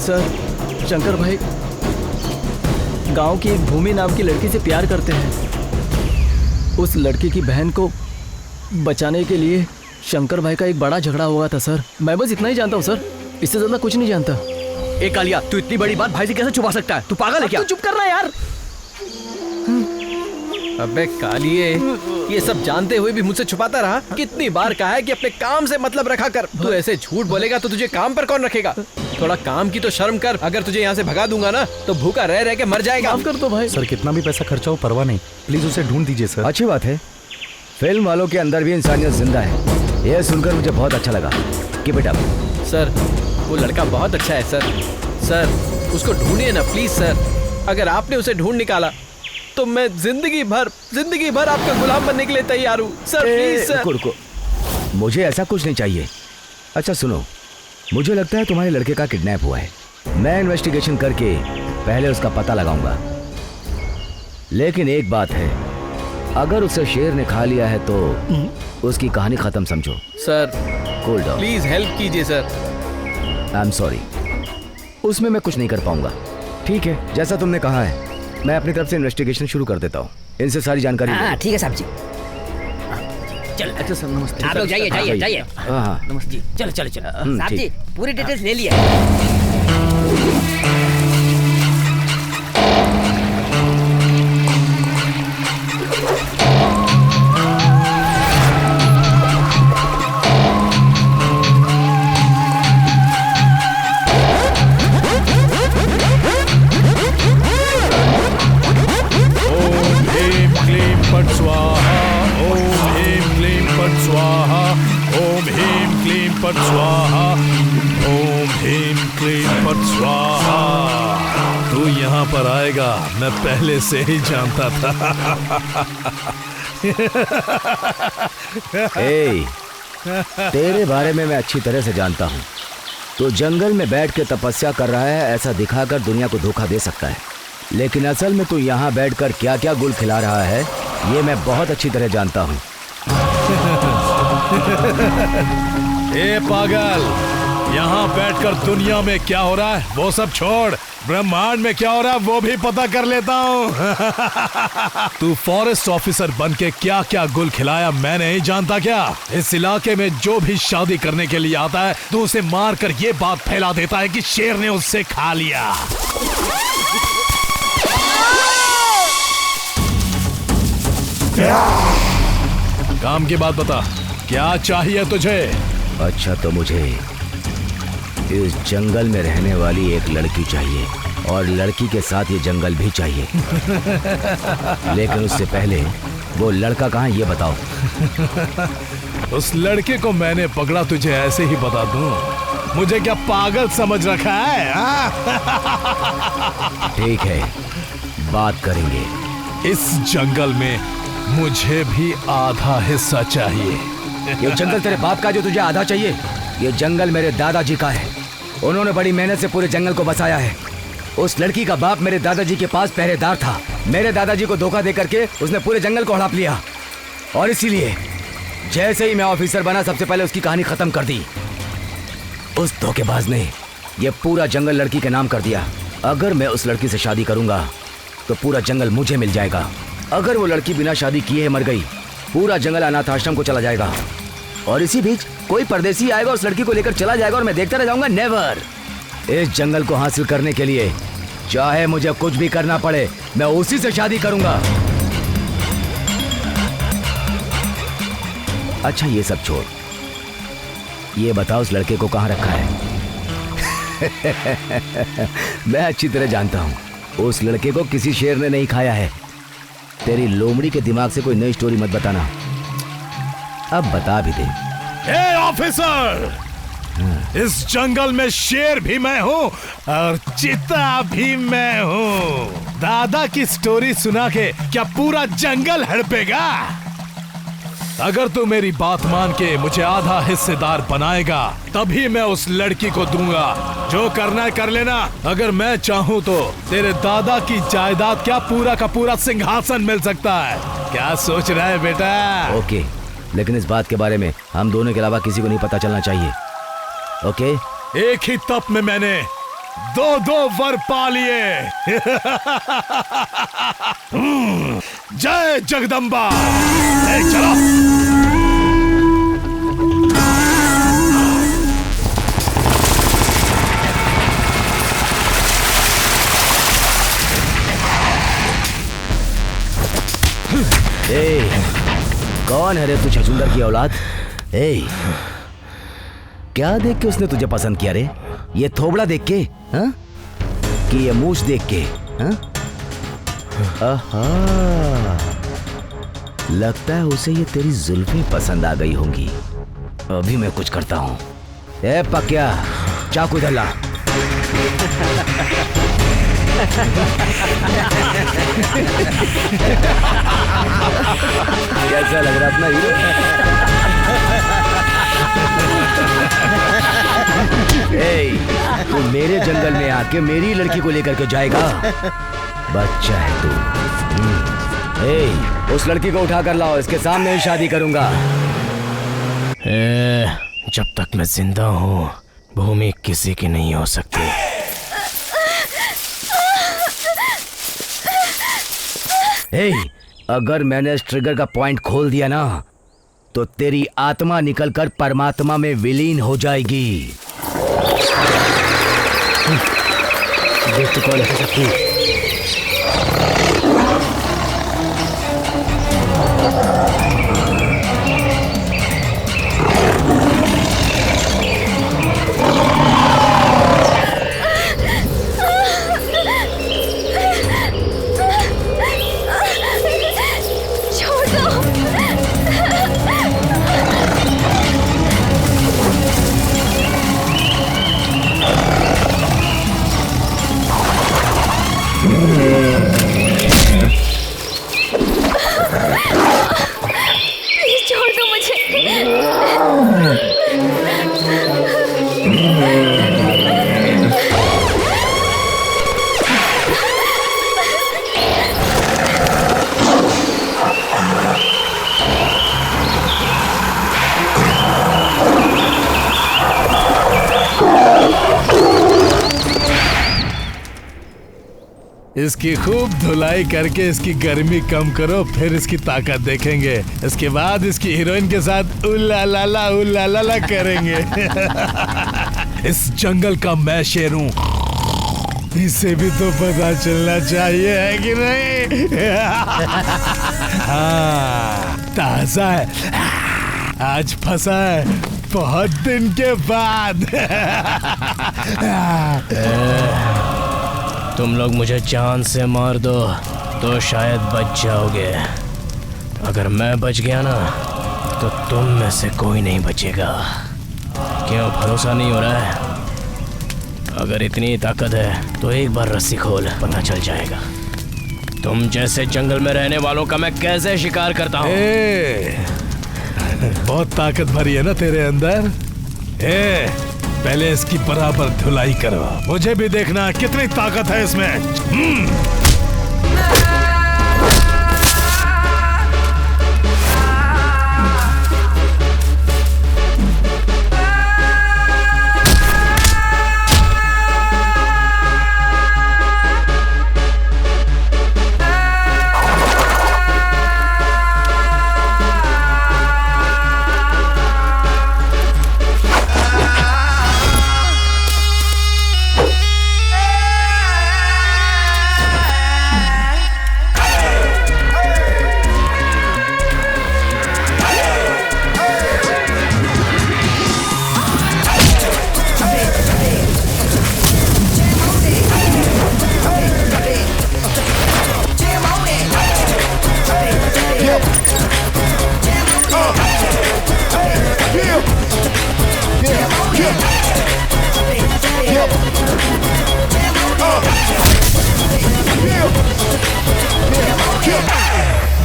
सर। शंकर भाई गांव की एक भूमि नाम की लड़की से प्यार करते हैं। उस लड़की की बहन को बचाने के लिए शंकर भाई का एक बड़ा झगड़ा हुआ था सर। मैं बस इतना ही जानता हूँ सर, इससे ज्यादा कुछ नहीं जानता। एक कालिया, तू इतनी बड़ी बात भाई से कैसे छुपा सकता है? तू पागल है क्या? तू चुप करना यार। अबे कालिए, ये सब जानते हुए भी मुझसे छुपाता रहा। कितनी बार कहा है कि अपने काम से मतलब रखा कर। तू ऐसे झूठ बोलेगा तो तुझे काम पर कौन रखेगा? थोड़ा काम की तो शर्म कर। अगर तुझे यहाँ से भगा दूंगा ना तो भूखा रह रह के मर जाएगा। माफ कर दो भाई। सर कितना भी पैसा खर्चा हो परवाह नहीं, प्लीज उसे ढूंढ दीजिए सर। अच्छी बात है, फिल्म वालों के अंदर भी इंसानियत जिंदा है। यह सुनकर मुझे बहुत अच्छा लगा। Keep it up. सर वो लड़का बहुत अच्छा है सर। सर उसको ढूंढिए ना प्लीज सर। अगर आपने उसे ढूंढ निकाला तो मैं जिंदगी भर आपका गुलाम बनने के लिए तैयार हूँ सर। Please sir. रुको, मुझे ऐसा कुछ नहीं चाहिए। अच्छा सुनो, मुझे लगता है तुम्हारे लड़के का किडनैप हुआ है। मैं इन्वेस्टिगेशन करके पहले उसका पता लगाऊंगा। लेकिन एक बात है, अगर उसे शेर ने खा लिया है तो उसकी कहानी खत्म समझो। Sir cool down. Please help कीजिए सर। आई एम सॉरी, उसमें मैं कुछ नहीं कर पाऊंगा। ठीक है, जैसा तुमने कहा है, मैं अपनी तरफ से इन्वेस्टिगेशन शुरू कर देता हूँ। इनसे सारी जानकारी। हाँ ठीक है साहब जी। चलो। अच्छा सर नमस्ते। आप लोग जाइए जाइए जाइए। हाँ नमस्ते जी। चलो चलो चलो साहब ठीक। जी, पूरी डिटेल्स ले लिया। पट स्वाहा, ओम ह्रीम क्लीम पट स्वाहा। तू यहाँ पर आएगा मैं पहले से ही जानता था। तेरे बारे में मैं अच्छी तरह से जानता हूँ। तो जंगल में बैठ के तपस्या कर रहा है, ऐसा दिखाकर दुनिया को धोखा दे सकता है, लेकिन असल में तू यहाँ बैठकर क्या क्या गुल खिला रहा है ये मैं बहुत अच्छी तरह जानता हूँ। ए पागल, यहाँ बैठकर दुनिया में क्या हो रहा है वो सब छोड़, ब्रह्मांड में क्या हो रहा है वो भी पता कर लेता हूँ। तू फॉरेस्ट ऑफिसर बन के क्या क्या गुल खिलाया मैं नहीं जानता क्या? इस इलाके में जो भी शादी करने के लिए आता है तो उसे मार कर ये बात फैला देता है कि शेर ने उससे खा लिया। काम की बात बता, क्या चाहिए तुझे? अच्छा तो मुझे इस जंगल में रहने वाली एक लड़की चाहिए और लड़की के साथ ये जंगल भी चाहिए। लेकिन उससे पहले वो लड़का कहाँ ये बताओ। उस लड़के को मैंने पकड़ा तुझे ऐसे ही बता दूं? मुझे क्या पागल समझ रखा है? ठीक है, बात करेंगे इस जंगल में मुझे भी आधा हिस्सा चाहिए। ये जंगल तेरे बाप का जो तुझे आधा चाहिए? ये जंगल मेरे दादाजी का है। उन्होंने बड़ी मेहनत से पूरे जंगल को बसाया है। उस लड़की का बाप मेरे दादाजी के पास पहरेदार था। मेरे दादाजी को धोखा दे करके उसने पूरे जंगल को हड़प लिया, और इसीलिए जैसे ही मैं ऑफिसर बना सबसे पहले उसकी कहानी खत्म कर दी। उस धोखेबाज ने ये पूरा जंगल लड़की के नाम कर दिया। अगर मैं उस लड़की से शादी करूंगा तो पूरा जंगल मुझे मिल जाएगा। अगर वो लड़की बिना शादी किए मर गई, पूरा जंगल अनाथ आश्रम को चला जाएगा। और इसी बीच कोई परदेसी आएगा, उस लड़की को लेकर चला जाएगा, और मैं देखता रह जाऊंगा। नेवर। इस जंगल को हासिल करने के लिए चाहे मुझे कुछ भी करना पड़े, मैं उसी से शादी करूंगा। अच्छा ये सब छोड़, ये बताओ उस लड़के को कहाँ रखा है? मैं अच्छी तरह जानता हूँ उस लड़के को किसी शेर ने नहीं खाया है। तेरी लोमड़ी के दिमाग से कोई नई स्टोरी मत बताना। अब बता भी दे। ए ऑफिसर, इस जंगल में शेर भी मैं हूँ और चीता भी मैं हूँ। दादा की स्टोरी सुना के क्या पूरा जंगल हड़पेगा? अगर तू मेरी बात मान के मुझे आधा हिस्सेदार बनाएगा, तभी मैं उस लड़की को दूंगा। जो करना है कर लेना। अगर मैं चाहूँ तो तेरे दादा की जायदाद क्या पूरा का पूरा सिंहासन मिल सकता है। क्या सोच रहा है बेटा? ओके, लेकिन इस बात के बारे में हम दोनों के अलावा किसी को नहीं पता चलना चाहिए। ओके? एक ही तप में मैंने दो वर पा लिए। जय जगदम्बा। चलो। कौन है रे तू छछूंदर की औलाद? क्या देख के उसने तुझे पसंद किया रे? ये थोबड़ा देख के, हाँ? कि ये मूछ देख के, हाँ? आहा, लगता है उसे ये तेरी जुल्फें पसंद आ गई होंगी। अभी मैं कुछ करता हूँ। ए पक्या, चाकू इधर ला। कैसा लग रहा अपना हीरो? तू मेरे जंगल में आके मेरी लड़की को लेकर के जाएगा? बच्चा है तू। उस लड़की को उठा कर लाओ, इसके सामने ही शादी करूंगा। जब तक मैं जिंदा हूँ भूमि किसी की नहीं हो सकती। अगर मैंने इस ट्रिगर का पॉइंट खोल दिया ना, तो तेरी आत्मा निकलकर परमात्मा में विलीन हो जाएगी। देख तो कौन है सकती। प्लीज छोड़ दो मुझे। इसकी खूब धुलाई करके इसकी गर्मी कम करो, फिर इसकी ताकत देखेंगे। इसके बाद इसकी हीरोइन के साथ उल्ला करेंगे। इस जंगल का मैं शेर हूँ, इसे भी तो पता चलना चाहिए, है कि नहीं? हाँ, ताजा है, आज फंसा है बहुत दिन के बाद। तुम लोग मुझे जान से मार दो तो शायद बच जाओगे। अगर मैं बच गया ना तो तुम में से कोई नहीं बचेगा। क्यों भरोसा नहीं हो रहा है? अगर इतनी ताकत है तो एक बार रस्सी खोल, पता चल जाएगा। तुम जैसे जंगल में रहने वालों का मैं कैसे शिकार करता हूँ? बहुत ताकत भरी है ना तेरे अंदर। पहले इसकी बराबर धुलाई करो, मुझे भी देखना कितनी ताकत है इसमें।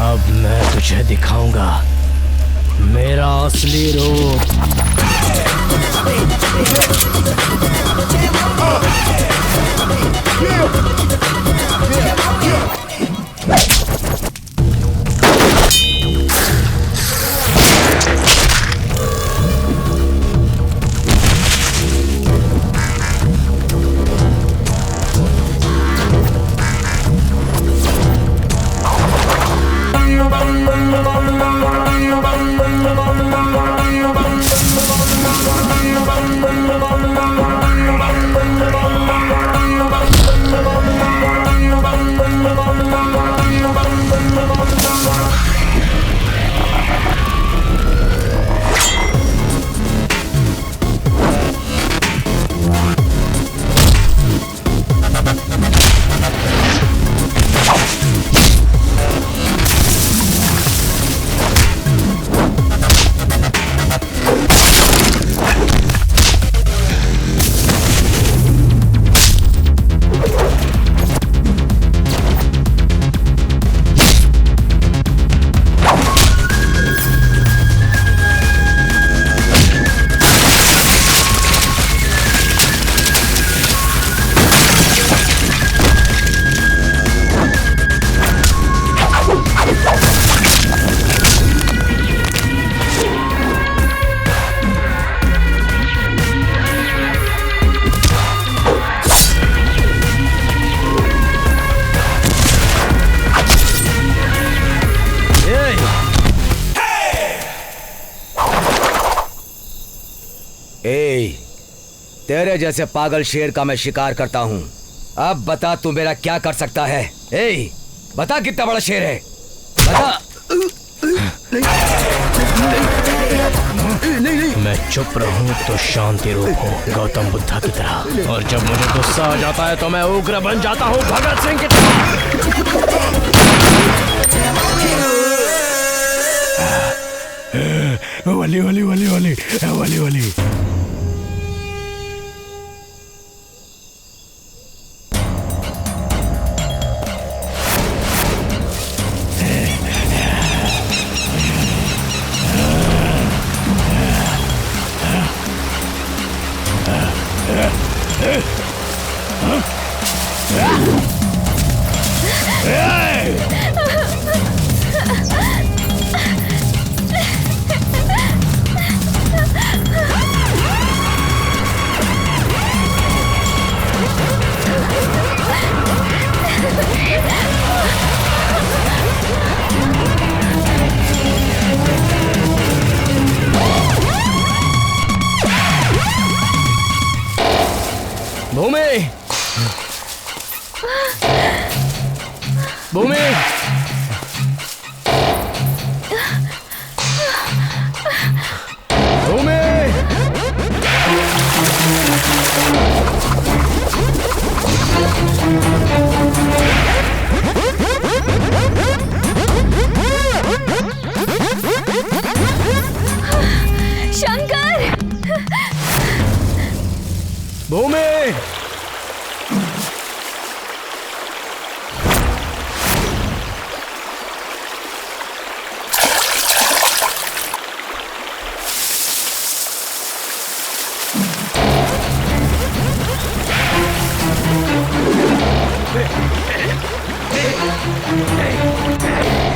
अब मैं तुझे दिखाऊंगा मेरा असली रूप। तेरे जैसे पागल शेर का मैं शिकार करता हूँ। अब बता तू मेरा क्या कर सकता है? बता कितना बड़ा शेर है, बता। मैं चुप रहूं तो शांति रूप हूँ, गौतम बुद्धा की तरह, और जब मुझे गुस्सा आ जाता है तो मैं उग्र बन जाता हूँ, भगत सिंह की तरह। वाली वाली वाली वाली वाली वाली।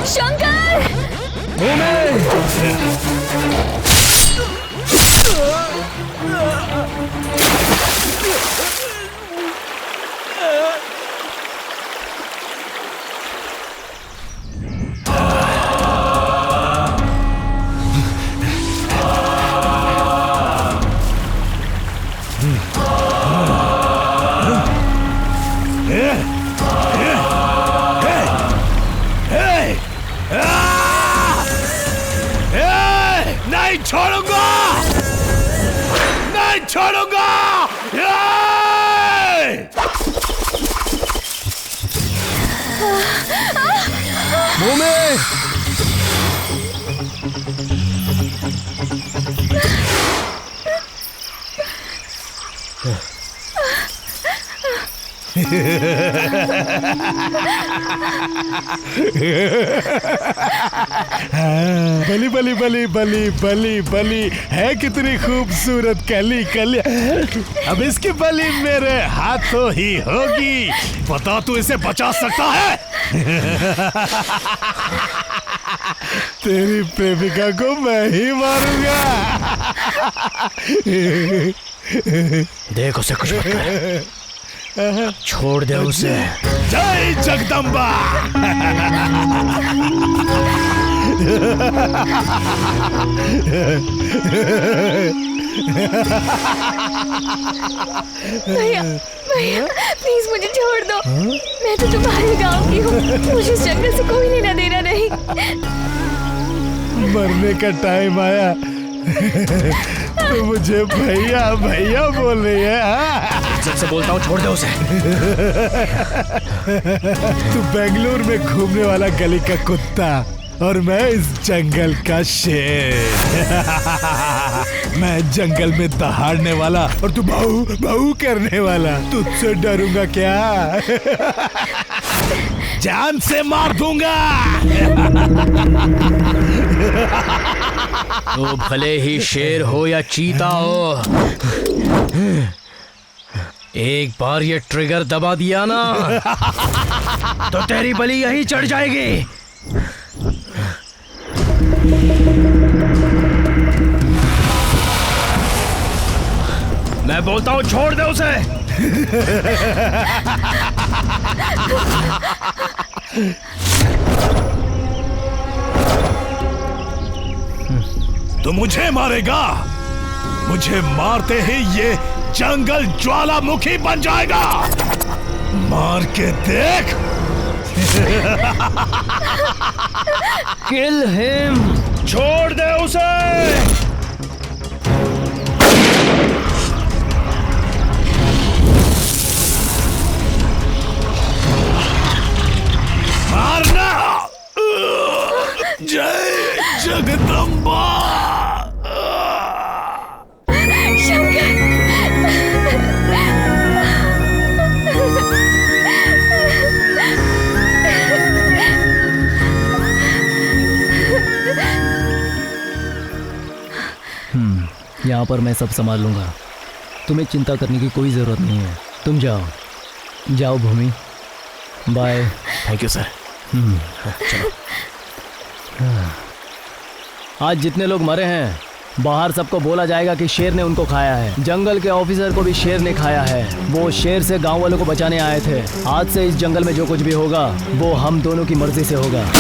शंकर! नहीं छोड़ूंगा, नहीं छोड़ूंगा। मुंह में बली बली बली बली बली बली है कितनी खूबसूरत कली कली। अब इसकी बली मेरे हाथों ही होगी। बता तू इसे बचा सकता है? तेरी प्रेमिका को मैं ही मारूंगा। देख उसे कुछ मत कर। छोड़ दे उसे। जय जगदम्बा। भैया भैया प्लीज मुझे छोड़ दो। मैं तो तुम्हारे गांव की हूँ, मुझे इस जंगल से कोई लेना देना नहीं। मरने का टाइम आया तो मुझे भैया भैया बोल रही है। जब से बोलता हूँ छोड़ दे उसे। तू बेंगलुरु में घूमने वाला गली का कुत्ता और मैं इस जंगल का शेर। मैं जंगल में दहाड़ने वाला और तू भाऊ भाऊ करने वाला। तुझसे डरूंगा क्या? जान से मार दूंगा। तो भले ही शेर हो या चीता हो, एक बार ये ट्रिगर दबा दिया ना तो तेरी बलि यहीं चढ़ जाएगी। मैं बोलता हूँ छोड़ दे उसे। तो मुझे मारेगा? मुझे मारते ही ये जंगल ज्वालामुखी बन जाएगा। मार के देख। Kill him. छोड़ दे उसे। मारना। जय जगदम्बा। यहाँ पर मैं सब संभाल लूंगा, तुम्हें चिंता करने की कोई जरूरत नहीं है। तुम जाओ जाओ भूमि, बाय। Thank you sir. चलो। आज जितने लोग मरे हैं बाहर सबको बोला जाएगा कि शेर ने उनको खाया है। जंगल के ऑफिसर को भी शेर ने खाया है। वो शेर से गांव वालों को बचाने आए थे। आज से इस जंगल में जो कुछ भी होगा वो हम दोनों की मर्जी से होगा।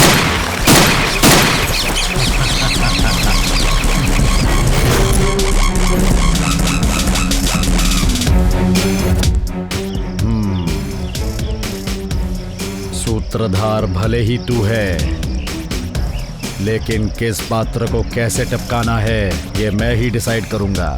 सूत्रधार भले ही तू है, लेकिन किस पात्र को कैसे टपकाना है ये मैं ही डिसाइड करूंगा।